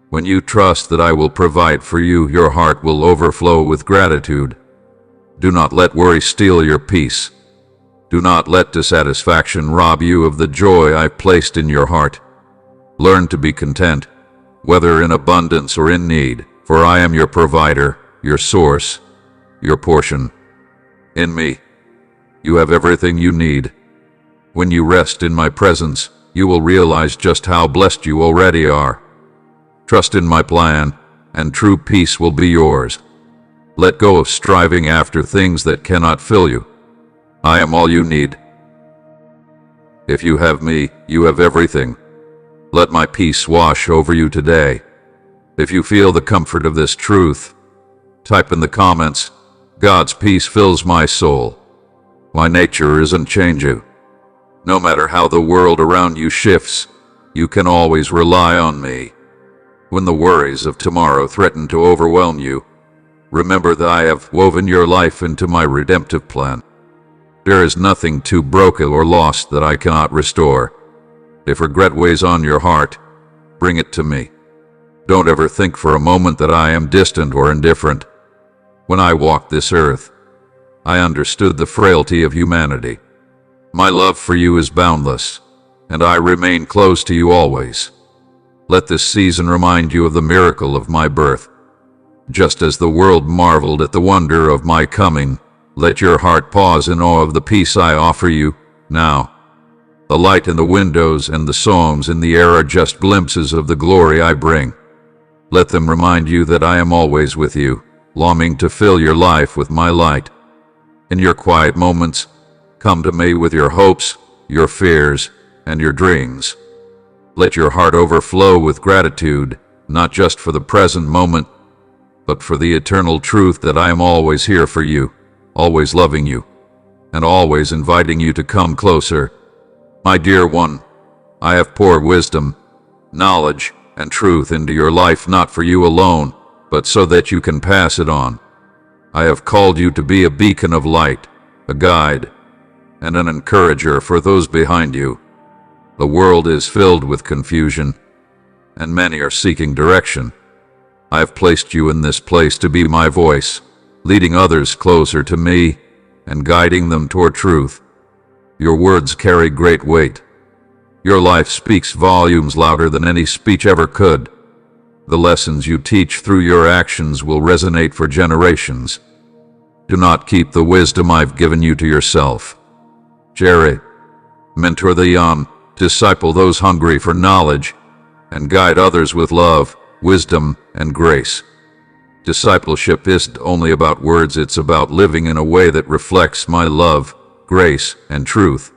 When you trust that I will provide for you, your heart will overflow with gratitude. Do not let worry steal your peace. Do not let dissatisfaction rob you of the joy I placed in your heart. Learn to be content, whether in abundance or in need, for I am your provider, your source, your portion. In me, you have everything you need. When you rest in my presence, you will realize just how blessed you already are. Trust in my plan, and true peace will be yours. Let go of striving after things that cannot fill you. I am all you need. If you have me, you have everything. Let my peace wash over you today. If you feel the comfort of this truth, type in the comments, God's peace fills my soul. My nature isn't changing. No matter how the world around you shifts, you can always rely on me. When the worries of tomorrow threaten to overwhelm you, remember that I have woven your life into my redemptive plan. There is nothing too broken or lost that I cannot restore. If regret weighs on your heart, bring it to me. Don't ever think for a moment that I am distant or indifferent. When I walked this earth, I understood the frailty of humanity. My love for you is boundless, and I remain close to you always. Let this season remind you of the miracle of my birth. Just as the world marveled at the wonder of my coming, let your heart pause in awe of the peace I offer you now. The light in the windows and the songs in the air are just glimpses of the glory I bring. Let them remind you that I am always with you, longing to fill your life with my light. In your quiet moments, come to me with your hopes, your fears, and your dreams. Let your heart overflow with gratitude, not just for the present moment, but for the eternal truth that I am always here for you, always loving you, and always inviting you to come closer. My dear one, I have poured wisdom, knowledge, and truth into your life not for you alone, but so that you can pass it on. I have called you to be a beacon of light, a guide, and an encourager for those behind you. The world is filled with confusion, and many are seeking direction. I have placed you in this place to be my voice, leading others closer to me and guiding them toward truth. Your words carry great weight. Your life speaks volumes louder than any speech ever could. The lessons you teach through your actions will resonate for generations. Do not keep the wisdom I've given you to yourself. Share it. Mentor the young, disciple those hungry for knowledge, and guide others with love, wisdom, and grace. Discipleship isn't only about words, it's about living in a way that reflects my love, grace, and truth.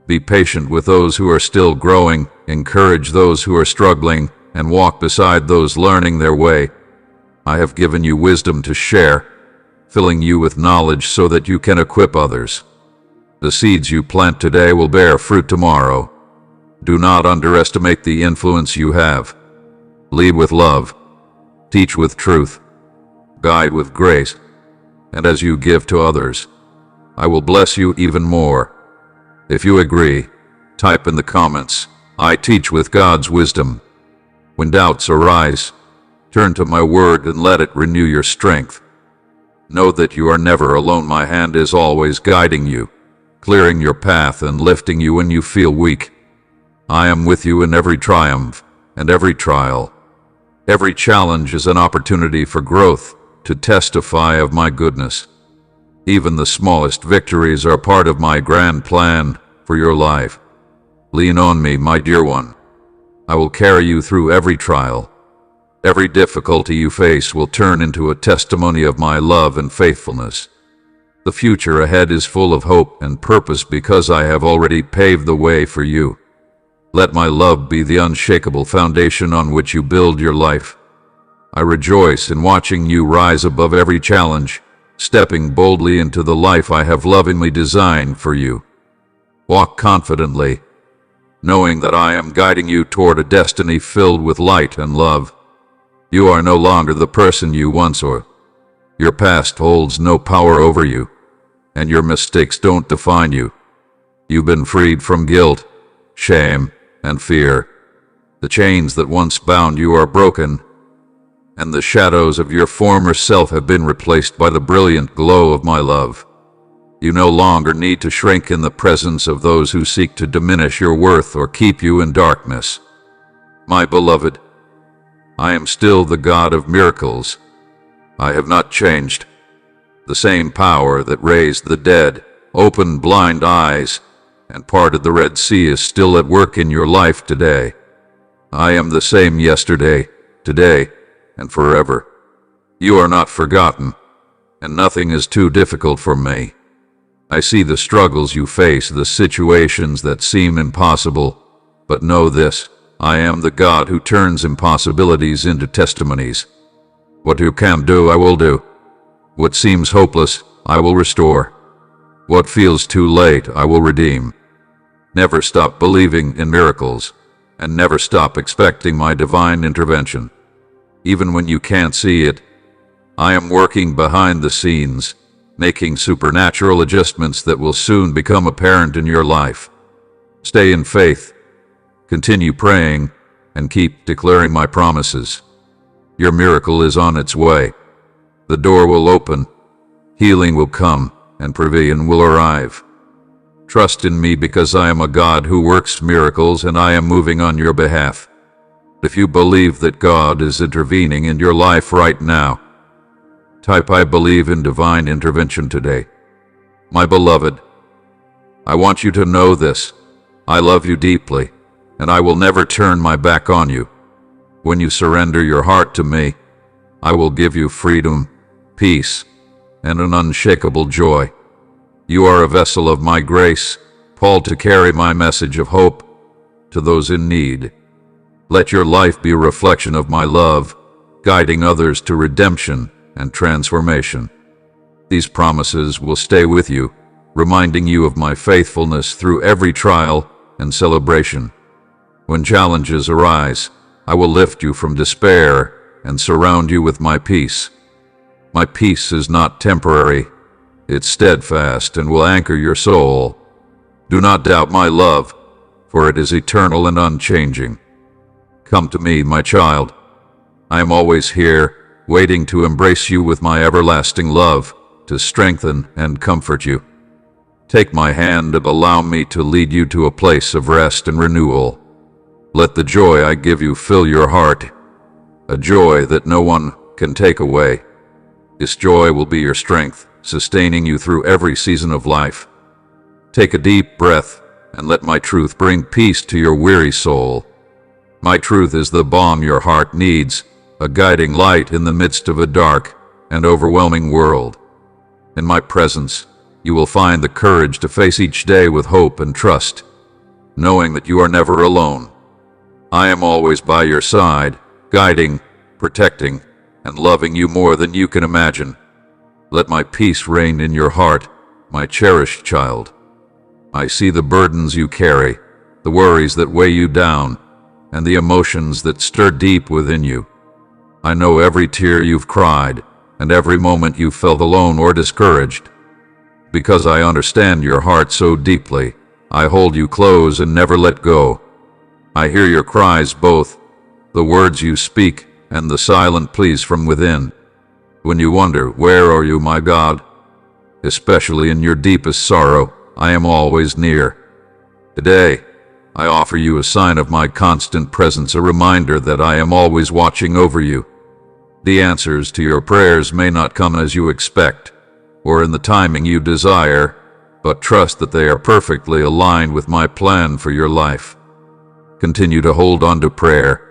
Be patient with those who are still growing, encourage those who are struggling, and walk beside those learning their way. I have given you wisdom to share, filling you with knowledge so that you can equip others. The seeds you plant today will bear fruit tomorrow. Do not underestimate the influence you have. Lead with love, teach with truth, guide with grace, and as you give to others, I will bless you even more. If you agree, type in the comments, "I teach with God's wisdom." When doubts arise, turn to my word and let it renew your strength. Know that you are never alone. My hand is always guiding you, clearing your path and lifting you when you feel weak. I am with you in every triumph and every trial. Every challenge is an opportunity for growth, to testify of my goodness. Even the smallest victories are part of my grand plan for your life. Lean on me, my dear one. I will carry you through every trial. Every difficulty you face will turn into a testimony of my love and faithfulness. The future ahead is full of hope and purpose because I have already paved the way for you. Let my love be the unshakable foundation on which you build your life. I rejoice in watching you rise above every challenge, stepping boldly into the life I have lovingly designed for you. Walk confidently, knowing that I am guiding you toward a destiny filled with light and love. You are no longer the person you once were. Your past holds no power over you, and your mistakes don't define you. You've been freed from guilt, shame, and fear. The chains that once bound you are broken, and the shadows of your former self have been replaced by the brilliant glow of my love. You no longer need to shrink in the presence of those who seek to diminish your worth or keep you in darkness. My beloved, I am still the God of miracles. I have not changed. The same power that raised the dead, opened blind eyes, and parted the Red Sea is still at work in your life today. I am the same yesterday, today, and forever. You are not forgotten, and nothing is too difficult for me. I see the struggles you face, the situations that seem impossible, but know this, I am the God who turns impossibilities into testimonies. What you can't do, I will do. What seems hopeless, I will restore. What feels too late, I will redeem. Never stop believing in miracles, and never stop expecting my divine intervention. Even when you can't see it, I am working behind the scenes, making supernatural adjustments that will soon become apparent in your life. Stay in faith, continue praying, and keep declaring my promises. Your miracle is on its way. The door will open, healing will come, and provision will arrive. Trust in me because I am a God who works miracles and I am moving on your behalf. If you believe that God is intervening in your life right now, type "I believe in divine intervention today." My beloved, I want you to know this. I love you deeply, and I will never turn my back on you. When you surrender your heart to me, I will give you freedom, peace, and an unshakable joy. You are a vessel of my grace, called to carry my message of hope to those in need. Let your life be a reflection of my love, guiding others to redemption and transformation. These promises will stay with you, reminding you of my faithfulness through every trial and celebration. When challenges arise, I will lift you from despair and surround you with my peace. My peace is not temporary, it's steadfast and will anchor your soul. Do not doubt my love, for it is eternal and unchanging. Come to me, my child. I am always here, waiting to embrace you with my everlasting love, to strengthen and comfort you. Take my hand and allow me to lead you to a place of rest and renewal. Let the joy I give you fill your heart, a joy that no one can take away. This joy will be your strength, sustaining you through every season of life. Take a deep breath and let my truth bring peace to your weary soul. My truth is the balm your heart needs, a guiding light in the midst of a dark and overwhelming world. In my presence, you will find the courage to face each day with hope and trust, knowing that you are never alone. I am always by your side, guiding, protecting, and loving you more than you can imagine. Let my peace reign in your heart, my cherished child. I see the burdens you carry, the worries that weigh you down, and the emotions that stir deep within you. I know every tear you've cried, and every moment you felt alone or discouraged. Because I understand your heart so deeply, I hold you close and never let go. I hear your cries both, the words you speak, and the silent pleas from within. When you wonder, where are you, my God? Especially in your deepest sorrow, I am always near. Today, I offer you a sign of my constant presence, a reminder that I am always watching over you. The answers to your prayers may not come as you expect, or in the timing you desire, but trust that they are perfectly aligned with my plan for your life. Continue to hold on to prayer,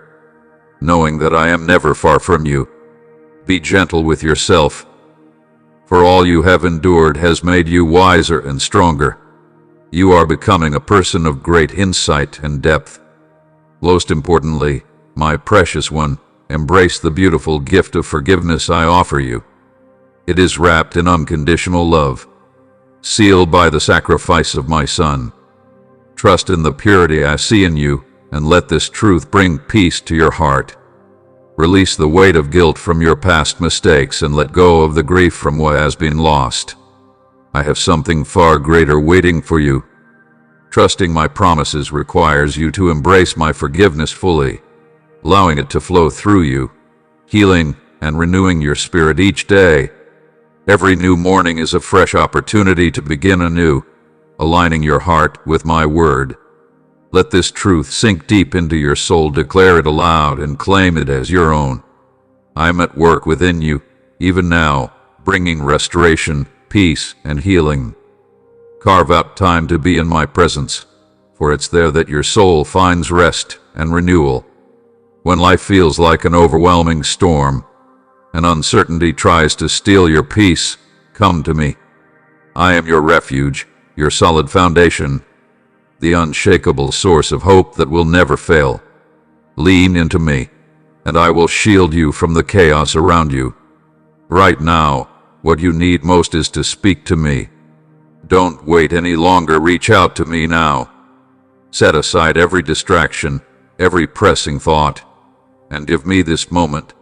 knowing that I am never far from you. Be gentle with yourself, for all you have endured has made you wiser and stronger. You are becoming a person of great insight and depth. Most importantly, my precious one, embrace the beautiful gift of forgiveness I offer you. It is wrapped in unconditional love, sealed by the sacrifice of my Son. Trust in the purity I see in you, and let this truth bring peace to your heart. Release the weight of guilt from your past mistakes and let go of the grief from what has been lost. I have something far greater waiting for you. Trusting my promises requires you to embrace my forgiveness fully, allowing it to flow through you, healing and renewing your spirit each day. Every new morning is a fresh opportunity to begin anew, aligning your heart with my word. Let this truth sink deep into your soul, declare it aloud, and claim it as your own. I am at work within you, even now, bringing restoration, peace, and healing. Carve out time to be in my presence, for it's there that your soul finds rest and renewal. When life feels like an overwhelming storm, and uncertainty tries to steal your peace, come to me. I am your refuge, your solid foundation, the unshakable source of hope that will never fail. Lean into me, and I will shield you from the chaos around you. Right now, what you need most is to speak to me. Don't wait any longer, reach out to me now. Set aside every distraction, every pressing thought, and give me this moment.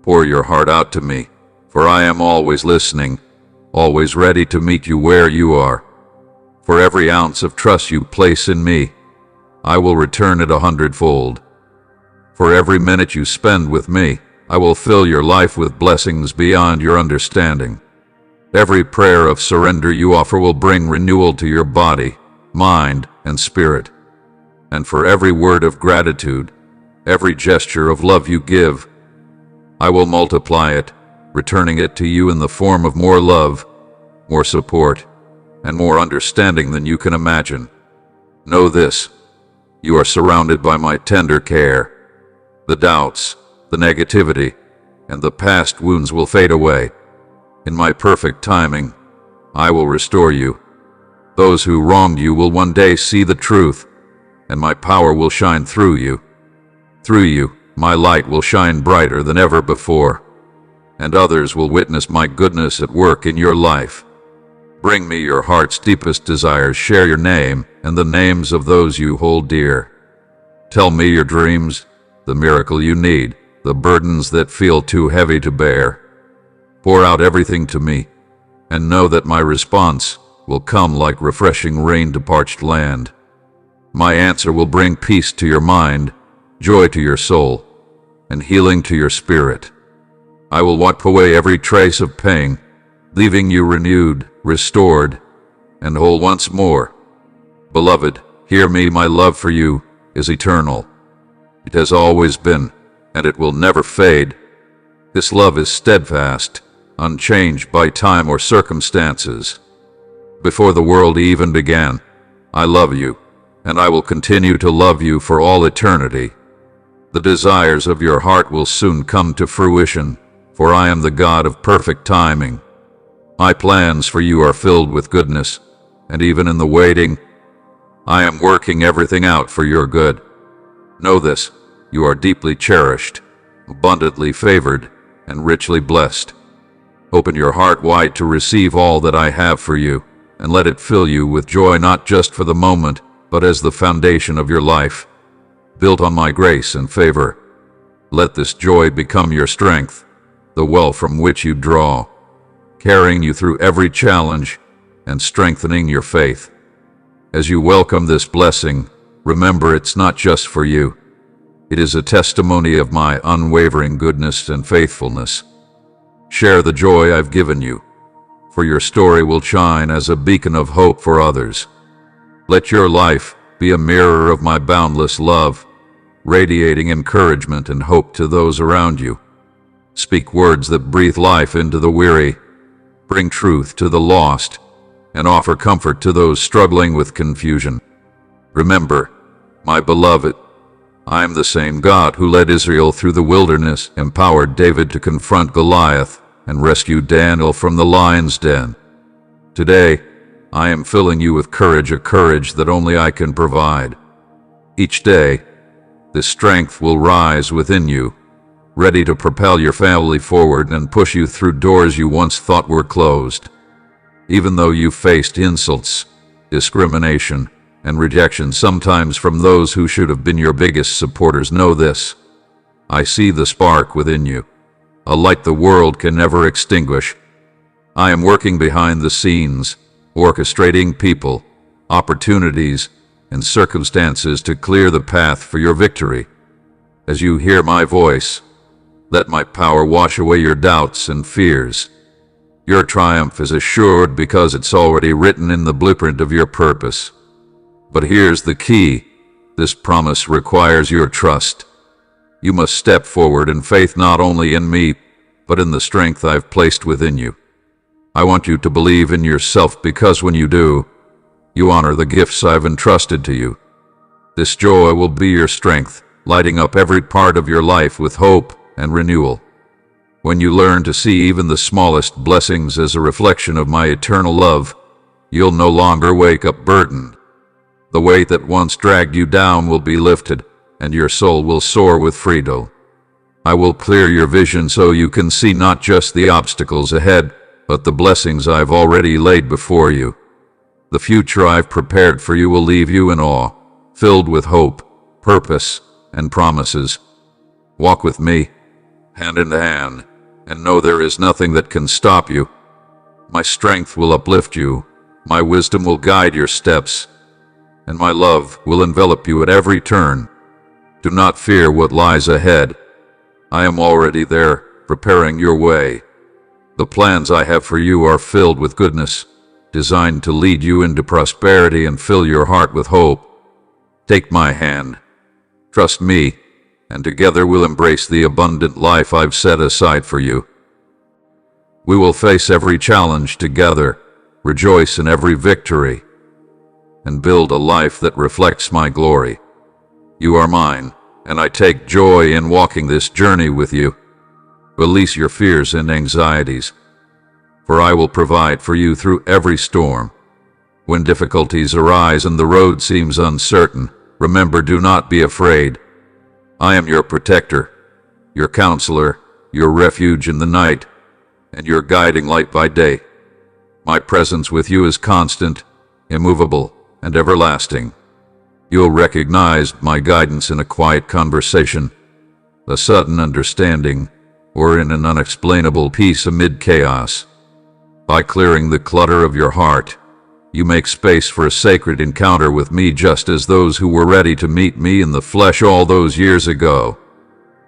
Pour your heart out to me, for I am always listening, always ready to meet you where you are. For every ounce of trust you place in me, I will return it 100-fold. For every minute you spend with me, I will fill your life with blessings beyond your understanding. Every prayer of surrender you offer will bring renewal to your body, mind, and spirit. And for every word of gratitude, every gesture of love you give, I will multiply it, returning it to you in the form of more love, more support, and more understanding than you can imagine. Know this: you are surrounded by my tender care. The doubts, the negativity, and the past wounds will fade away. In my perfect timing, I will restore you. Those who wronged you will one day see the truth, and my power will shine through you. Through you, my light will shine brighter than ever before, and others will witness my goodness at work in your life. Bring me your heart's deepest desires, share your name and the names of those you hold dear. Tell me your dreams, the miracle you need, the burdens that feel too heavy to bear. Pour out everything to me, and know that my response will come like refreshing rain to parched land. My answer will bring peace to your mind, joy to your soul, and healing to your spirit. I will wipe away every trace of pain, leaving you renewed, restored, and whole once more. Beloved, hear me, my love for you is eternal. It has always been, and it will never fade. This love is steadfast, unchanged by time or circumstances. Before the world even began, I love you, and I will continue to love you for all eternity. The desires of your heart will soon come to fruition, for I am the God of perfect timing. My plans for you are filled with goodness, and even in the waiting, I am working everything out for your good. Know this: you are deeply cherished, abundantly favored, and richly blessed. Open your heart wide to receive all that I have for you, and let it fill you with joy not just for the moment, but as the foundation of your life, built on my grace and favor. Let this joy become your strength, the well from which you draw, carrying you through every challenge and strengthening your faith. As you welcome this blessing, remember it's not just for you. It is a testimony of my unwavering goodness and faithfulness. Share the joy I've given you, for your story will shine as a beacon of hope for others. Let your life be a mirror of my boundless love, radiating encouragement and hope to those around you. Speak words that breathe life into the weary, bring truth to the lost, and offer comfort to those struggling with confusion. Remember, my beloved, I am the same God who led Israel through the wilderness, empowered David to confront Goliath, and rescued Daniel from the lion's den. Today, I am filling you with courage, a courage that only I can provide. Each day, this strength will rise within you, ready to propel your family forward and push you through doors you once thought were closed. Even though you faced insults, discrimination, and rejection sometimes from those who should have been your biggest supporters, know this: I see the spark within you, a light the world can never extinguish. I am working behind the scenes, orchestrating people, opportunities, and circumstances to clear the path for your victory. As you hear my voice, let my power wash away your doubts and fears. Your triumph is assured because it's already written in the blueprint of your purpose. But here's the key: this promise requires your trust. You must step forward in faith, not only in me, but in the strength I've placed within you. I want you to believe in yourself, because when you do, you honor the gifts I've entrusted to you. This joy will be your strength, lighting up every part of your life with hope and renewal. When you learn to see even the smallest blessings as a reflection of my eternal love, you'll no longer wake up burdened. The weight that once dragged you down will be lifted, and your soul will soar with freedom. I will clear your vision so you can see not just the obstacles ahead, but the blessings I've already laid before you. The future I've prepared for you will leave you in awe, filled with hope, purpose, and promises. Walk with me, hand in hand, and know there is nothing that can stop you. My strength will uplift you, my wisdom will guide your steps, and my love will envelop you at every turn. Do not fear what lies ahead. I am already there, preparing your way. The plans I have for you are filled with goodness, designed to lead you into prosperity and fill your heart with hope. Take my hand, trust me, and together we'll embrace the abundant life I've set aside for you. We will face every challenge together, rejoice in every victory, and build a life that reflects my glory. You are mine, and I take joy in walking this journey with you. Release your fears and anxieties, for I will provide for you through every storm. When difficulties arise and the road seems uncertain, remember, do not be afraid. I am your protector, your counselor, your refuge in the night, and your guiding light by day. My presence with you is constant, immovable, and everlasting. You'll recognize my guidance in a quiet conversation, a sudden understanding, or in an unexplainable peace amid chaos. By clearing the clutter of your heart, you make space for a sacred encounter with me, just as those who were ready to meet me in the flesh all those years ago.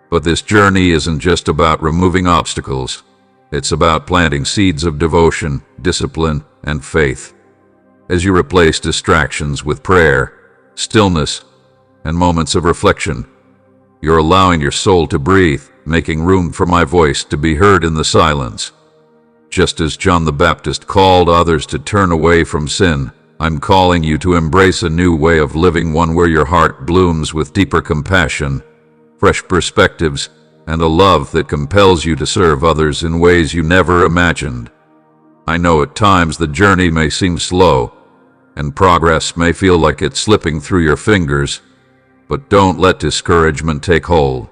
But this journey isn't just about removing obstacles. It's about planting seeds of devotion, discipline, and faith. As you replace distractions with prayer, stillness, and moments of reflection, you're allowing your soul to breathe, making room for my voice to be heard in the silence. Just as John the Baptist called others to turn away from sin, I'm calling you to embrace a new way of living, one where your heart blooms with deeper compassion, fresh perspectives, and a love that compels you to serve others in ways you never imagined. I know at times the journey may seem slow, and progress may feel like it's slipping through your fingers, but don't let discouragement take hold.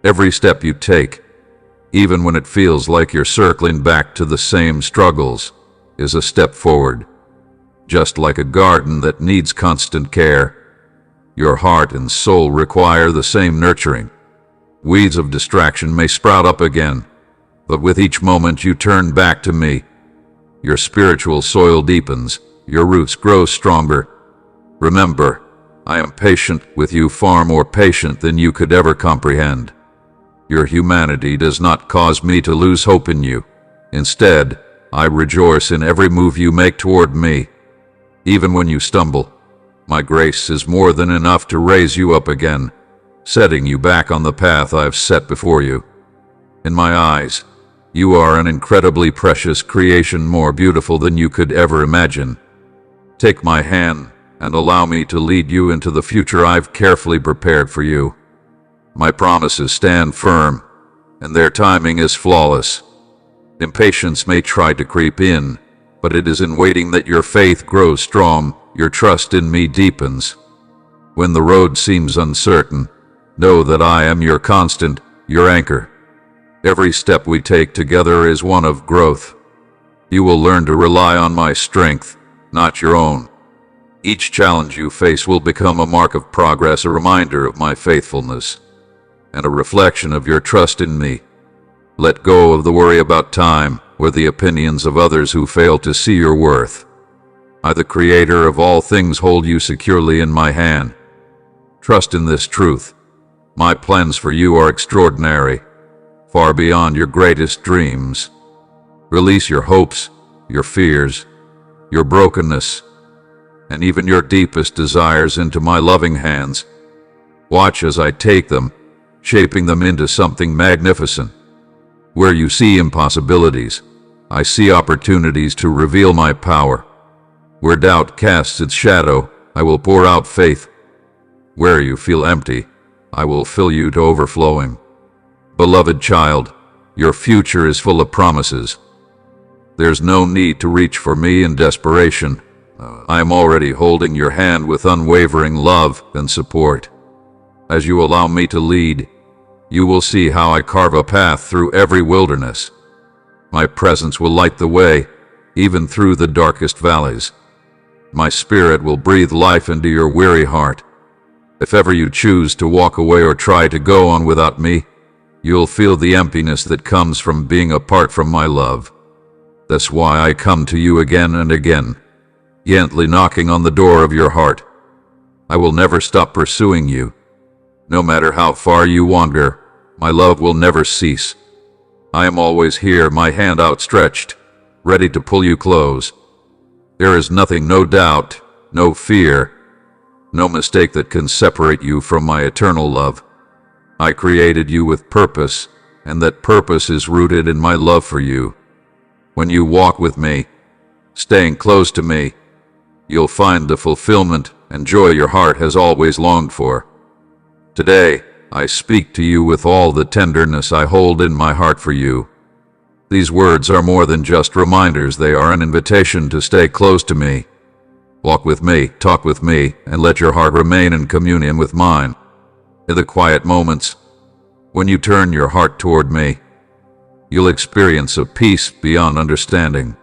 Every step you take, even when it feels like you're circling back to the same struggles, is a step forward. Just like a garden that needs constant care, your heart and soul require the same nurturing. Weeds of distraction may sprout up again, but with each moment you turn back to me, your spiritual soil deepens, your roots grow stronger. Remember, I am patient with you, far more patient than you could ever comprehend. Your humanity does not cause me to lose hope in you. Instead, I rejoice in every move you make toward me. Even when you stumble, my grace is more than enough to raise you up again, setting you back on the path I've set before you. In my eyes, you are an incredibly precious creation, more beautiful than you could ever imagine. Take my hand and allow me to lead you into the future I've carefully prepared for you. My promises stand firm, and their timing is flawless. Impatience may try to creep in, but it is in waiting that your faith grows strong, your trust in me deepens. When the road seems uncertain, know that I am your constant, your anchor. Every step we take together is one of growth. You will learn to rely on my strength, not your own. Each challenge you face will become a mark of progress, a reminder of my faithfulness, and a reflection of your trust in me. Let go of the worry about time or the opinions of others who fail to see your worth. I, the Creator of all things, hold you securely in my hand. Trust in this truth. My plans for you are extraordinary, far beyond your greatest dreams. Release your hopes, your fears, your brokenness, and even your deepest desires into my loving hands. Watch as I take them, shaping them into something magnificent. Where you see impossibilities, I see opportunities to reveal my power. Where doubt casts its shadow, I will pour out faith. Where you feel empty, I will fill you to overflowing. Beloved child, your future is full of promises. There's no need to reach for me in desperation. I am already holding your hand with unwavering love and support. As you allow me to lead, you will see how I carve a path through every wilderness. My presence will light the way, even through the darkest valleys. My spirit will breathe life into your weary heart. If ever you choose to walk away or try to go on without me, you'll feel the emptiness that comes from being apart from my love. That's why I come to you again and again, gently knocking on the door of your heart. I will never stop pursuing you. No matter how far you wander, my love will never cease. I am always here, my hand outstretched, ready to pull you close. There is nothing, no doubt, no fear, no mistake that can separate you from my eternal love. I created you with purpose, and that purpose is rooted in my love for you. When you walk with me, staying close to me, you'll find the fulfillment and joy your heart has always longed for. Today, I speak to you with all the tenderness I hold in my heart for you. These words are more than just reminders, they are an invitation to stay close to me. Walk with me, talk with me, and let your heart remain in communion with mine. In the quiet moments, when you turn your heart toward me, you'll experience a peace beyond understanding.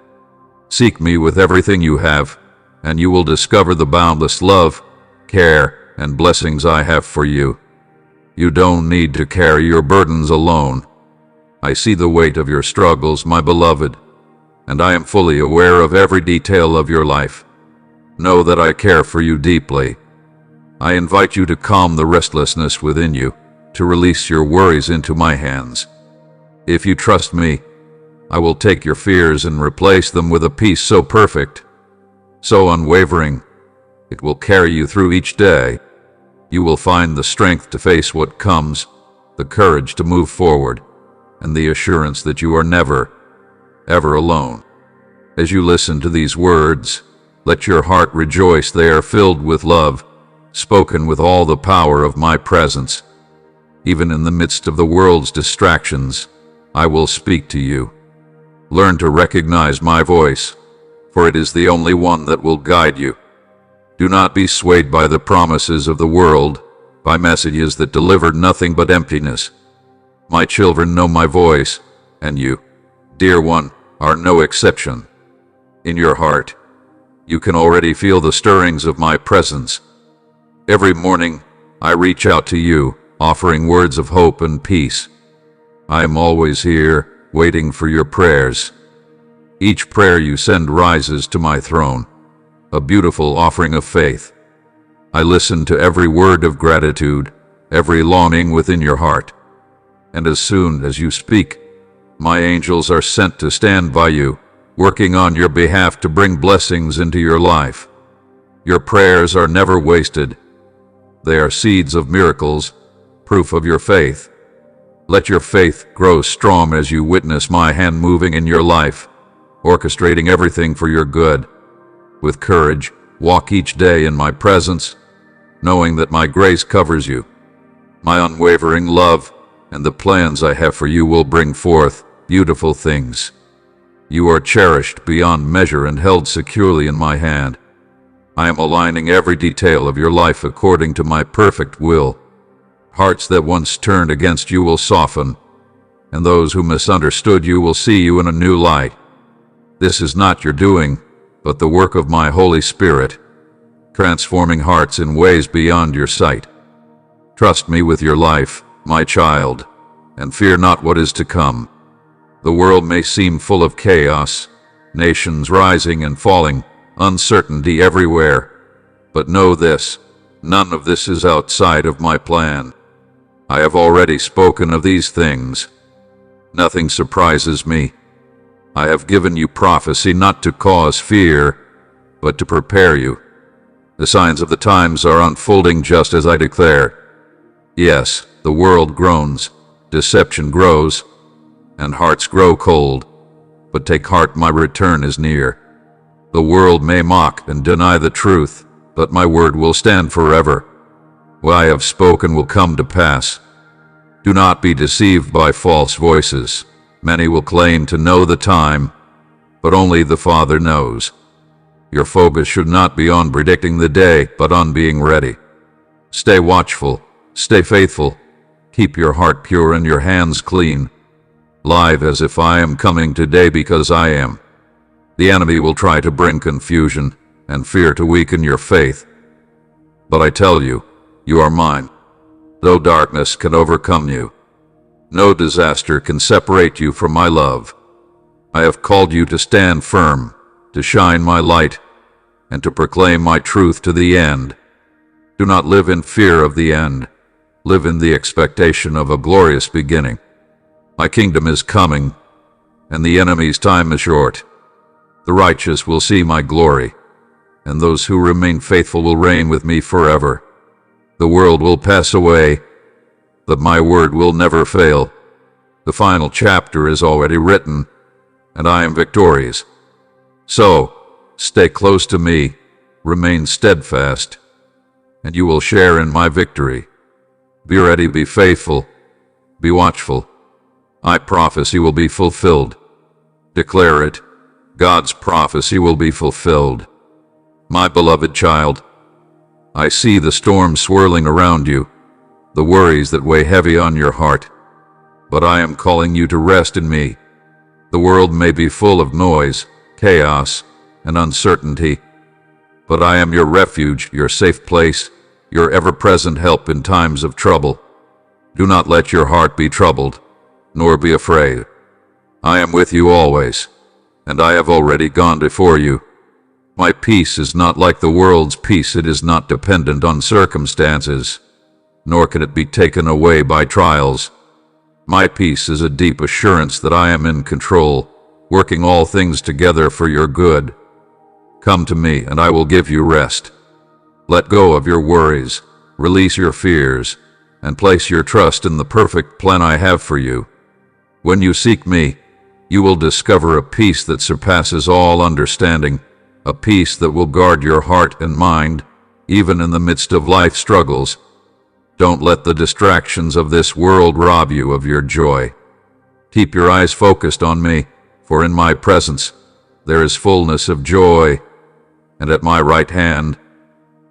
Seek me with everything you have, and you will discover the boundless love, care, and blessings I have for you. You don't need to carry your burdens alone. I see the weight of your struggles, my beloved, and I am fully aware of every detail of your life. Know that I care for you deeply. I invite you to calm the restlessness within you, to release your worries into my hands. If you trust me, I will take your fears and replace them with a peace so perfect, so unwavering, it will carry you through each day. You will find the strength to face what comes, the courage to move forward, and the assurance that you are never, ever alone. As you listen to these words, let your heart rejoice. They are filled with love, spoken with all the power of my presence. Even in the midst of the world's distractions, I will speak to you. Learn to recognize my voice, for it is the only one that will guide you. Do not be swayed by the promises of the world, by messages that deliver nothing but emptiness. My children know my voice, and you, dear one, are no exception. In your heart, you can already feel the stirrings of my presence. Every morning, I reach out to you, offering words of hope and peace. I am always here, waiting for your prayers. Each prayer you send rises to my throne, a beautiful offering of faith. I listen to every word of gratitude, every longing within your heart. And as soon as you speak, my angels are sent to stand by you, working on your behalf to bring blessings into your life. Your prayers are never wasted. They are seeds of miracles, proof of your faith. Let your faith grow strong as you witness my hand moving in your life, orchestrating everything for your good. With courage, walk each day in my presence, knowing that my grace covers you. My unwavering love and the plans I have for you will bring forth beautiful things. You are cherished beyond measure and held securely in my hand. I am aligning every detail of your life according to my perfect will. Hearts that once turned against you will soften, and those who misunderstood you will see you in a new light. This is not your doing, but the work of my Holy Spirit, transforming hearts in ways beyond your sight. Trust me with your life, my child, and fear not what is to come. The world may seem full of chaos, nations rising and falling, uncertainty everywhere. But know this, none of this is outside of my plan. I have already spoken of these things. Nothing surprises me. I have given you prophecy not to cause fear, but to prepare you. The signs of the times are unfolding just as I declare. Yes, the world groans, deception grows, and hearts grow cold. But take heart, my return is near. The world may mock and deny the truth, but my word will stand forever. What I have spoken will come to pass. Do not be deceived by false voices. Many will claim to know the time, but only the Father knows. Your focus should not be on predicting the day, but on being ready. Stay watchful, stay faithful, keep your heart pure and your hands clean. Live as if I am coming today because I am. The enemy will try to bring confusion and fear to weaken your faith. But I tell you, you are mine. No darkness can overcome you. No disaster can separate you from my love. I have called you to stand firm, to shine my light, and to proclaim my truth to the end. Do not live in fear of the end. Live in the expectation of a glorious beginning. My kingdom is coming, and the enemy's time is short. The righteous will see my glory, and those who remain faithful will reign with me forever. The world will pass away, but my word will never fail. The final chapter is already written, and I am victorious. So, stay close to me, remain steadfast, and you will share in my victory. Be ready, be faithful, be watchful. My prophecy will be fulfilled. Declare it. God's prophecy will be fulfilled. My beloved child, I see the storm swirling around you, the worries that weigh heavy on your heart. But I am calling you to rest in me. The world may be full of noise, chaos, and uncertainty, but I am your refuge, your safe place, your ever-present help in times of trouble. Do not let your heart be troubled, nor be afraid. I am with you always, and I have already gone before you. My peace is not like the world's peace. It is not dependent on circumstances, nor can it be taken away by trials. My peace is a deep assurance that I am in control, working all things together for your good. Come to me, and I will give you rest. Let go of your worries, release your fears, and place your trust in the perfect plan I have for you. When you seek me, you will discover a peace that surpasses all understanding, a peace that will guard your heart and mind, even in the midst of life struggles. Don't let the distractions of this world rob you of your joy. Keep your eyes focused on me, for in my presence there is fullness of joy, and at my right hand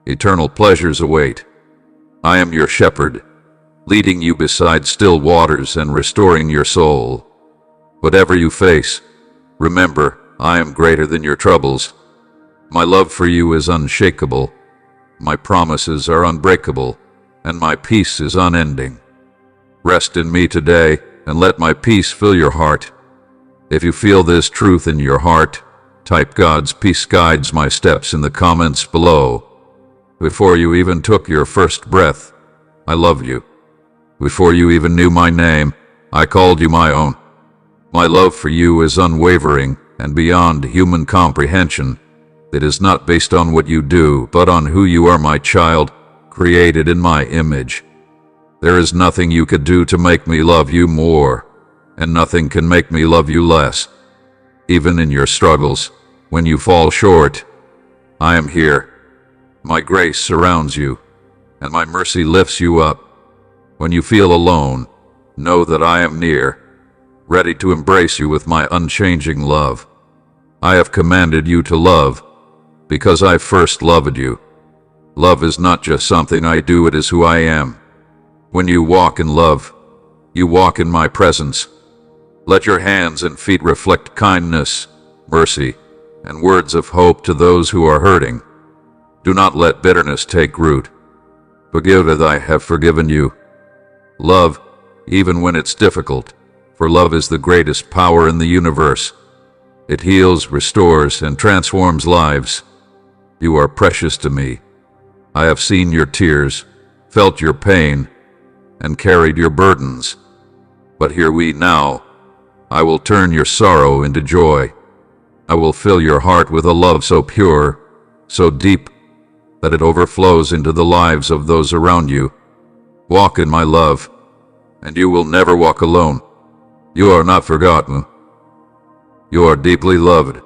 eternal pleasures await. I am your shepherd, leading you beside still waters and restoring your soul. Whatever you face, remember, I am greater than your troubles. My love for you is unshakable, my promises are unbreakable, and my peace is unending. Rest in me today, and let my peace fill your heart. If you feel this truth in your heart, type "God's peace guides my steps" in the comments below. Before you even took your first breath, I love you. Before you even knew my name, I called you my own. My love for you is unwavering and beyond human comprehension. It is not based on what you do, but on who you are, my child, created in my image. There is nothing you could do to make me love you more, and nothing can make me love you less. Even in your struggles, when you fall short, I am here. My grace surrounds you, and my mercy lifts you up. When you feel alone, know that I am near, ready to embrace you with my unchanging love. I have commanded you to love, because I first loved you. Love is not just something I do, it is who I am. When you walk in love, you walk in my presence. Let your hands and feet reflect kindness, mercy, and words of hope to those who are hurting. Do not let bitterness take root. Forgive as I have forgiven you. Love, even when it's difficult, for love is the greatest power in the universe. It heals, restores, and transforms lives. You are precious to me. I have seen your tears, felt your pain, and carried your burdens. But here we now. I will turn your sorrow into joy. I will fill your heart with a love so pure, so deep, that it overflows into the lives of those around you. Walk in my love, and you will never walk alone. You are not forgotten. You are deeply loved.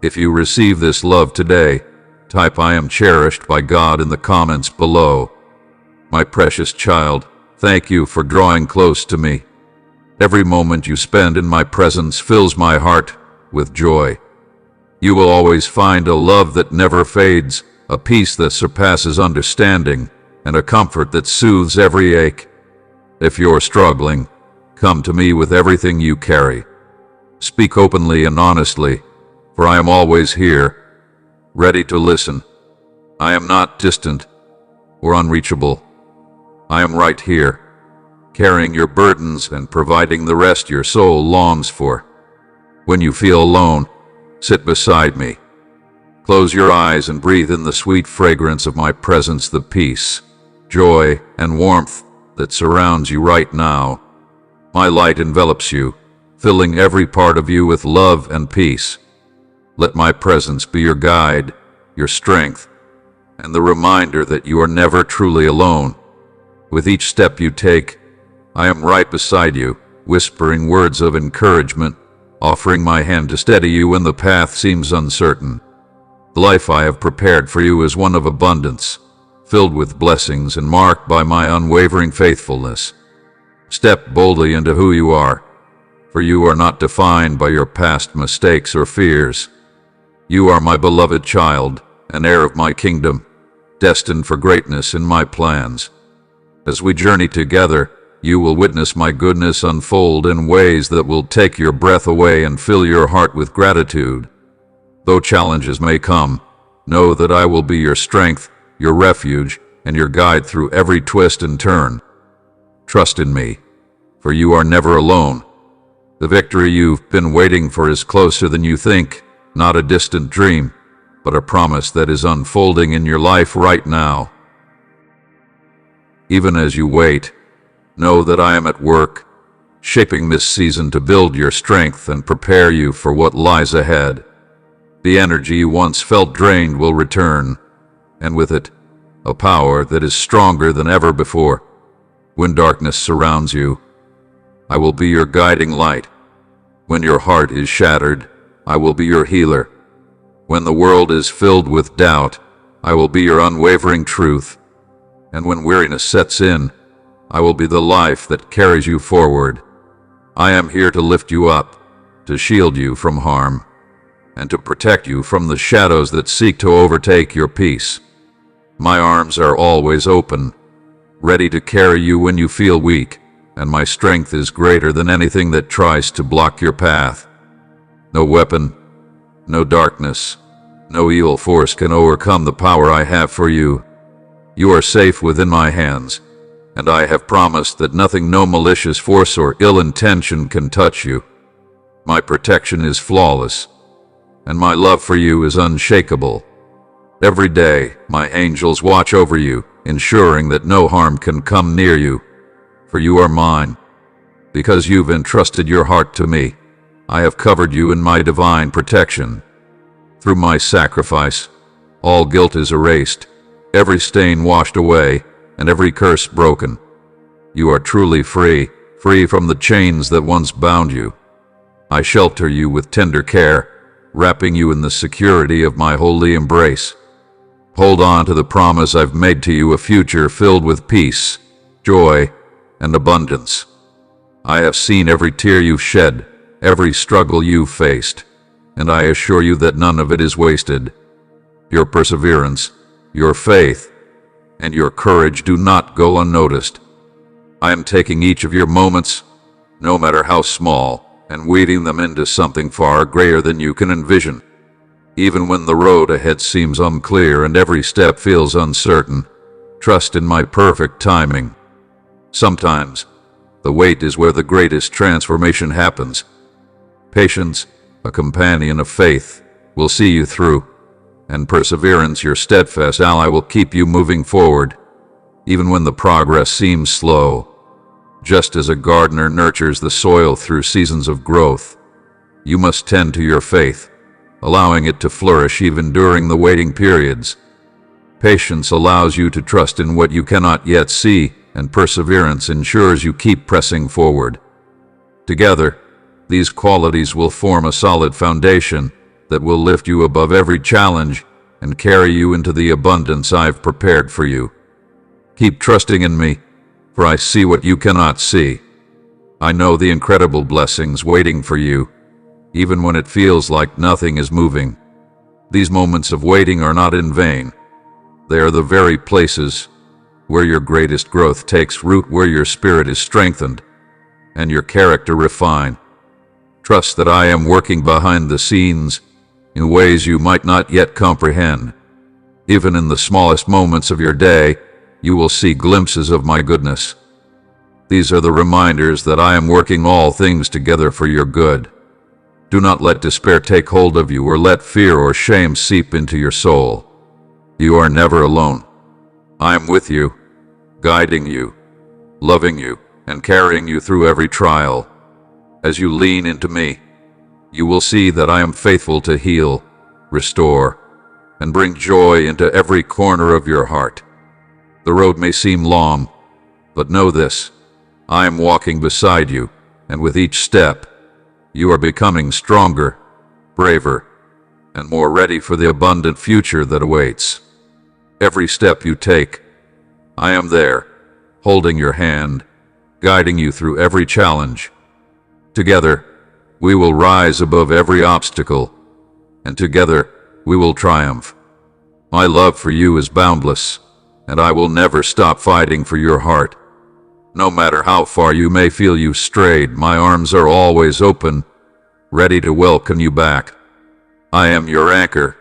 If you receive this love today, type "I am cherished by God" in the comments below. My precious child, thank you for drawing close to me. Every moment you spend in my presence fills my heart with joy. You will always find a love that never fades, a peace that surpasses understanding, and a comfort that soothes every ache. If you're struggling, come to me with everything you carry. Speak openly and honestly, for I am always here, ready to listen. I am not distant or unreachable. I am right here, carrying your burdens and providing the rest your soul longs for. When you feel alone, sit beside me. Close your eyes and breathe in the sweet fragrance of my presence, the peace, joy, and warmth that surrounds you right now. My light envelops you, filling every part of you with love and peace. Let my presence be your guide, your strength, and the reminder that you are never truly alone. With each step you take, I am right beside you, whispering words of encouragement, offering my hand to steady you when the path seems uncertain. The life I have prepared for you is one of abundance, filled with blessings and marked by my unwavering faithfulness. Step boldly into who you are, for you are not defined by your past mistakes or fears. You are my beloved child, an heir of my kingdom, destined for greatness in my plans. As we journey together, you will witness my goodness unfold in ways that will take your breath away and fill your heart with gratitude. Though challenges may come, know that I will be your strength, your refuge, and your guide through every twist and turn. Trust in me, for you are never alone. The victory you've been waiting for is closer than you think, not a distant dream, but a promise that is unfolding in your life right now. Even as you wait, know that I am at work, shaping this season to build your strength and prepare you for what lies ahead. The energy you once felt drained will return, and with it, a power that is stronger than ever before. When darkness surrounds you, I will be your guiding light. When your heart is shattered, I will be your healer. When the world is filled with doubt, I will be your unwavering truth. And when weariness sets in, I will be the life that carries you forward. I am here to lift you up, to shield you from harm, and to protect you from the shadows that seek to overtake your peace. My arms are always open, ready to carry you when you feel weak, and my strength is greater than anything that tries to block your path. No weapon, no darkness, no evil force can overcome the power I have for you. You are safe within my hands, and I have promised that nothing, no malicious force or ill intention can touch you. My protection is flawless, and my love for you is unshakable. Every day, my angels watch over you, ensuring that no harm can come near you. For you are mine. Because you've entrusted your heart to me, I have covered you in my divine protection. Through my sacrifice, all guilt is erased, every stain washed away, and every curse broken. You are truly free, free from the chains that once bound you. I shelter you with tender care, wrapping you in the security of my holy embrace. Hold on to the promise I've made to you, a future filled with peace, joy, and abundance. I have seen every tear you've shed, every struggle you've faced, and I assure you that none of it is wasted. Your perseverance, your faith, and your courage do not go unnoticed. I am taking each of your moments, no matter how small, and weaving them into something far greater than you can envision. Even when the road ahead seems unclear and every step feels uncertain, trust in my perfect timing. Sometimes, the wait is where the greatest transformation happens. Patience, a companion of faith, will see you through, and perseverance, your steadfast ally, will keep you moving forward, even when the progress seems slow. Just as a gardener nurtures the soil through seasons of growth, you must tend to your faith, allowing it to flourish even during the waiting periods. Patience allows you to trust in what you cannot yet see, and perseverance ensures you keep pressing forward. Together, these qualities will form a solid foundation that will lift you above every challenge and carry you into the abundance I've prepared for you. Keep trusting in me, for I see what you cannot see. I know the incredible blessings waiting for you, even when it feels like nothing is moving. These moments of waiting are not in vain. They are the very places where your greatest growth takes root, where your spirit is strengthened and your character refined. Trust that I am working behind the scenes in ways you might not yet comprehend. Even in the smallest moments of your day, you will see glimpses of my goodness. These are the reminders that I am working all things together for your good. Do not let despair take hold of you, or let fear or shame seep into your soul. You are never alone. I am with you, guiding you, loving you, and carrying you through every trial. As you lean into me, you will see that I am faithful to heal, restore, and bring joy into every corner of your heart. The road may seem long, but know this: I am walking beside you, and with each step, you are becoming stronger, braver, and more ready for the abundant future that awaits. Every step you take, I am there, holding your hand, guiding you through every challenge. Together, we will rise above every obstacle, and together, we will triumph. My love for you is boundless, and I will never stop fighting for your heart. No matter how far you may feel you've strayed, my arms are always open, ready to welcome you back. I am your anchor,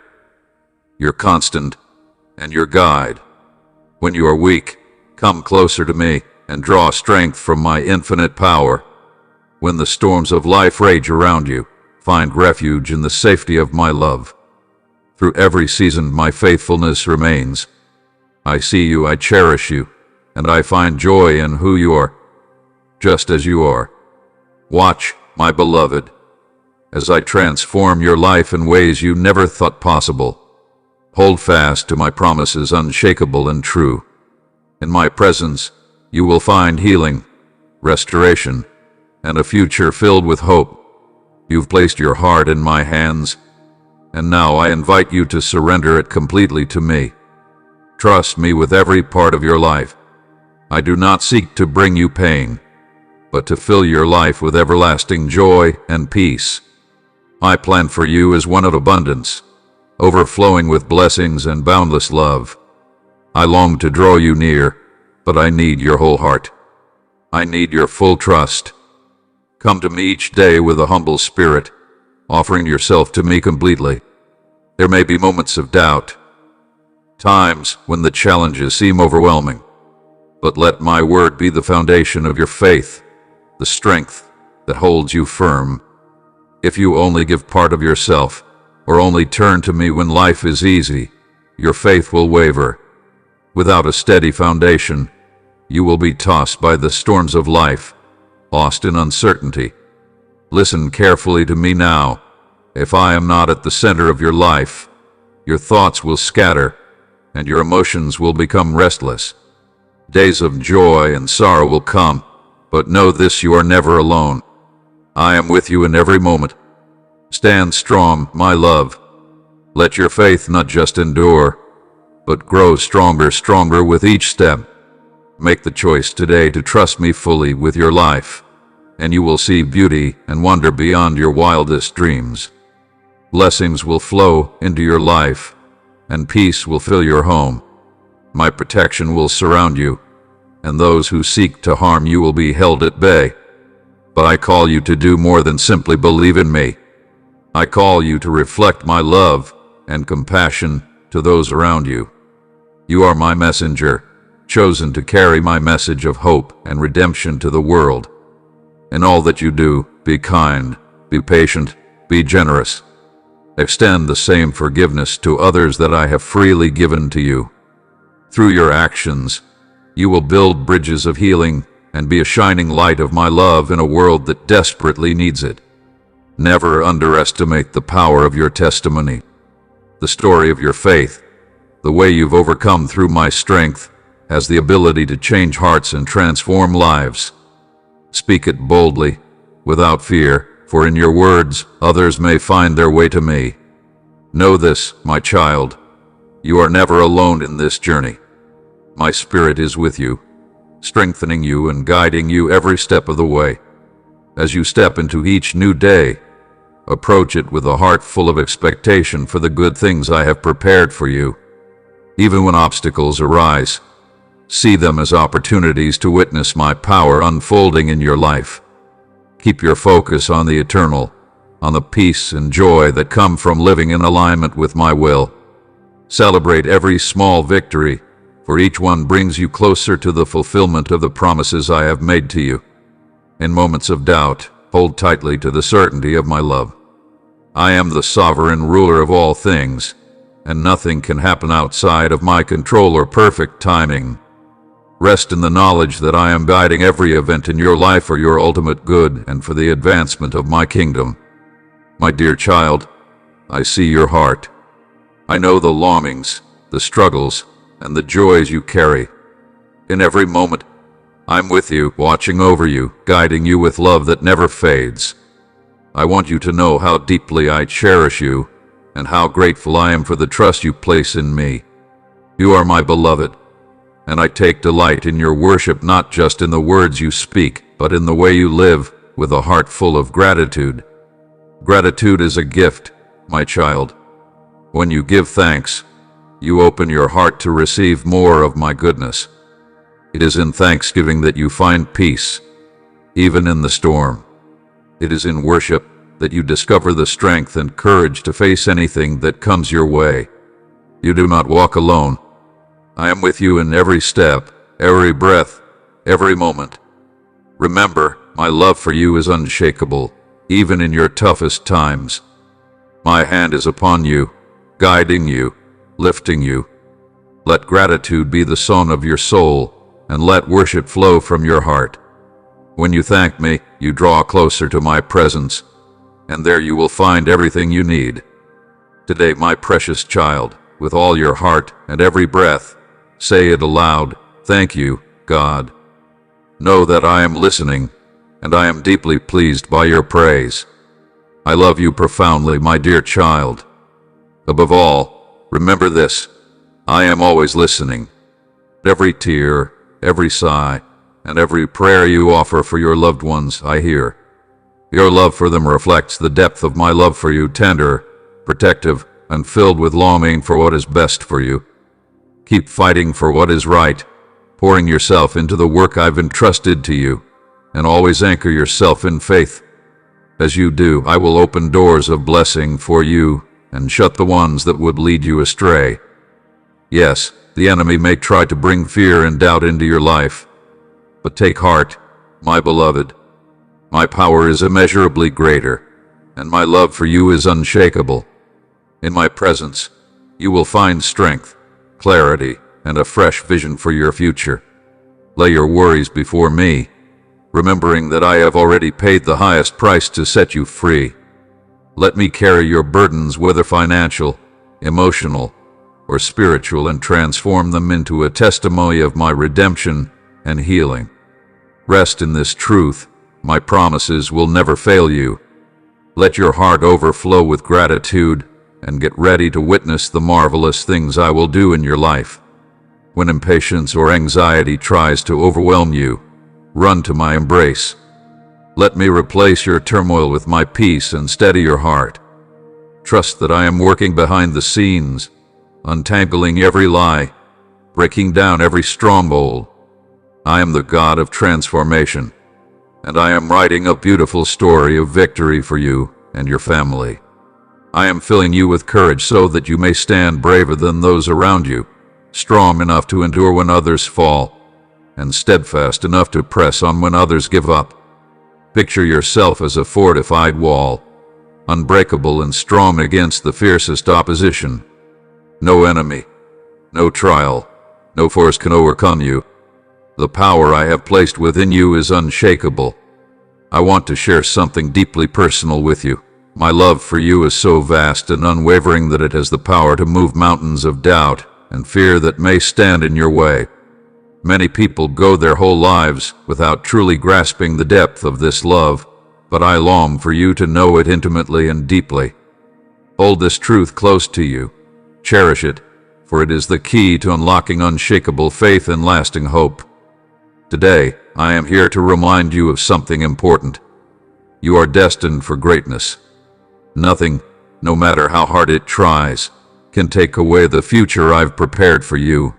your constant, and your guide. When you are weak, come closer to me and draw strength from my infinite power. When the storms of life rage around you, find refuge in the safety of my love. Through every season, my faithfulness remains. I see you, I cherish you, and I find joy in who you are, just as you are. Watch, my beloved, as I transform your life in ways you never thought possible. Hold fast to my promises, unshakable and true. In my presence, you will find healing, restoration, and a future filled with hope. You've placed your heart in my hands, and now I invite you to surrender it completely to me. Trust me with every part of your life. I do not seek to bring you pain, but to fill your life with everlasting joy and peace. My plan for you is one of abundance, overflowing with blessings and boundless love. I long to draw you near, but I need your whole heart. I need your full trust. Come to me each day with a humble spirit, offering yourself to me completely. There may be moments of doubt, times when the challenges seem overwhelming, but let my word be the foundation of your faith, the strength that holds you firm. If you only give part of yourself, or only turn to me when life is easy, your faith will waver. Without a steady foundation, you will be tossed by the storms of life, lost in uncertainty. Listen carefully to me now. If I am not at the center of your life, your thoughts will scatter, and your emotions will become restless. Days of joy and sorrow will come, but know this: you are never alone. I am with you in every moment. Stand strong, my love. Let your faith not just endure, but grow stronger with each step. Make the choice today to trust me fully with your life, and you will see beauty and wonder beyond your wildest dreams. Blessings will flow into your life, and peace will fill your home. My protection will surround you, and those who seek to harm you will be held at bay. But I call you to do more than simply believe in me. I call you to reflect my love and compassion to those around you. You are my messenger, chosen to carry my message of hope and redemption to the world. In all that you do, be kind, be patient, be generous. Extend the same forgiveness to others that I have freely given to you. Through your actions, you will build bridges of healing and be a shining light of my love in a world that desperately needs it. Never underestimate the power of your testimony, the story of your faith. The way you've overcome through my strength has the ability to change hearts and transform lives. Speak it boldly, without fear, for in your words, others may find their way to me. Know this, my child, you are never alone in this journey. My spirit is with you, strengthening you and guiding you every step of the way. As you step into each new day, approach it with a heart full of expectation for the good things I have prepared for you. Even when obstacles arise, see them as opportunities to witness my power unfolding in your life. Keep your focus on the eternal, on the peace and joy that come from living in alignment with my will. Celebrate every small victory, for each one brings you closer to the fulfillment of the promises I have made to you. In moments of doubt, hold tightly to the certainty of my love. I am the sovereign ruler of all things, and nothing can happen outside of my control or perfect timing. Rest in the knowledge that I am guiding every event in your life for your ultimate good and for the advancement of my kingdom. My dear child, I see your heart. I know the longings, the struggles, and the joys you carry. In every moment, I'm with you, watching over you, guiding you with love that never fades. I want you to know how deeply I cherish you and how grateful I am for the trust you place in me. You are my beloved, and I take delight in your worship, not just in the words you speak, but in the way you live with a heart full of gratitude. Gratitude is a gift, my child. When you give thanks, you open your heart to receive more of my goodness. It is in thanksgiving that you find peace, even in the storm. It is in worship that you discover the strength and courage to face anything that comes your way. You do not walk alone. I am with you in every step, every breath, every moment. Remember, my love for you is unshakable, even in your toughest times. My hand is upon you, guiding you, lifting you. Let gratitude be the song of your soul, and let worship flow from your heart. When you thank me, you draw closer to my presence, and there you will find everything you need. Today, my precious child, with all your heart and every breath, say it aloud: thank you, God. Know that I am listening, and I am deeply pleased by your praise. I love you profoundly, my dear child. Above all, remember this: I am always listening. Every tear, every sigh, and every prayer you offer for your loved ones, I hear. Your love for them reflects the depth of my love for you, tender, protective, and filled with longing for what is best for you. Keep fighting for what is right, pouring yourself into the work I've entrusted to you, and always anchor yourself in faith. As you do, I will open doors of blessing for you and shut the ones that would lead you astray. Yes, the enemy may try to bring fear and doubt into your life, but take heart, my beloved. My power is immeasurably greater, and my love for you is unshakable. In my presence, you will find strength, clarity, and a fresh vision for your future. Lay your worries before me, remembering that I have already paid the highest price to set you free. Let me carry your burdens, whether financial, emotional, or spiritual, and transform them into a testimony of my redemption and healing. Rest in this truth. My promises will never fail you. Let your heart overflow with gratitude and get ready to witness the marvelous things I will do in your life. When impatience or anxiety tries to overwhelm you, run to my embrace. Let me replace your turmoil with my peace and steady your heart. Trust that I am working behind the scenes, untangling every lie, breaking down every stronghold. I am the God of transformation, and I am writing a beautiful story of victory for you and your family. I am filling you with courage so that you may stand braver than those around you, strong enough to endure when others fall, and steadfast enough to press on when others give up. Picture yourself as a fortified wall, unbreakable and strong against the fiercest opposition. No enemy, no trial, no force can overcome you. The power I have placed within you is unshakable. I want to share something deeply personal with you. My love for you is so vast and unwavering that it has the power to move mountains of doubt and fear that may stand in your way. Many people go their whole lives without truly grasping the depth of this love, but I long for you to know it intimately and deeply. Hold this truth close to you. Cherish it, for it is the key to unlocking unshakable faith and lasting hope. Today, I am here to remind you of something important. You are destined for greatness. Nothing, no matter how hard it tries, can take away the future I've prepared for you.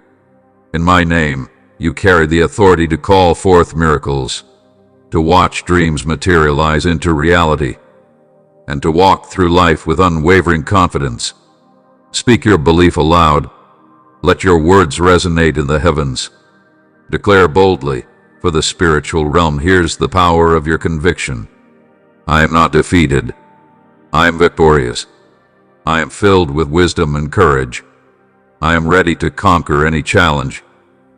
In my name, you carry the authority to call forth miracles, to watch dreams materialize into reality, and to walk through life with unwavering confidence. Speak your belief aloud. Let your words resonate in the heavens. Declare boldly, for the spiritual realm hears the power of your conviction. I am not defeated. I am victorious. I am filled with wisdom and courage. I am ready to conquer any challenge,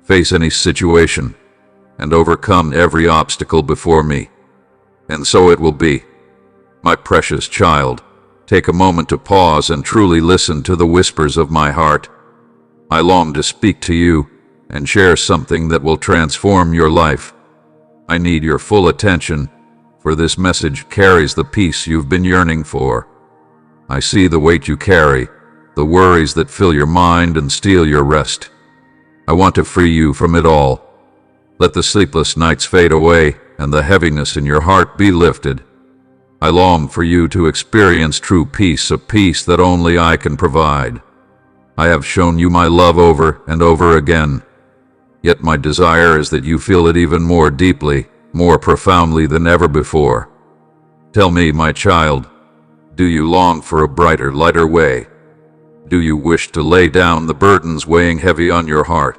face any situation, and overcome every obstacle before me. And so it will be. My precious child, take a moment to pause and truly listen to the whispers of my heart. I long to speak to you and share something that will transform your life. I need your full attention, for this message carries the peace you've been yearning for. I see the weight you carry, the worries that fill your mind and steal your rest. I want to free you from it all. Let the sleepless nights fade away and the heaviness in your heart be lifted. I long for you to experience true peace, a peace that only I can provide. I have shown you my love over and over again, yet my desire is that you feel it even more deeply, more profoundly than ever before. Tell me, my child, do you long for a brighter, lighter way? Do you wish to lay down the burdens weighing heavy on your heart?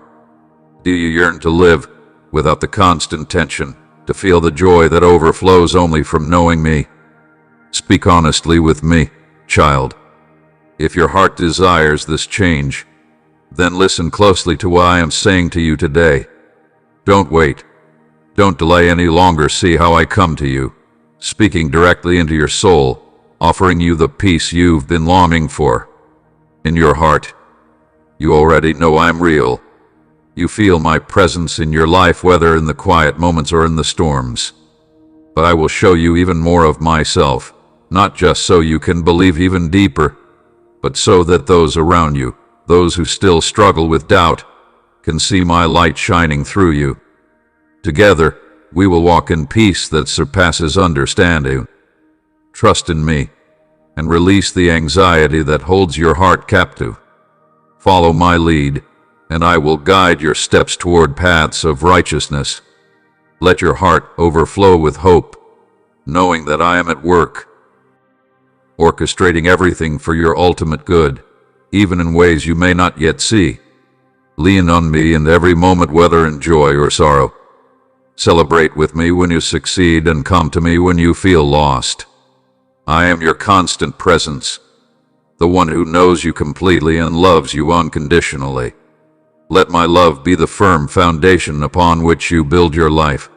Do you yearn to live without the constant tension, to feel the joy that overflows only from knowing me? Speak honestly with me, child. If your heart desires this change, then listen closely to what I am saying to you today. Don't wait. Don't delay any longer. See how I come to you, speaking directly into your soul, offering you the peace you've been longing for. In your heart, you already know I'm real. You feel my presence in your life, whether in the quiet moments or in the storms. But I will show you even more of myself, not just so you can believe even deeper, but so that those around you, those who still struggle with doubt, can see my light shining through you. Together, we will walk in peace that surpasses understanding. Trust in me, and release the anxiety that holds your heart captive. Follow my lead, and I will guide your steps toward paths of righteousness. Let your heart overflow with hope, knowing that I am at work, orchestrating everything for your ultimate good, even in ways you may not yet see. Lean on me in every moment, whether in joy or sorrow. Celebrate with me when you succeed and come to me when you feel lost. I am your constant presence, the one who knows you completely and loves you unconditionally. Let my love be the firm foundation upon which you build your life.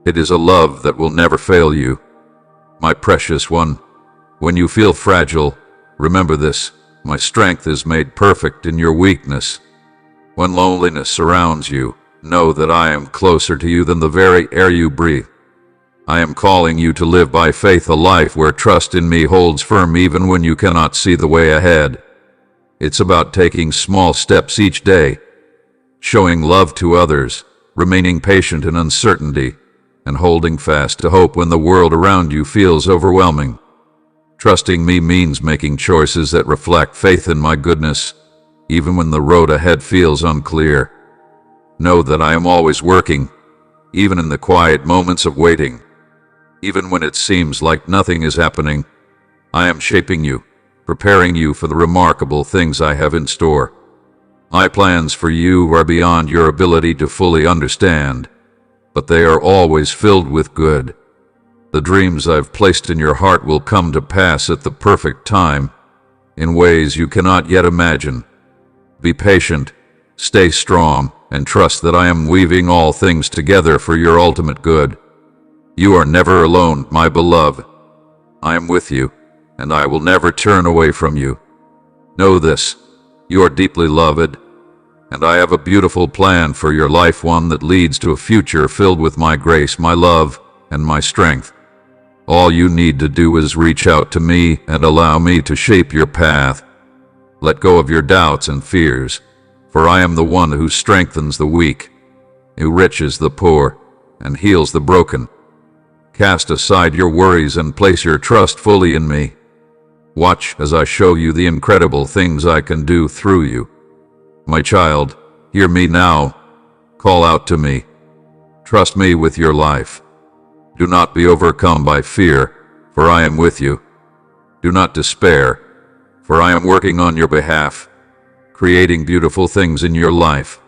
It is a love that will never fail you. My precious one, when you feel fragile, remember this: my strength is made perfect in your weakness. When loneliness surrounds you, know that I am closer to you than the very air you breathe. I am calling you to live by faith, a life where trust in me holds firm even when you cannot see the way ahead. It's about taking small steps each day, showing love to others, remaining patient in uncertainty, and holding fast to hope when the world around you feels overwhelming. Trusting me means making choices that reflect faith in my goodness, even when the road ahead feels unclear. Know that I am always working, even in the quiet moments of waiting. Even when it seems like nothing is happening, I am shaping you, preparing you for the remarkable things I have in store. My plans for you are beyond your ability to fully understand, but they are always filled with good. The dreams I've placed in your heart will come to pass at the perfect time, in ways you cannot yet imagine. Be patient, stay strong, and trust that I am weaving all things together for your ultimate good. You are never alone, my beloved. I am with you, and I will never turn away from you. Know this: you are deeply loved, and I have a beautiful plan for your life, one that leads to a future filled with my grace, my love, and my strength. All you need to do is reach out to me and allow me to shape your path. Let go of your doubts and fears, for I am the one who strengthens the weak, who enriches the poor, and heals the broken. Cast aside your worries and place your trust fully in me. Watch as I show you the incredible things I can do through you. My child, hear me now. Call out to me. Trust me with your life. Do not be overcome by fear, for I am with you. Do not despair, for I am working on your behalf, creating beautiful things in your life.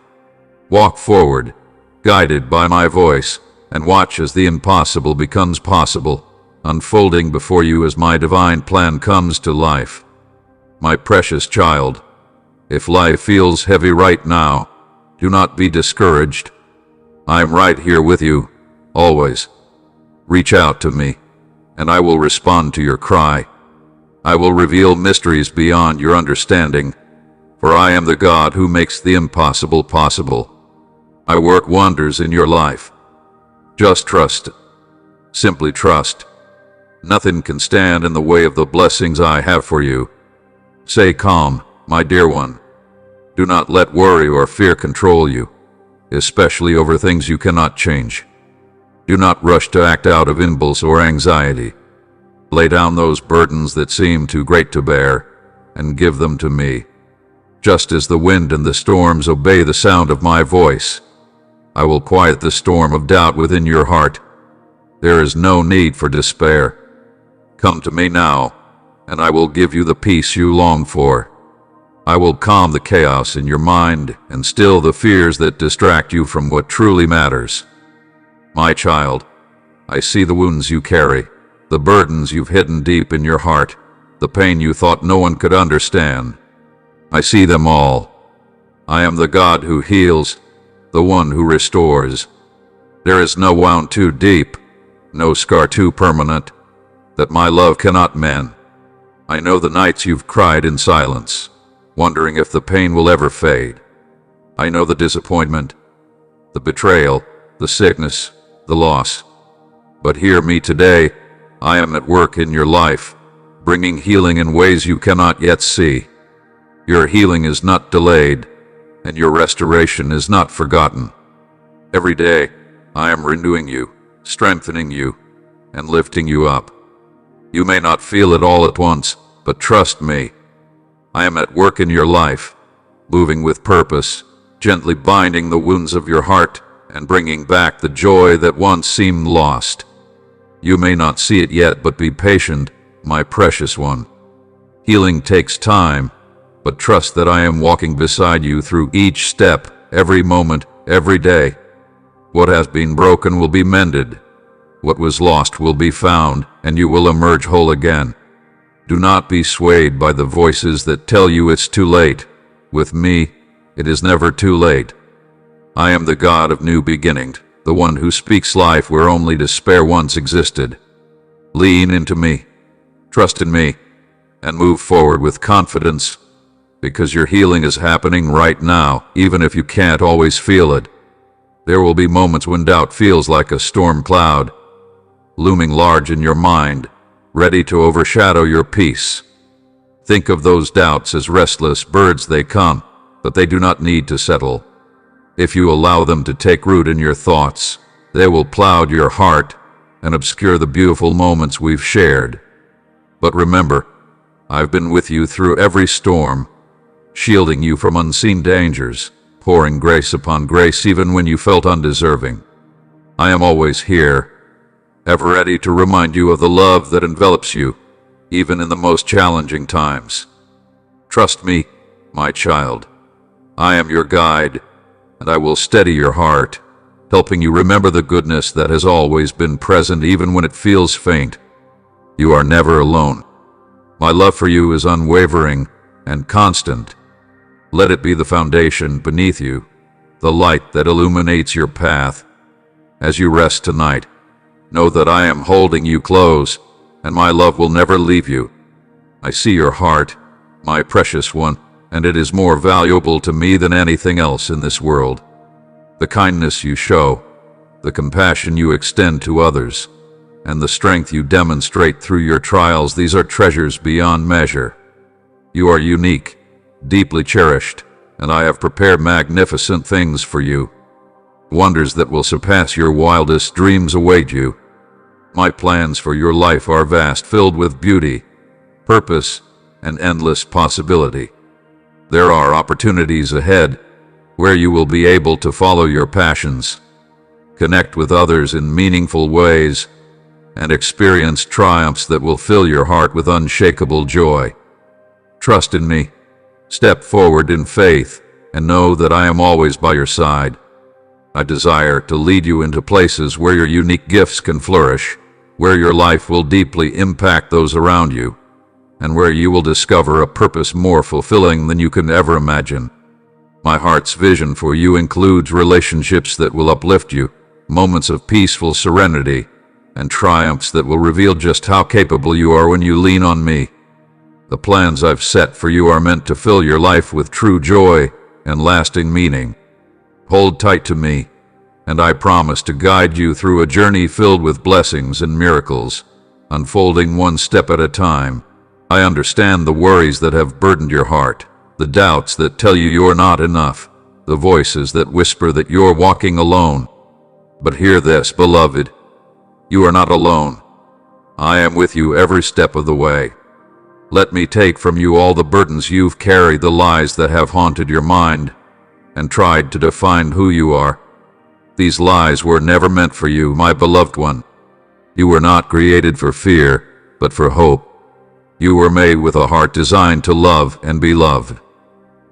Walk forward, guided by my voice, and watch as the impossible becomes possible, unfolding before you as my divine plan comes to life. My precious child, if life feels heavy right now, do not be discouraged. I am right here with you, always. Reach out to me, and I will respond to your cry. I will reveal mysteries beyond your understanding, for I am the God who makes the impossible possible. I work wonders in your life. Just trust. Simply trust. Nothing can stand in the way of the blessings I have for you. Stay calm, my dear one. Do not let worry or fear control you, especially over things you cannot change. Do not rush to act out of impulse or anxiety. Lay down those burdens that seem too great to bear, and give them to me. Just as the wind and the storms obey the sound of my voice, I will quiet the storm of doubt within your heart. There is no need for despair. Come to me now, and I will give you the peace you long for. I will calm the chaos in your mind and still the fears that distract you from what truly matters. My child, I see the wounds you carry, the burdens you've hidden deep in your heart, the pain you thought no one could understand. I see them all. I am the God who heals, the one who restores. There is no wound too deep, no scar too permanent, that my love cannot mend. I know the nights you've cried in silence, wondering if the pain will ever fade. I know the disappointment, the betrayal, the sickness, the loss. But hear me today. I am at work in your life, bringing healing in ways you cannot yet see. Your healing is not delayed, and your restoration is not forgotten. Every day, I am renewing you, strengthening you, and lifting you up. You may not feel it all at once, but trust me. I am at work in your life, moving with purpose, gently binding the wounds of your heart and bringing back the joy that once seemed lost. You may not see it yet, but be patient, my precious one. Healing takes time, but trust that I am walking beside you through each step, every moment, every day. What has been broken will be mended. What was lost will be found, and you will emerge whole again. Do not be swayed by the voices that tell you it's too late. With me, it is never too late. I am the God of new beginnings, the one who speaks life where only despair once existed. Lean into me, trust in me, and move forward with confidence, because your healing is happening right now, even if you can't always feel it. There will be moments when doubt feels like a storm cloud, looming large in your mind, ready to overshadow your peace. Think of those doubts as restless birds. They come, but they do not need to settle. If you allow them to take root in your thoughts, they will cloud your heart and obscure the beautiful moments we've shared. But remember, I've been with you through every storm, shielding you from unseen dangers, pouring grace upon grace even when you felt undeserving. I am always here, ever ready to remind you of the love that envelops you, even in the most challenging times. Trust me, my child. I am your guide, and I will steady your heart, helping you remember the goodness that has always been present even when it feels faint. You are never alone. My love for you is unwavering and constant. Let it be the foundation beneath you, the light that illuminates your path. As you rest tonight, know that I am holding you close, and my love will never leave you. I see your heart, my precious one, and it is more valuable to me than anything else in this world. The kindness you show, the compassion you extend to others, and the strength you demonstrate through your trials, these are treasures beyond measure. You are unique, deeply cherished, and I have prepared magnificent things for you. Wonders that will surpass your wildest dreams await you. My plans for your life are vast, filled with beauty, purpose, and endless possibility. There are opportunities ahead where you will be able to follow your passions, connect with others in meaningful ways, and experience triumphs that will fill your heart with unshakable joy. Trust in me, step forward in faith, and know that I am always by your side. I desire to lead you into places where your unique gifts can flourish, where your life will deeply impact those around you, and where you will discover a purpose more fulfilling than you can ever imagine. My heart's vision for you includes relationships that will uplift you, moments of peaceful serenity, and triumphs that will reveal just how capable you are when you lean on me. The plans I've set for you are meant to fill your life with true joy and lasting meaning. Hold tight to me, and I promise to guide you through a journey filled with blessings and miracles, unfolding one step at a time. I understand the worries that have burdened your heart, the doubts that tell you you're not enough, the voices that whisper that you're walking alone. But hear this, beloved. You are not alone. I am with you every step of the way. Let me take from you all the burdens you've carried, the lies that have haunted your mind and tried to define who you are. These lies were never meant for you, my beloved one. You were not created for fear, but for hope. You were made with a heart designed to love and be loved.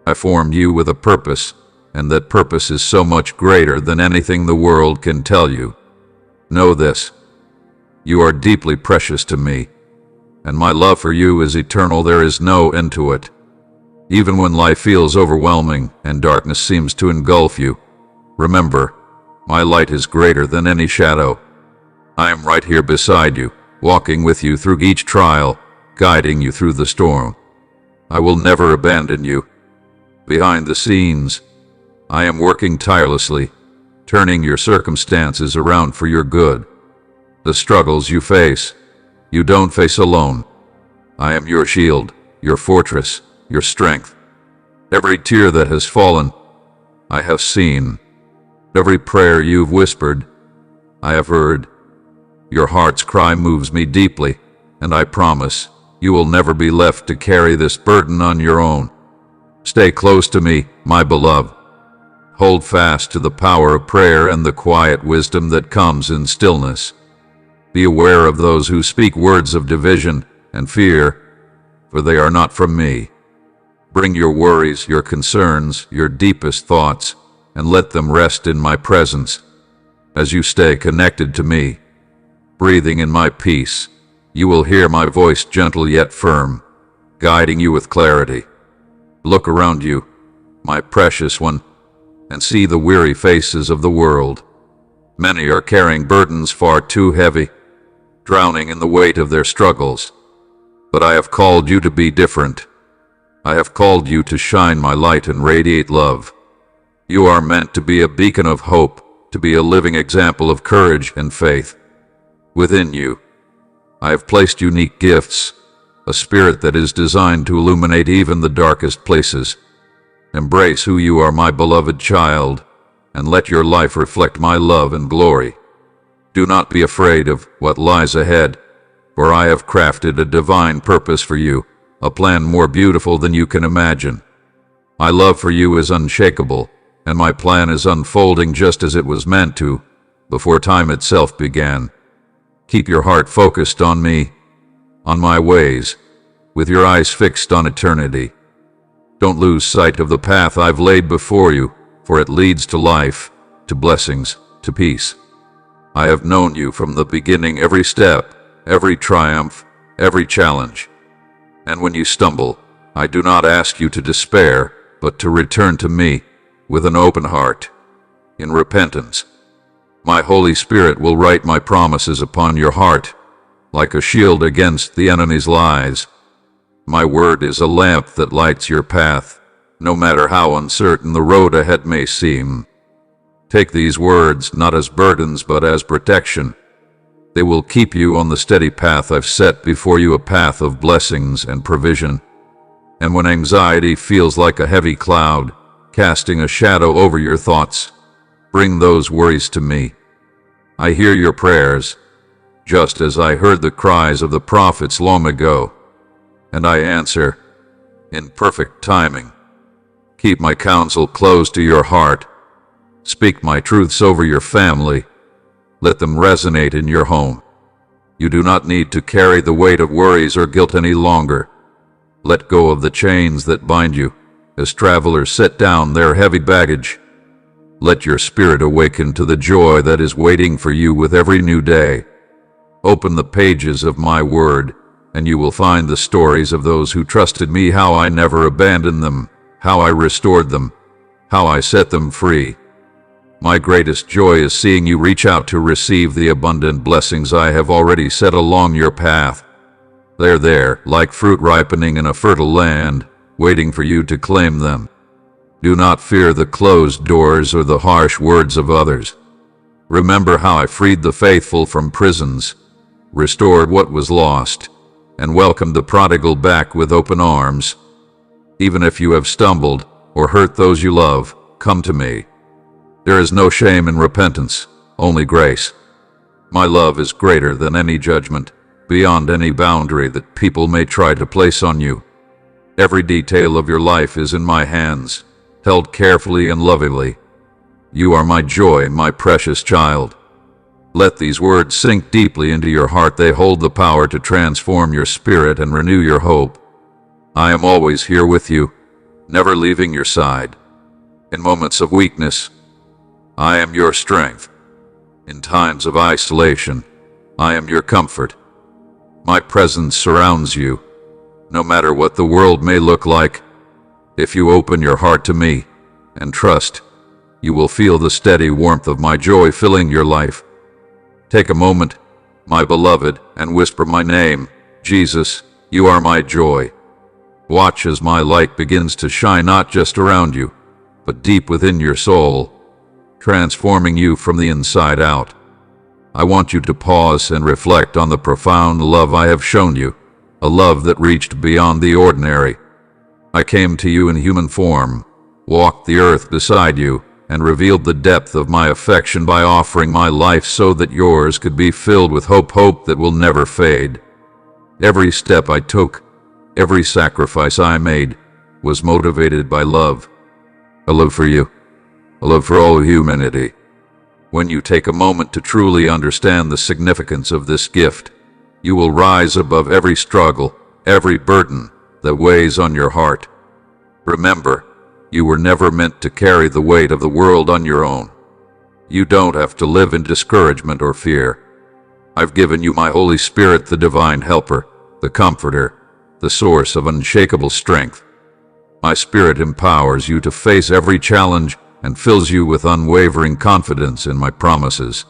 I formed you with a purpose, and that purpose is so much greater than anything the world can tell you. Know this. You are deeply precious to me, and my love for you is eternal. There is no end to it. Even when life feels overwhelming and darkness seems to engulf you, remember, my light is greater than any shadow. I am right here beside you, walking with you through each trial, guiding you through the storm. I will never abandon you. Behind the scenes, I am working tirelessly, turning your circumstances around for your good. The struggles you face, you don't face alone. I am your shield, your fortress, your strength. Every tear that has fallen, I have seen. Every prayer you've whispered, I have heard. Your heart's cry moves me deeply, and I promise you will never be left to carry this burden on your own. Stay close to me, my beloved. Hold fast to the power of prayer and the quiet wisdom that comes in stillness. Be aware of those who speak words of division and fear, for they are not from me. Bring your worries, your concerns, your deepest thoughts, and let them rest in my presence. As you stay connected to me, breathing in my peace, you will hear my voice gentle yet firm, guiding you with clarity. Look around you, my precious one, and see the weary faces of the world. Many are carrying burdens far too heavy, drowning in the weight of their struggles. But I have called you to be different. I have called you to shine my light and radiate love. You are meant to be a beacon of hope, to be a living example of courage and faith. Within you, I have placed unique gifts, a spirit that is designed to illuminate even the darkest places. Embrace who you are, my beloved child, and let your life reflect my love and glory. Do not be afraid of what lies ahead, for I have crafted a divine purpose for you, a plan more beautiful than you can imagine. My love for you is unshakable, and my plan is unfolding just as it was meant to, before time itself began. Keep your heart focused on me, on my ways, with your eyes fixed on eternity. Don't lose sight of the path I've laid before you, for it leads to life, to blessings, to peace. I have known you from the beginning, every step, every triumph, every challenge. And when you stumble, I do not ask you to despair, but to return to me with an open heart, in repentance. My Holy Spirit will write my promises upon your heart, like a shield against the enemy's lies. My word is a lamp that lights your path, no matter how uncertain the road ahead may seem. Take these words not as burdens but as protection. They will keep you on the steady path I've set before you, a path of blessings and provision. And when anxiety feels like a heavy cloud, casting a shadow over your thoughts, bring those worries to me. I hear your prayers, just as I heard the cries of the prophets long ago, and I answer in perfect timing. Keep my counsel close to your heart. Speak my truths over your family. Let them resonate in your home. You do not need to carry the weight of worries or guilt any longer. Let go of the chains that bind you, as travelers set down their heavy baggage. Let your spirit awaken to the joy that is waiting for you with every new day. Open the pages of my word, and you will find the stories of those who trusted me, how I never abandoned them, how I restored them, how I set them free. My greatest joy is seeing you reach out to receive the abundant blessings I have already set along your path. They're there, like fruit ripening in a fertile land, waiting for you to claim them. Do not fear the closed doors or the harsh words of others. Remember how I freed the faithful from prisons, restored what was lost, and welcomed the prodigal back with open arms. Even if you have stumbled or hurt those you love, come to me. There is no shame in repentance, only grace. My love is greater than any judgment, beyond any boundary that people may try to place on you. Every detail of your life is in my hands, held carefully and lovingly. You are my joy, my precious child. Let these words sink deeply into your heart. They hold the power to transform your spirit and renew your hope. I am always here with you, never leaving your side. In moments of weakness, I am your strength. In times of isolation, I am your comfort. My presence surrounds you, no matter what the world may look like. If you open your heart to me and trust, you will feel the steady warmth of my joy filling your life. Take a moment, my beloved, and whisper my name, Jesus. You are my joy. Watch as my light begins to shine not just around you, but deep within your soul, transforming you from the inside out. I want you to pause and reflect on the profound love I have shown you, a love that reached beyond the ordinary. I came to you in human form, walked the earth beside you, and revealed the depth of my affection by offering my life so that yours could be filled with hope that will never fade. Every step I took, every sacrifice I made, was motivated by love. A love for you, love for all humanity. When you take a moment to truly understand the significance of this gift, you will rise above every struggle, every burden that weighs on your heart. Remember, you were never meant to carry the weight of the world on your own. You don't have to live in discouragement or fear. I've given you my Holy Spirit, the divine helper, the comforter, the source of unshakable strength. My Spirit empowers you to face every challenge and fills you with unwavering confidence in my promises.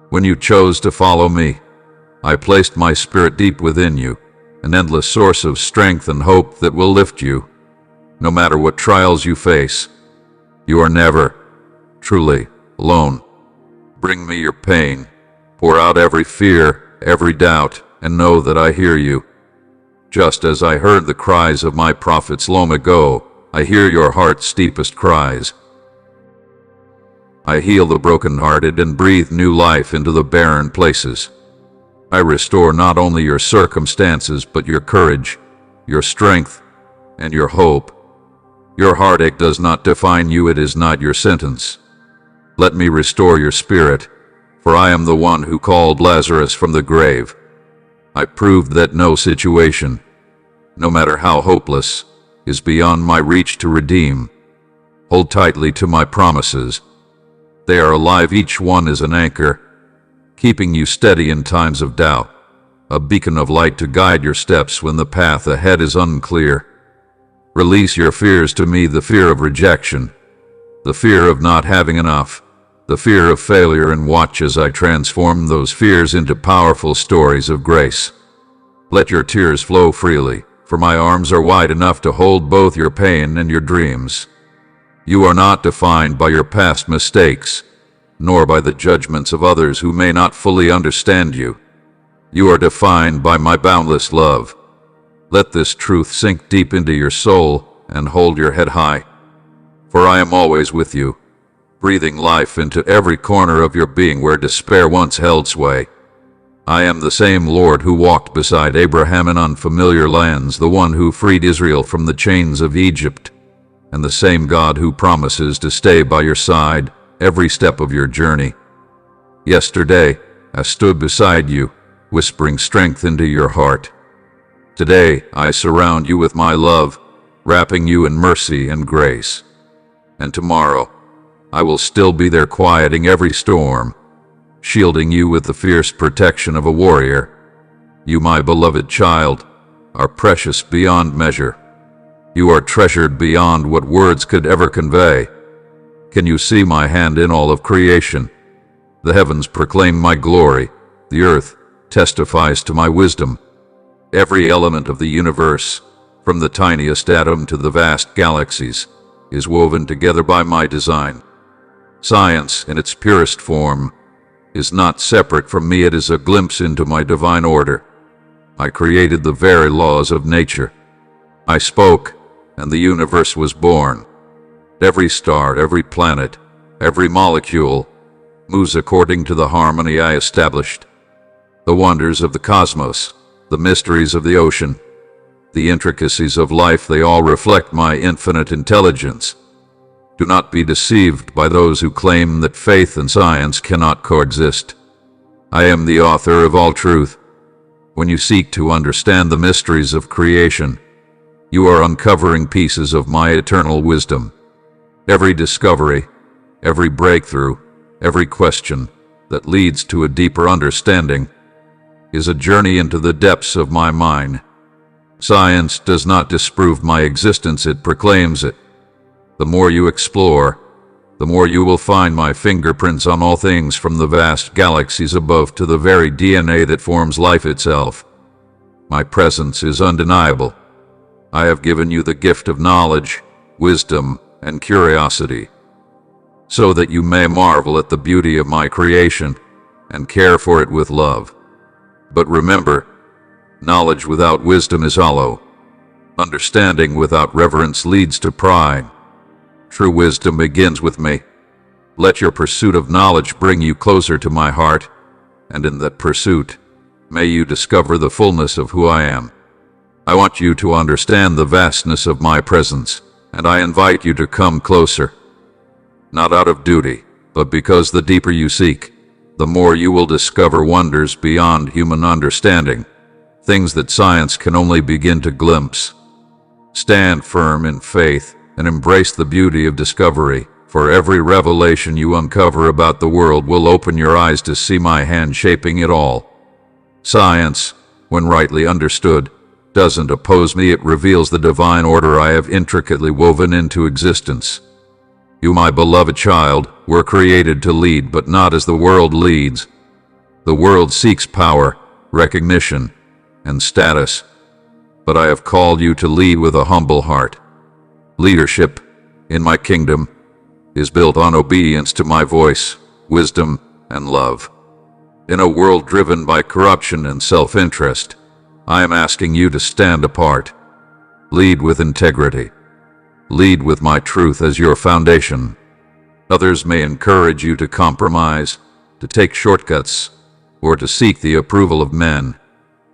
When you chose to follow me, I placed my Spirit deep within you, an endless source of strength and hope that will lift you. No matter what trials you face, you are never, truly, alone. Bring me your pain, pour out every fear, every doubt, and know that I hear you. Just as I heard the cries of my prophets long ago, I hear your heart's deepest cries. I heal the brokenhearted and breathe new life into the barren places. I restore not only your circumstances, but your courage, your strength, and your hope. Your heartache does not define you, it is not your sentence. Let me restore your spirit, for I am the one who called Lazarus from the grave. I proved that no situation, no matter how hopeless, is beyond my reach to redeem. Hold tightly to my promises. They are alive, each one is an anchor, keeping you steady in times of doubt, a beacon of light to guide your steps when the path ahead is unclear. Release your fears to me, the fear of rejection, the fear of not having enough, the fear of failure, and watch as I transform those fears into powerful stories of grace. Let your tears flow freely, for my arms are wide enough to hold both your pain and your dreams. You are not defined by your past mistakes, nor by the judgments of others who may not fully understand you. You are defined by my boundless love. Let this truth sink deep into your soul and hold your head high. For I am always with you, breathing life into every corner of your being where despair once held sway. I am the same Lord who walked beside Abraham in unfamiliar lands, the one who freed Israel from the chains of Egypt, and the same God who promises to stay by your side every step of your journey. Yesterday, I stood beside you, whispering strength into your heart. Today, I surround you with my love, wrapping you in mercy and grace. And tomorrow, I will still be there, quieting every storm, shielding you with the fierce protection of a warrior. You, my beloved child, are precious beyond measure. You are treasured beyond what words could ever convey. Can you see my hand in all of creation? The heavens proclaim my glory. The earth testifies to my wisdom. Every element of the universe, from the tiniest atom to the vast galaxies, is woven together by my design. Science, in its purest form, is not separate from me. It is a glimpse into my divine order. I created the very laws of nature. I spoke, and the universe was born. Every star, every planet, every molecule moves according to the harmony I established. The wonders of the cosmos, the mysteries of the ocean, the intricacies of life, they all reflect my infinite intelligence. Do not be deceived by those who claim that faith and science cannot coexist. I am the author of all truth. When you seek to understand the mysteries of creation, you are uncovering pieces of my eternal wisdom. Every discovery, every breakthrough, every question that leads to a deeper understanding is a journey into the depths of my mind. Science does not disprove my existence, it proclaims it. The more you explore, the more you will find my fingerprints on all things, from the vast galaxies above to the very DNA that forms life itself. My presence is undeniable. I have given you the gift of knowledge, wisdom, and curiosity, so that you may marvel at the beauty of my creation and care for it with love. But remember, knowledge without wisdom is hollow. Understanding without reverence leads to pride. True wisdom begins with me. Let your pursuit of knowledge bring you closer to my heart, and in that pursuit, may you discover the fullness of who I am. I want you to understand the vastness of my presence, and I invite you to come closer. not out of duty, but because the deeper you seek, the more you will discover wonders beyond human understanding, things that science can only begin to glimpse. Stand firm in faith and embrace the beauty of discovery, for every revelation you uncover about the world will open your eyes to see my hand shaping it all. Science, when rightly understood, doesn't oppose me, it reveals the divine order I have intricately woven into existence. You, my beloved child, were created to lead, but not as the world leads. The world seeks power, recognition, and status, but I have called you to lead with a humble heart. Leadership, in my kingdom, is built on obedience to my voice, wisdom, and love. In a world driven by corruption and self-interest, I am asking you to stand apart. Lead with integrity. Lead with my truth as your foundation. Others may encourage you to compromise, to take shortcuts, or to seek the approval of men.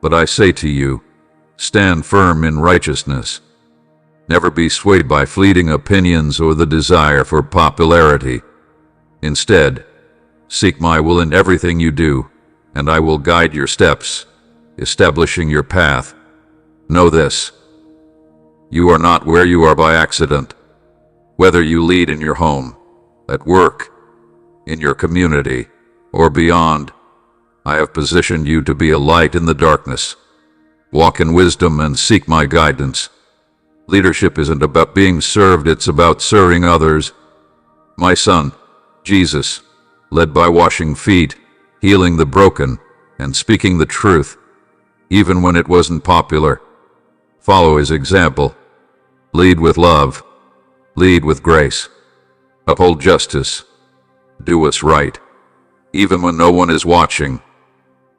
But I say to you, stand firm in righteousness. Never be swayed by fleeting opinions or the desire for popularity. Instead, seek my will in everything you do, and I will guide your steps, establishing your path. Know this: you are not where you are by accident. Whether you lead in your home, at work, in your community, or beyond, I have positioned you to be a light in the darkness. Walk in wisdom and seek my guidance. Leadership isn't about being served, it's about serving others. My son, Jesus, led by washing feet, healing the broken, and speaking the truth, even when it wasn't popular. Follow his example. Lead with love. Lead with grace. Uphold justice. Do what's right, even when no one is watching.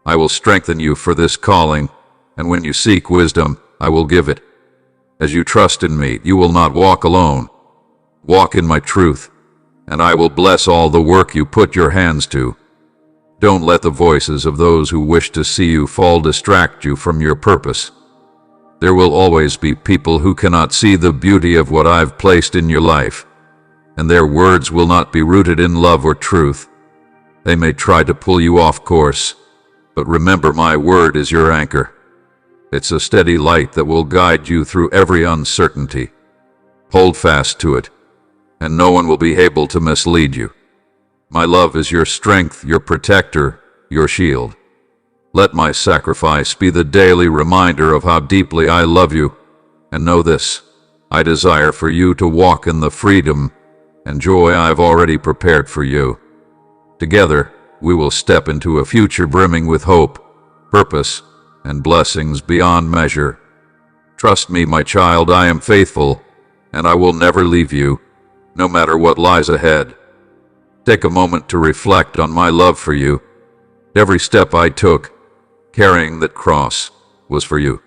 I will strengthen you for this calling, and when you seek wisdom, I will give it. As you trust in me, you will not walk alone. Walk in my truth, and I will bless all the work you put your hands to. Don't let the voices of those who wish to see you fall distract you from your purpose. There will always be people who cannot see the beauty of what I've placed in your life, and their words will not be rooted in love or truth. They may try to pull you off course, but remember, my word is your anchor. It's a steady light that will guide you through every uncertainty. Hold fast to it, and no one will be able to mislead you. My love is your strength, your protector, your shield. Let my sacrifice be the daily reminder of how deeply I love you. And know this: I desire for you to walk in the freedom and joy I've already prepared for you. Together, we will step into a future brimming with hope, purpose, and blessings beyond measure. Trust me, my child, I am faithful, and I will never leave you, no matter what lies ahead. Take a moment to reflect on my love for you. Every step I took, carrying that cross, was for you.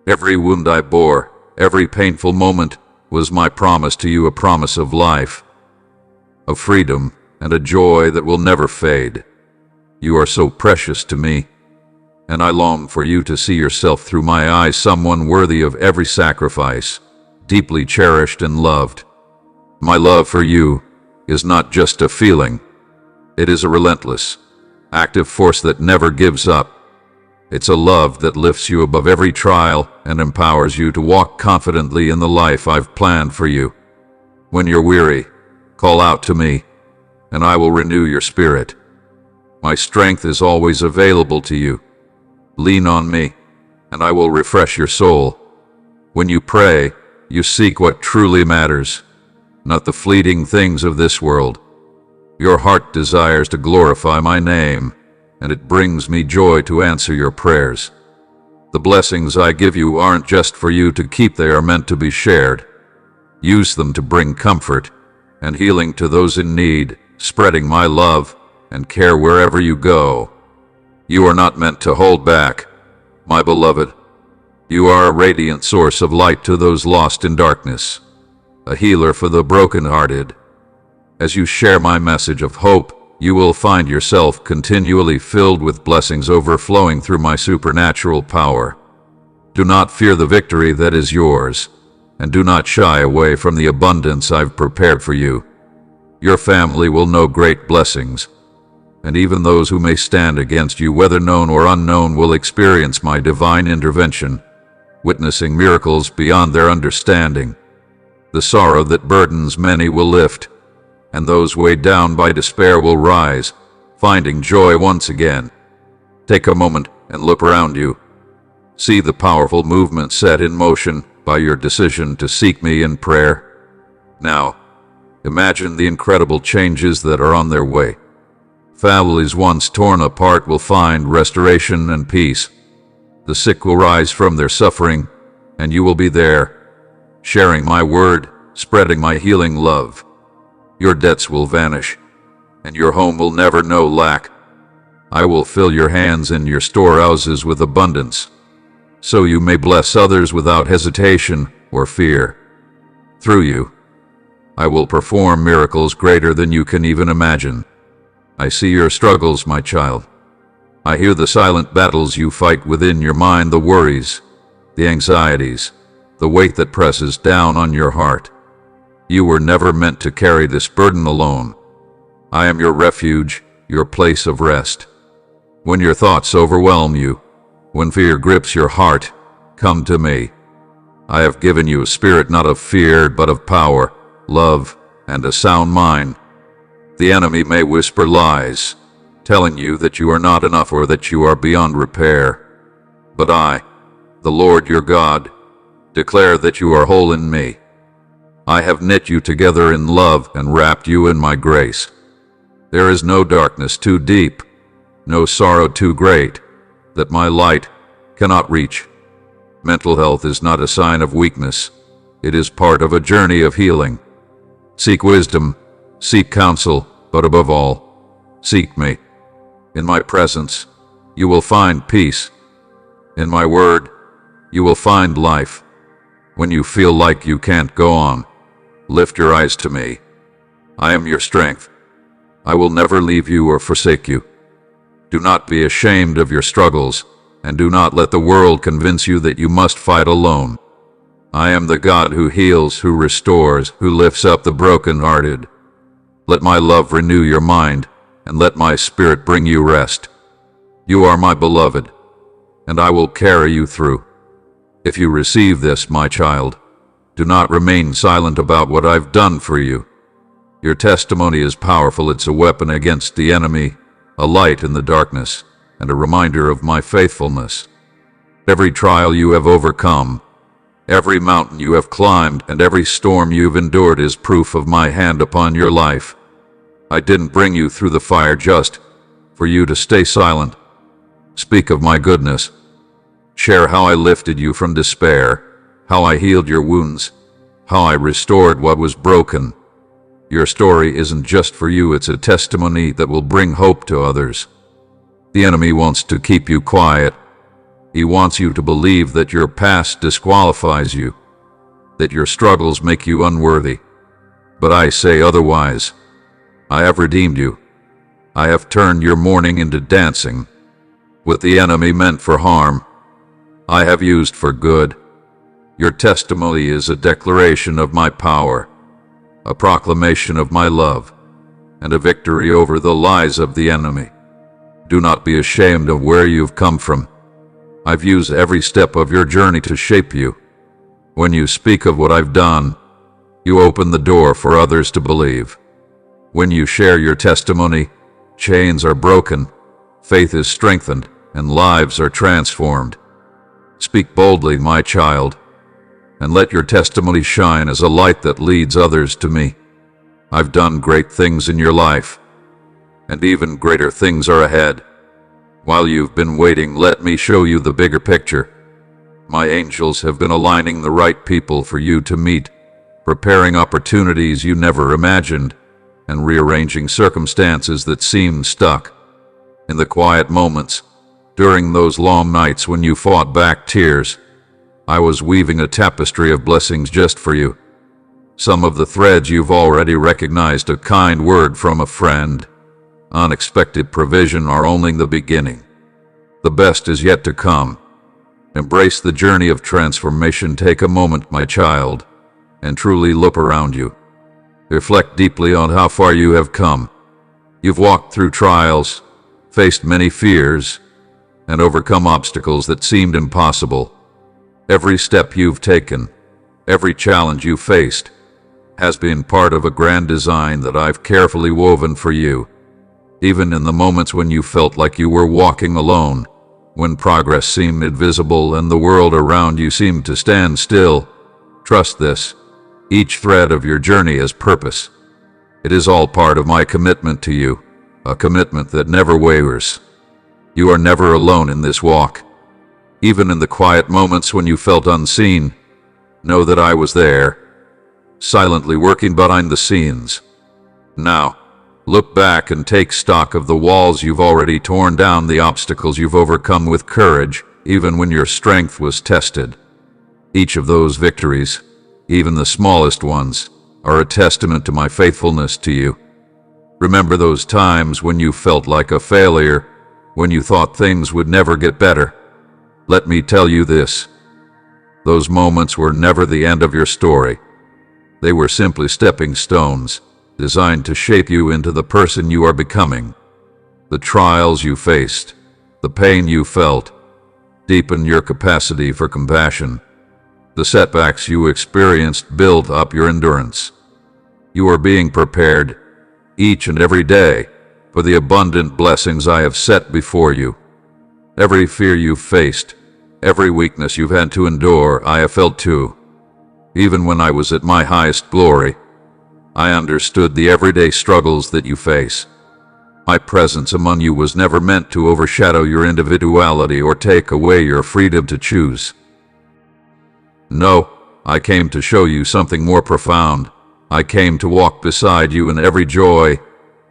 Every wound I bore, every painful moment, was my promise to you, a promise of life, of freedom, and a joy that will never fade. You are so precious to me, and I long for you to see yourself through my eyes, someone worthy of every sacrifice, deeply cherished and loved. My love for you is not just a feeling. It is a relentless, active force that never gives up. It's a love that lifts you above every trial and empowers you to walk confidently in the life I've planned for you. When you're weary, call out to me, and I will renew your spirit. My strength is always available to you. Lean on me, and I will refresh your soul. When you pray, you seek what truly matters, not the fleeting things of this world. Your heart desires to glorify my name, and it brings me joy to answer your prayers. The blessings I give you aren't just for you to keep, they are meant to be shared. Use them to bring comfort and healing to those in need, spreading my love and care wherever you go. You are not meant to hold back, my beloved. You are a radiant source of light to those lost in darkness, a healer for the brokenhearted. As you share my message of hope, you will find yourself continually filled with blessings overflowing through my supernatural power. Do not fear the victory that is yours, and do not shy away from the abundance I've prepared for you. Your family will know great blessings, and even those who may stand against you, whether known or unknown, will experience my divine intervention, witnessing miracles beyond their understanding. The sorrow that burdens many will lift, and those weighed down by despair will rise, finding joy once again. Take a moment and look around you. See the powerful movement set in motion by your decision to seek me in prayer. Now, imagine the incredible changes that are on their way. Families once torn apart will find restoration and peace. The sick will rise from their suffering, and you will be there, sharing my word, spreading my healing love. Your debts will vanish, and your home will never know lack. I will fill your hands and your storehouses with abundance, so you may bless others without hesitation or fear. Through you, I will perform miracles greater than you can even imagine. I see your struggles, my child. I hear the silent battles you fight within your mind, the worries, the anxieties, the weight that presses down on your heart. You were never meant to carry this burden alone. I am your refuge, your place of rest. When your thoughts overwhelm you, when fear grips your heart, come to me. I have given you a spirit not of fear, but of power, love, and a sound mind. The enemy may whisper lies, telling you that you are not enough or that you are beyond repair. But I, the Lord your God, declare that you are whole in me. I have knit you together in love and wrapped you in my grace. There is no darkness too deep, no sorrow too great, that my light cannot reach. Mental health is not a sign of weakness. It is part of a journey of healing. Seek wisdom, seek counsel, but above all, seek me. In my presence, you will find peace. In my word, you will find life. When you feel like you can't go on, lift your eyes to me. I am your strength. I will never leave you or forsake you. Do not be ashamed of your struggles, and do not let the world convince you that you must fight alone. I am the God who heals, who restores, who lifts up the brokenhearted. Let my love renew your mind, and let my spirit bring you rest. You are my beloved, and I will carry you through. If you receive this, my child, do not remain silent about what I've done for you. Your testimony is powerful. It's a weapon against the enemy, a light in the darkness, and a reminder of my faithfulness. Every trial you have overcome, every mountain you have climbed, and every storm you've endured is proof of my hand upon your life. I didn't bring you through the fire just for you to stay silent. Speak of my goodness. Share how I lifted you from despair, how I healed your wounds, how I restored what was broken. Your story isn't just for you, it's a testimony that will bring hope to others. The enemy wants to keep you quiet. He wants you to believe that your past disqualifies you, that your struggles make you unworthy. But I say otherwise. I have redeemed you. I have turned your mourning into dancing. What the enemy meant for harm, I have used for good. Your testimony is a declaration of my power, a proclamation of my love, and a victory over the lies of the enemy. Do not be ashamed of where you've come from. I've used every step of your journey to shape you. When you speak of what I've done, you open the door for others to believe. When you share your testimony, chains are broken, faith is strengthened, and lives are transformed. Speak boldly, my child, and let your testimony shine as a light that leads others to me. I've done great things in your life, and even greater things are ahead. While you've been waiting, let me show you the bigger picture. My angels have been aligning the right people for you to meet, preparing opportunities you never imagined, and rearranging circumstances that seemed stuck. In the quiet moments, during those long nights when you fought back tears, I was weaving a tapestry of blessings just for you. Some of the threads you've already recognized: a kind word from a friend, unexpected provision, are only the beginning. The best is yet to come. Embrace the journey of transformation. Take a moment, my child, and truly look around you. Reflect deeply on how far you have come. You've walked through trials, faced many fears, and overcome obstacles that seemed impossible. Every step you've taken, every challenge you faced, has been part of a grand design that I've carefully woven for you. Even in the moments when you felt like you were walking alone, when progress seemed invisible and the world around you seemed to stand still, trust this. Each thread of your journey has purpose. It is all part of my commitment to you, a commitment that never wavers. You are never alone in this walk. Even in the quiet moments when you felt unseen, know that I was there, silently working behind the scenes. Now, look back and take stock of the walls you've already torn down, the obstacles you've overcome with courage, even when your strength was tested. Each of those victories, even the smallest ones, are a testament to my faithfulness to you. Remember those times when you felt like a failure, when you thought things would never get better. Let me tell you this. Those moments were never the end of your story. They were simply stepping stones, designed to shape you into the person you are becoming. The trials you faced, the pain you felt, deepened your capacity for compassion. The setbacks you experienced built up your endurance. You are being prepared, each and every day, for the abundant blessings I have set before you. Every fear you've faced, every weakness you've had to endure, I have felt too. Even when I was at my highest glory, I understood the everyday struggles that you face. My presence among you was never meant to overshadow your individuality or take away your freedom to choose. No, I came to show you something more profound. I came to walk beside you in every joy,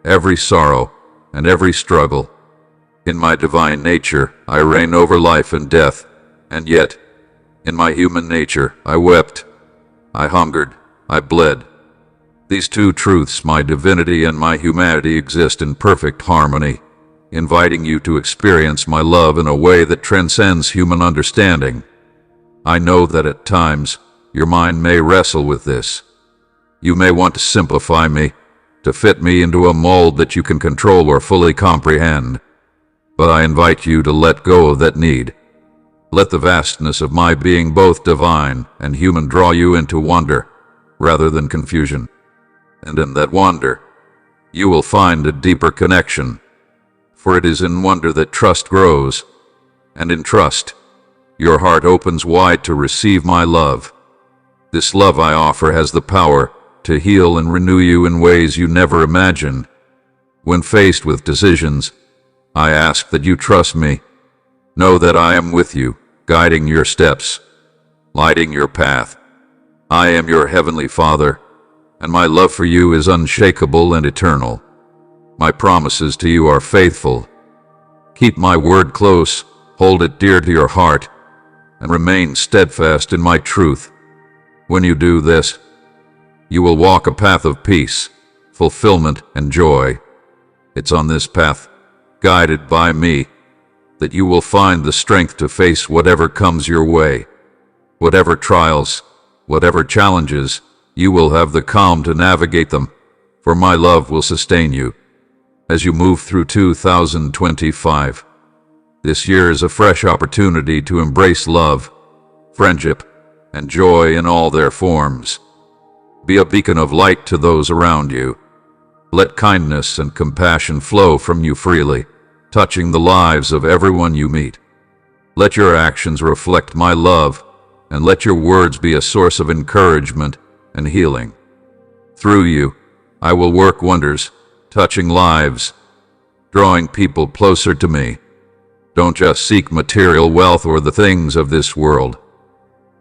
every sorrow, and every struggle. In my divine nature, I reign over life and death, and yet, in my human nature, I wept, I hungered, I bled. These two truths, my divinity and my humanity, exist in perfect harmony, inviting you to experience my love in a way that transcends human understanding. I know that at times, your mind may wrestle with this. You may want to simplify me, to fit me into a mold that you can control or fully comprehend. But I invite you to let go of that need. Let the vastness of my being, both divine and human, draw you into wonder, rather than confusion. And in that wonder, you will find a deeper connection. For it is in wonder that trust grows, and in trust, your heart opens wide to receive my love. This love I offer has the power to heal and renew you in ways you never imagined. When faced with decisions, I ask that you trust me. Know that I am with you, guiding your steps, lighting your path. I am your heavenly Father, and my love for you is unshakable and eternal. My promises to you are faithful. Keep my word close, hold it dear to your heart, and remain steadfast in my truth. When you do this, you will walk a path of peace, fulfillment, and joy. It's on this path, guided by me, that you will find the strength to face whatever comes your way. Whatever trials, whatever challenges, you will have the calm to navigate them, for my love will sustain you. As you move through 2025, this year is a fresh opportunity to embrace love, friendship, and joy in all their forms. Be a beacon of light to those around you. Let kindness and compassion flow from you freely, touching the lives of everyone you meet. Let your actions reflect my love, and let your words be a source of encouragement and healing. Through you, I will work wonders, touching lives, drawing people closer to me. Don't just seek material wealth or the things of this world.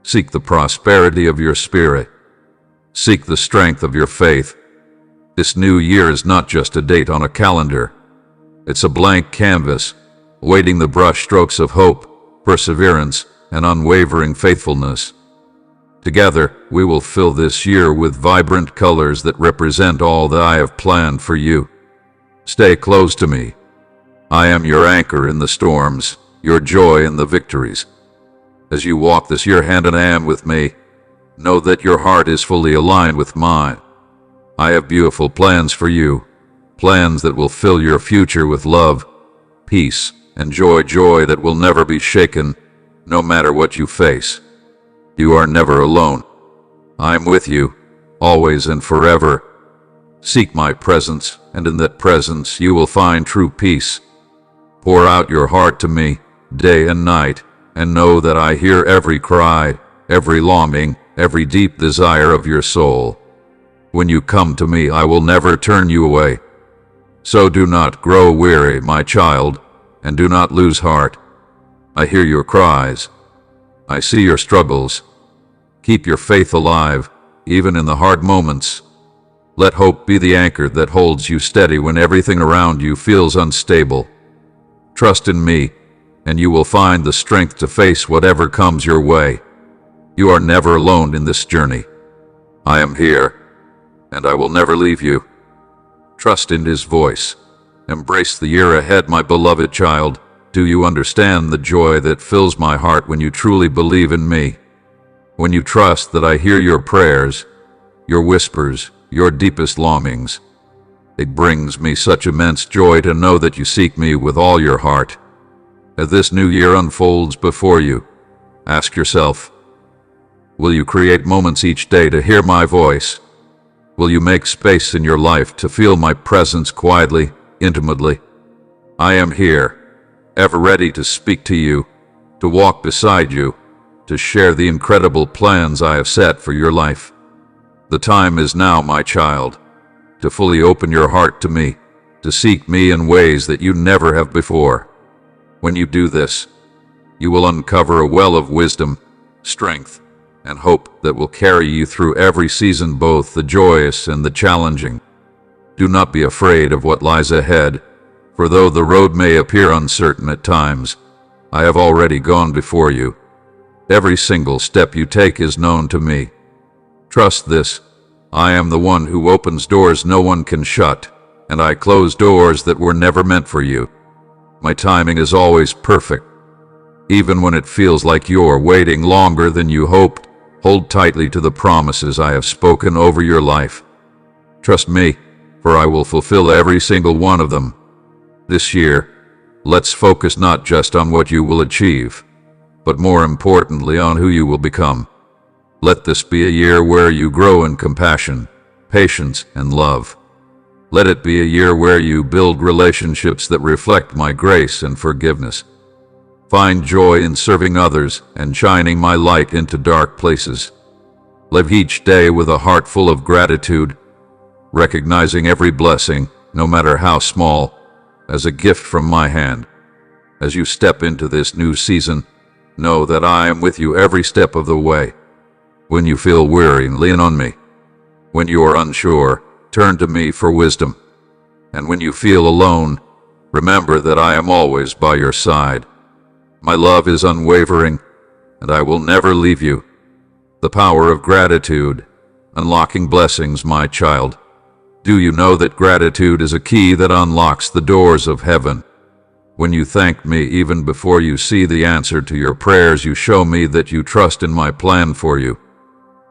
Seek the prosperity of your spirit. Seek the strength of your faith. This new year is not just a date on a calendar. It's a blank canvas, awaiting the brush strokes of hope, perseverance, and unwavering faithfulness. Together, we will fill this year with vibrant colors that represent all that I have planned for you. Stay close to me. I am your anchor in the storms, your joy in the victories. As you walk this year hand in hand with me, know that your heart is fully aligned with mine. I have beautiful plans for you, plans that will fill your future with love, peace, and joy that will never be shaken, no matter what you face. You are never alone. I am with you, always and forever. Seek my presence, and in that presence you will find true peace. Pour out your heart to me, day and night, and know that I hear every cry, every longing, every deep desire of your soul. When you come to me, I will never turn you away. So do not grow weary, my child, and do not lose heart. I hear your cries. I see your struggles. Keep your faith alive, even in the hard moments. Let hope be the anchor that holds you steady when everything around you feels unstable. Trust in me, and you will find the strength to face whatever comes your way. You are never alone in this journey. I am here, and I will never leave you. Trust in His voice. Embrace the year ahead, my beloved child. Do you understand the joy that fills my heart when you truly believe in me? When you trust that I hear your prayers, your whispers, your deepest longings. It brings me such immense joy to know that you seek me with all your heart. As this new year unfolds before you, ask yourself, will you create moments each day to hear my voice? Will you make space in your life to feel my presence quietly, intimately? I am here, ever ready to speak to you, to walk beside you, to share the incredible plans I have set for your life. The time is now, my child, to fully open your heart to me, to seek me in ways that you never have before. When you do this, you will uncover a well of wisdom, strength, and hope that will carry you through every season, both the joyous and the challenging. Do not be afraid of what lies ahead, for though the road may appear uncertain at times, I have already gone before you. Every single step you take is known to me. Trust this, I am the one who opens doors no one can shut, and I close doors that were never meant for you. My timing is always perfect. Even when it feels like you're waiting longer than you hoped, hold tightly to the promises I have spoken over your life. Trust me, for I will fulfill every single one of them. This year, let's focus not just on what you will achieve, but more importantly on who you will become. Let this be a year where you grow in compassion, patience, and love. Let it be a year where you build relationships that reflect my grace and forgiveness. Find joy in serving others and shining my light into dark places. Live each day with a heart full of gratitude, recognizing every blessing, no matter how small, as a gift from my hand. As you step into this new season, know that I am with you every step of the way. When you feel weary, lean on me. When you are unsure, turn to me for wisdom. And when you feel alone, remember that I am always by your side. My love is unwavering, and I will never leave you. The power of gratitude, unlocking blessings, my child. Do you know that gratitude is a key that unlocks the doors of heaven? When you thank me even before you see the answer to your prayers, you show me that you trust in my plan for you.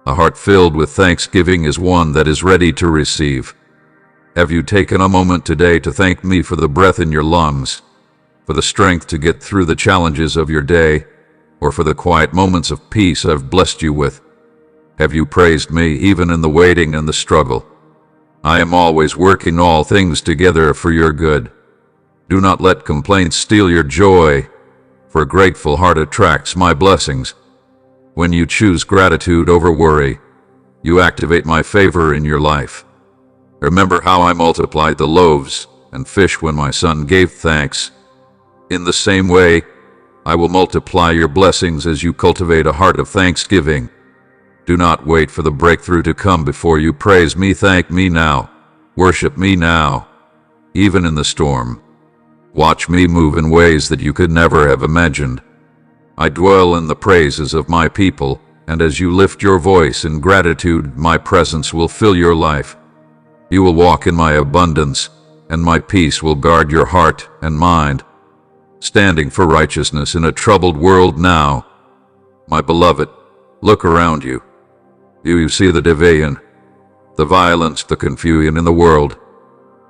A heart filled with thanksgiving is one that is ready to receive. Have you taken a moment today to thank me for the breath in your lungs, for the strength to get through the challenges of your day, or for the quiet moments of peace I've blessed you with? Have you praised me even in the waiting and the struggle? I am always working all things together for your good. Do not let complaints steal your joy, for a grateful heart attracts my blessings. When you choose gratitude over worry, you activate my favor in your life. Remember how I multiplied the loaves and fish when my son gave thanks. In the same way, I will multiply your blessings as you cultivate a heart of thanksgiving. Do not wait for the breakthrough to come before you praise me. Thank me now. Worship me now. Even in the storm, watch me move in ways that you could never have imagined. I dwell in the praises of my people, and as you lift your voice in gratitude, my presence will fill your life. You will walk in my abundance, and my peace will guard your heart and mind. Standing for righteousness in a troubled world now. My beloved, look around you. Do you see the division? the violence, the confusion in the world.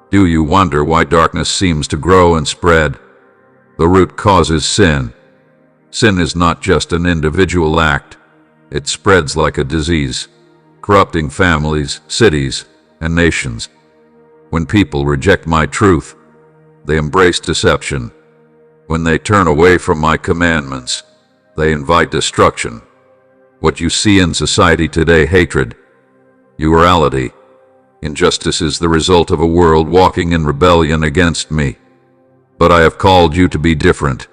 Do you wonder why darkness seems to grow and spread? The root cause is sin. Sin is not just an individual act. It spreads like a disease, corrupting families, cities, and nations. When people reject my truth, they embrace deception. When they turn away from my commandments, they invite destruction. What you see in society today, hatred, immorality, injustice, is the result of a world walking in rebellion against me. But I have called you to be different.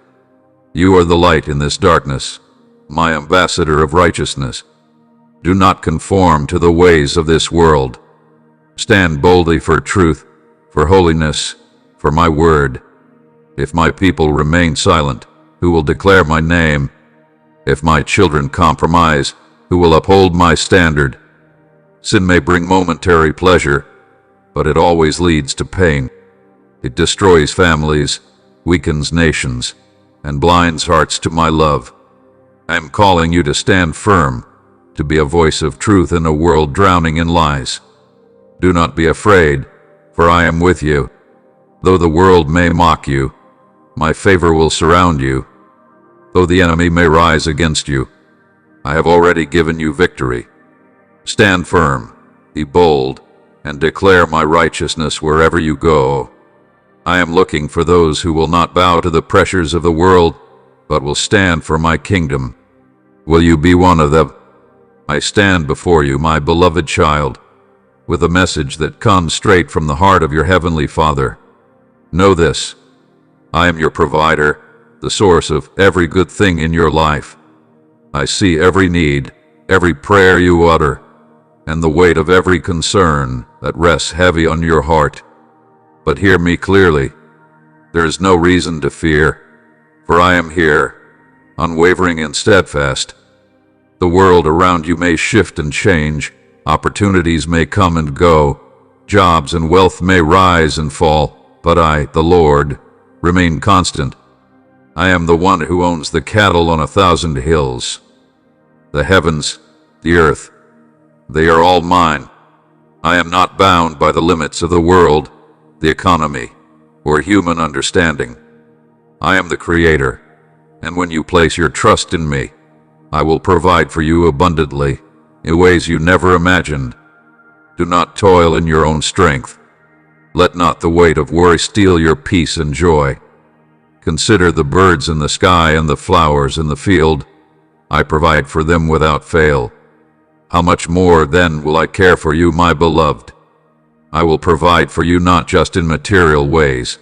You are the light in this darkness, my ambassador of righteousness. Do not conform to the ways of this world. Stand boldly for truth, for holiness, for my word. If my people remain silent, who will declare my name? If my children compromise, who will uphold my standard? Sin may bring momentary pleasure, but it always leads to pain. It destroys families, weakens nations, and blinds hearts to my love. I am calling you to stand firm, to be a voice of truth in a world drowning in lies. Do not be afraid, for I am with you. Though the world may mock you, my favor will surround you. Though the enemy may rise against you, I have already given you victory. Stand firm, be bold, and declare my righteousness wherever you go. I am looking for those who will not bow to the pressures of the world, but will stand for my kingdom. Will you be one of them? I stand before you, my beloved child, with a message that comes straight from the heart of your heavenly Father. Know this: I am your provider, the source of every good thing in your life. I see every need, every prayer you utter, and the weight of every concern that rests heavy on your heart. But hear me clearly. There is no reason to fear, for I am here, unwavering and steadfast. The world around you may shift and change, opportunities may come and go, jobs and wealth may rise and fall, but I, the Lord, remain constant. I am the one who owns the cattle on 1,000 hills. The heavens, the earth, they are all mine. I am not bound by the limits of the world, the economy, or human understanding. I am the Creator, and when you place your trust in me, I will provide for you abundantly, in ways you never imagined. Do not toil in your own strength. Let not the weight of worry steal your peace and joy. Consider the birds in the sky and the flowers in the field. I provide for them without fail. How much more then will I care for you, my beloved? I will provide for you not just in material ways,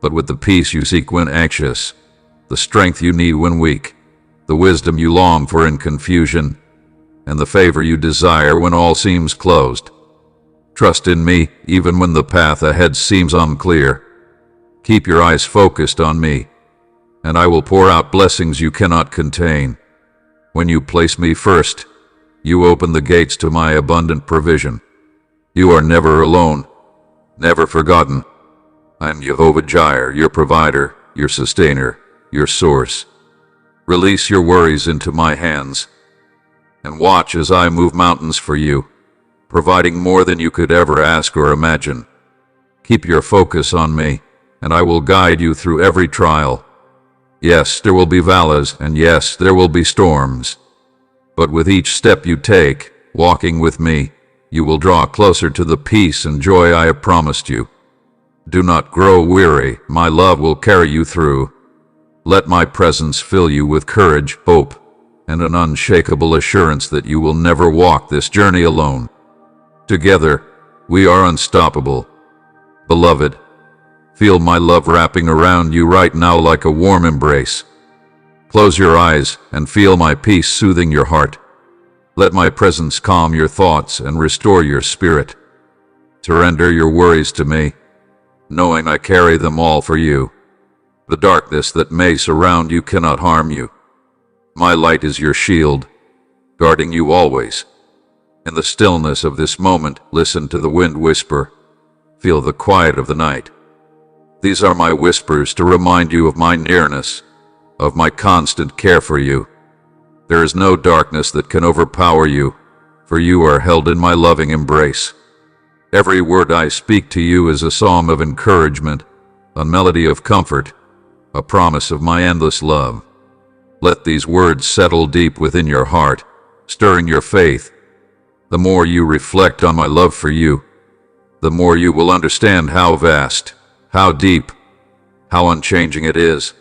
but with the peace you seek when anxious, the strength you need when weak, the wisdom you long for in confusion, and the favor you desire when all seems closed. Trust in me even when the path ahead seems unclear. Keep your eyes focused on me, and I will pour out blessings you cannot contain. When you place me first, you open the gates to my abundant provision. You are never alone, never forgotten. I am Jehovah Jireh, your provider, your sustainer, your source. Release your worries into my hands, and watch as I move mountains for you, providing more than you could ever ask or imagine. Keep your focus on me, and I will guide you through every trial. Yes, there will be valleys, and yes, there will be storms. But with each step you take, walking with me, you will draw closer to the peace and joy I have promised you. Do not grow weary, my love will carry you through. Let my presence fill you with courage, hope, and an unshakable assurance that you will never walk this journey alone. Together, we are unstoppable. Beloved, feel my love wrapping around you right now like a warm embrace. Close your eyes and feel my peace soothing your heart. Let my presence calm your thoughts and restore your spirit. Surrender your worries to me, knowing I carry them all for you. The darkness that may surround you cannot harm you. My light is your shield, guarding you always. In the stillness of this moment, listen to the wind whisper. Feel the quiet of the night. These are my whispers to remind you of my nearness, of my constant care for you. There is no darkness that can overpower you, for you are held in my loving embrace. Every word I speak to you is a psalm of encouragement, a melody of comfort, a promise of my endless love. Let these words settle deep within your heart, stirring your faith. The more you reflect on my love for you, the more you will understand how vast, how deep, how unchanging it is.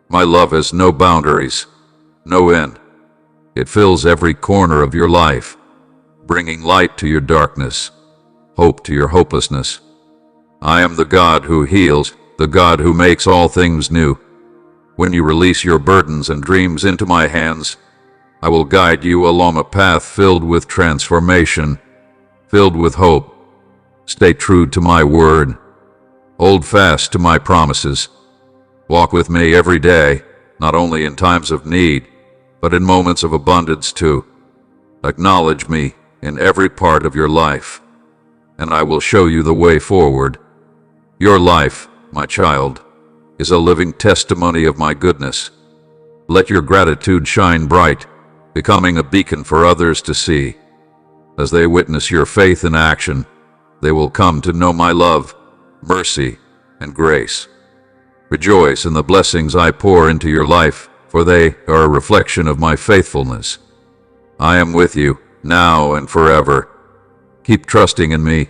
My love has no boundaries, no end. It fills every corner of your life, bringing light to your darkness, hope to your hopelessness. I am the God who heals, the God who makes all things new. When you release your burdens and dreams into my hands, I will guide you along a path filled with transformation, filled with hope. Stay true to my word. Hold fast to my promises. Walk with me every day, not only in times of need, but in moments of abundance too. Acknowledge me in every part of your life, and I will show you the way forward. Your life, my child, is a living testimony of my goodness. Let your gratitude shine bright, becoming a beacon for others to see. As they witness your faith in action, they will come to know my love, mercy, and grace. Rejoice in the blessings I pour into your life, for they are a reflection of my faithfulness. I am with you, now and forever. Keep trusting in me,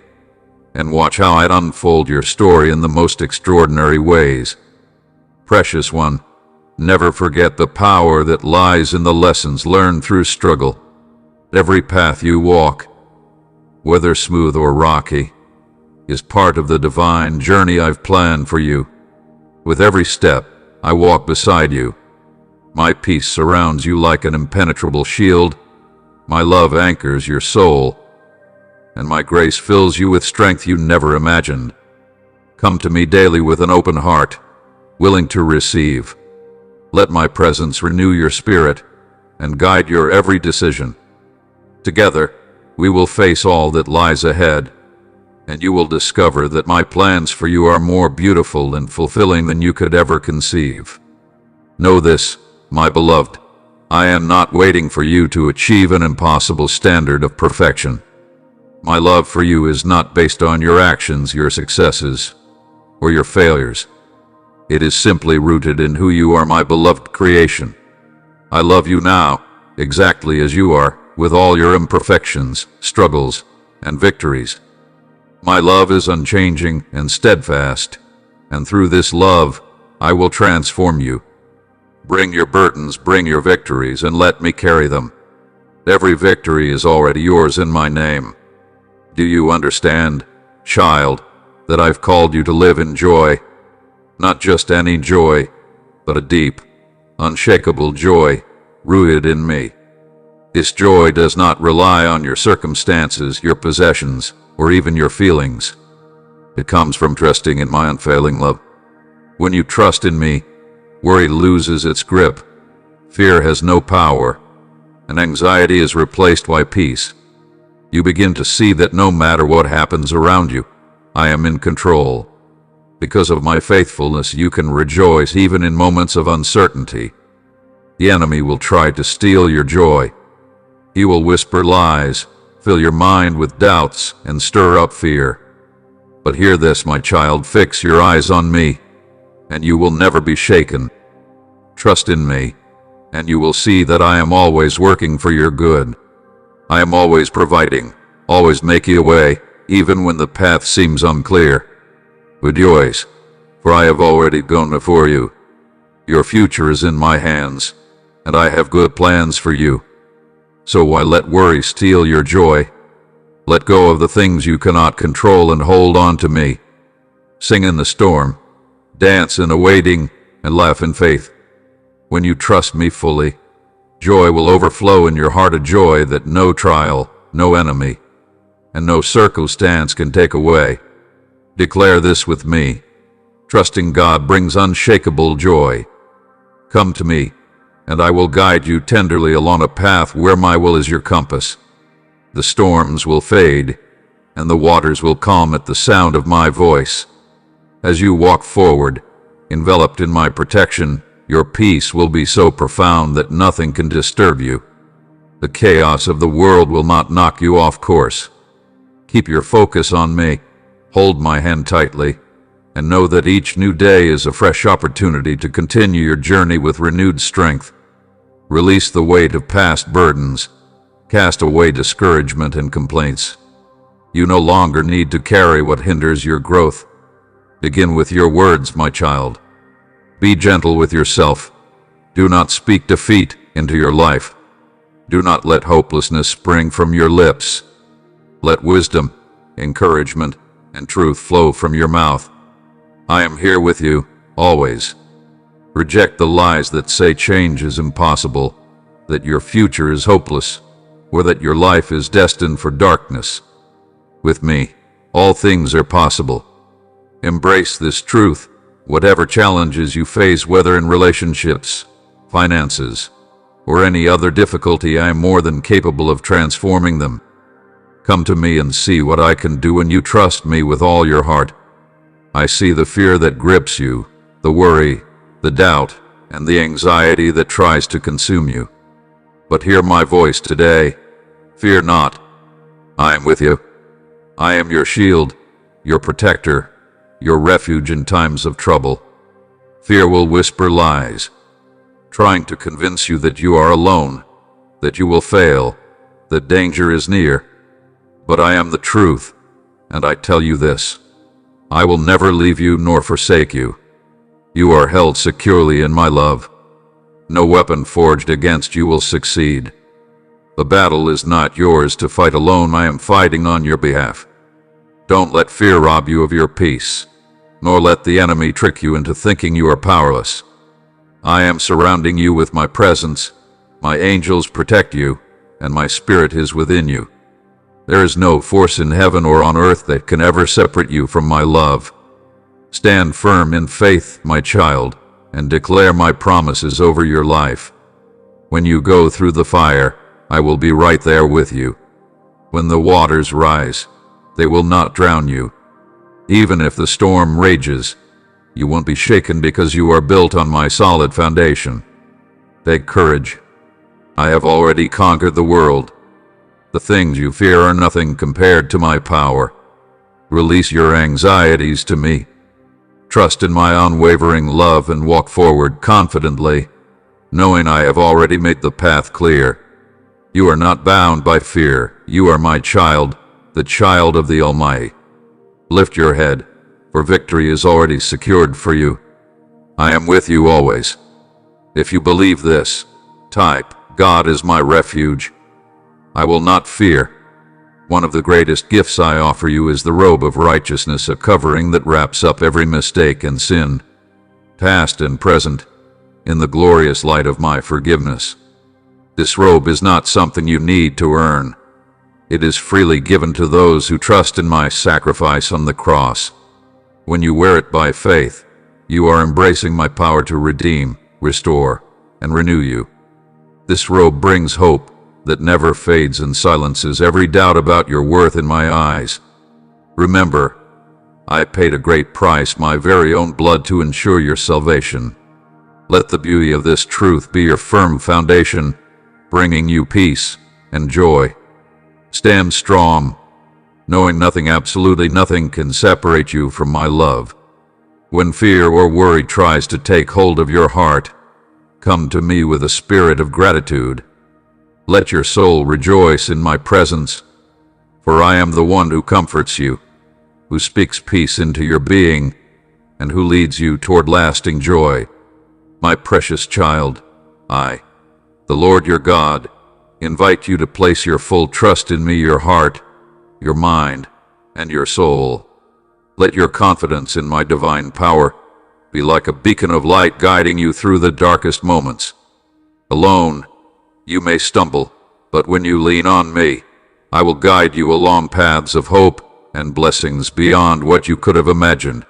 and watch how I unfold your story in the most extraordinary ways. Precious one, never forget the power that lies in the lessons learned through struggle. Every path you walk, whether smooth or rocky, is part of the divine journey I've planned for you. With every step, I walk beside you. My peace surrounds you like an impenetrable shield. My love anchors your soul, and my grace fills you with strength you never imagined. Come to me daily with an open heart, willing to receive. Let my presence renew your spirit and guide your every decision. Together, we will face all that lies ahead, and you will discover that my plans for you are more beautiful and fulfilling than you could ever conceive. Know this, my beloved, I am not waiting for you to achieve an impossible standard of perfection. My love for you is not based on your actions, your successes, or your failures. It is simply rooted in who you are, my beloved creation. I love you now, exactly as you are, with all your imperfections, struggles, and victories. My love is unchanging and steadfast, and through this love, I will transform you. Bring your burdens, bring your victories, and let me carry them. Every victory is already yours in my name. Do you understand, child, that I've called you to live in joy? Not just any joy, but a deep, unshakable joy rooted in me. This joy does not rely on your circumstances, your possessions, or even your feelings. It comes from trusting in my unfailing love. When you trust in me, worry loses its grip, fear has no power, and anxiety is replaced by peace. You begin to see that no matter what happens around you, I am in control. Because of my faithfulness, you can rejoice even in moments of uncertainty. The enemy will try to steal your joy. He will whisper lies, fill your mind with doubts, and stir up fear. But hear this, my child, fix your eyes on me, and you will never be shaken. Trust in me, and you will see that I am always working for your good. I am always providing, always making a way, even when the path seems unclear. Rejoice, for I have already gone before you. Your future is in my hands, and I have good plans for you. So why let worry steal your joy? Let go of the things you cannot control and hold on to me. Sing in the storm, dance in awaiting, and laugh in faith. When you trust me fully, joy will overflow in your heart, a joy that no trial, no enemy, and no circumstance can take away. Declare this with me. Trusting God brings unshakable joy. Come to me, and I will guide you tenderly along a path where my will is your compass. The storms will fade, and the waters will calm at the sound of my voice. As you walk forward, enveloped in my protection, your peace will be so profound that nothing can disturb you. The chaos of the world will not knock you off course. Keep your focus on me, hold my hand tightly, and know that each new day is a fresh opportunity to continue your journey with renewed strength. Release the weight of past burdens. Cast away discouragement and complaints. You no longer need to carry what hinders your growth. Begin with your words, my child. Be gentle with yourself. Do not speak defeat into your life. Do not let hopelessness spring from your lips. Let wisdom, encouragement, and truth flow from your mouth. I am here with you, always. Reject the lies that say change is impossible, that your future is hopeless, or that your life is destined for darkness. With me, all things are possible. Embrace this truth, whatever challenges you face, whether in relationships, finances, or any other difficulty, I am more than capable of transforming them. Come to me and see what I can do when you trust me with all your heart. I see the fear that grips you, the worry, the doubt, and the anxiety that tries to consume you. But hear my voice today. Fear not. I am with you. I am your shield, your protector, your refuge in times of trouble. Fear will whisper lies, trying to convince you that you are alone, that you will fail, that danger is near. But I am the truth, and I tell you this: I will never leave you nor forsake you. You are held securely in my love. No weapon forged against you will succeed. The battle is not yours to fight alone. I am fighting on your behalf. Don't let fear rob you of your peace, nor let the enemy trick you into thinking you are powerless. I am surrounding you with my presence. My angels protect you, and my spirit is within you. There is no force in heaven or on earth that can ever separate you from my love. Stand firm in faith, my child, and declare my promises over your life. When you go through the fire, I will be right there with you. When the waters rise, they will not drown you. Even if the storm rages, you won't be shaken because you are built on my solid foundation. Take courage. I have already conquered the world. The things you fear are nothing compared to my power. Release your anxieties to me. Trust in my unwavering love and walk forward confidently, knowing I have already made the path clear. You are not bound by fear. You are my child, the child of the Almighty. Lift your head, for victory is already secured for you. I am with you always. If you believe this, type, God is my refuge. I will not fear. One of the greatest gifts I offer you is the robe of righteousness, a covering that wraps up every mistake and sin, past and present, in the glorious light of my forgiveness. This robe is not something you need to earn. It is freely given to those who trust in my sacrifice on the cross. When you wear it by faith, you are embracing my power to redeem, restore, and renew you. This robe brings hope that never fades and silences every doubt about your worth in my eyes. Remember, I paid a great price, my very own blood, to ensure your salvation. Let the beauty of this truth be your firm foundation, bringing you peace and joy. Stand strong, knowing nothing, absolutely nothing, can separate you from my love. When fear or worry tries to take hold of your heart, come to me with a spirit of gratitude. Let your soul rejoice in my presence, for I am the one who comforts you, who speaks peace into your being, and who leads you toward lasting joy. My precious child, I, the Lord your God, invite you to place your full trust in me, your heart, your mind, and your soul. Let your confidence in my divine power be like a beacon of light guiding you through the darkest moments. Alone, you may stumble, but when you lean on me, I will guide you along paths of hope and blessings beyond what you could have imagined.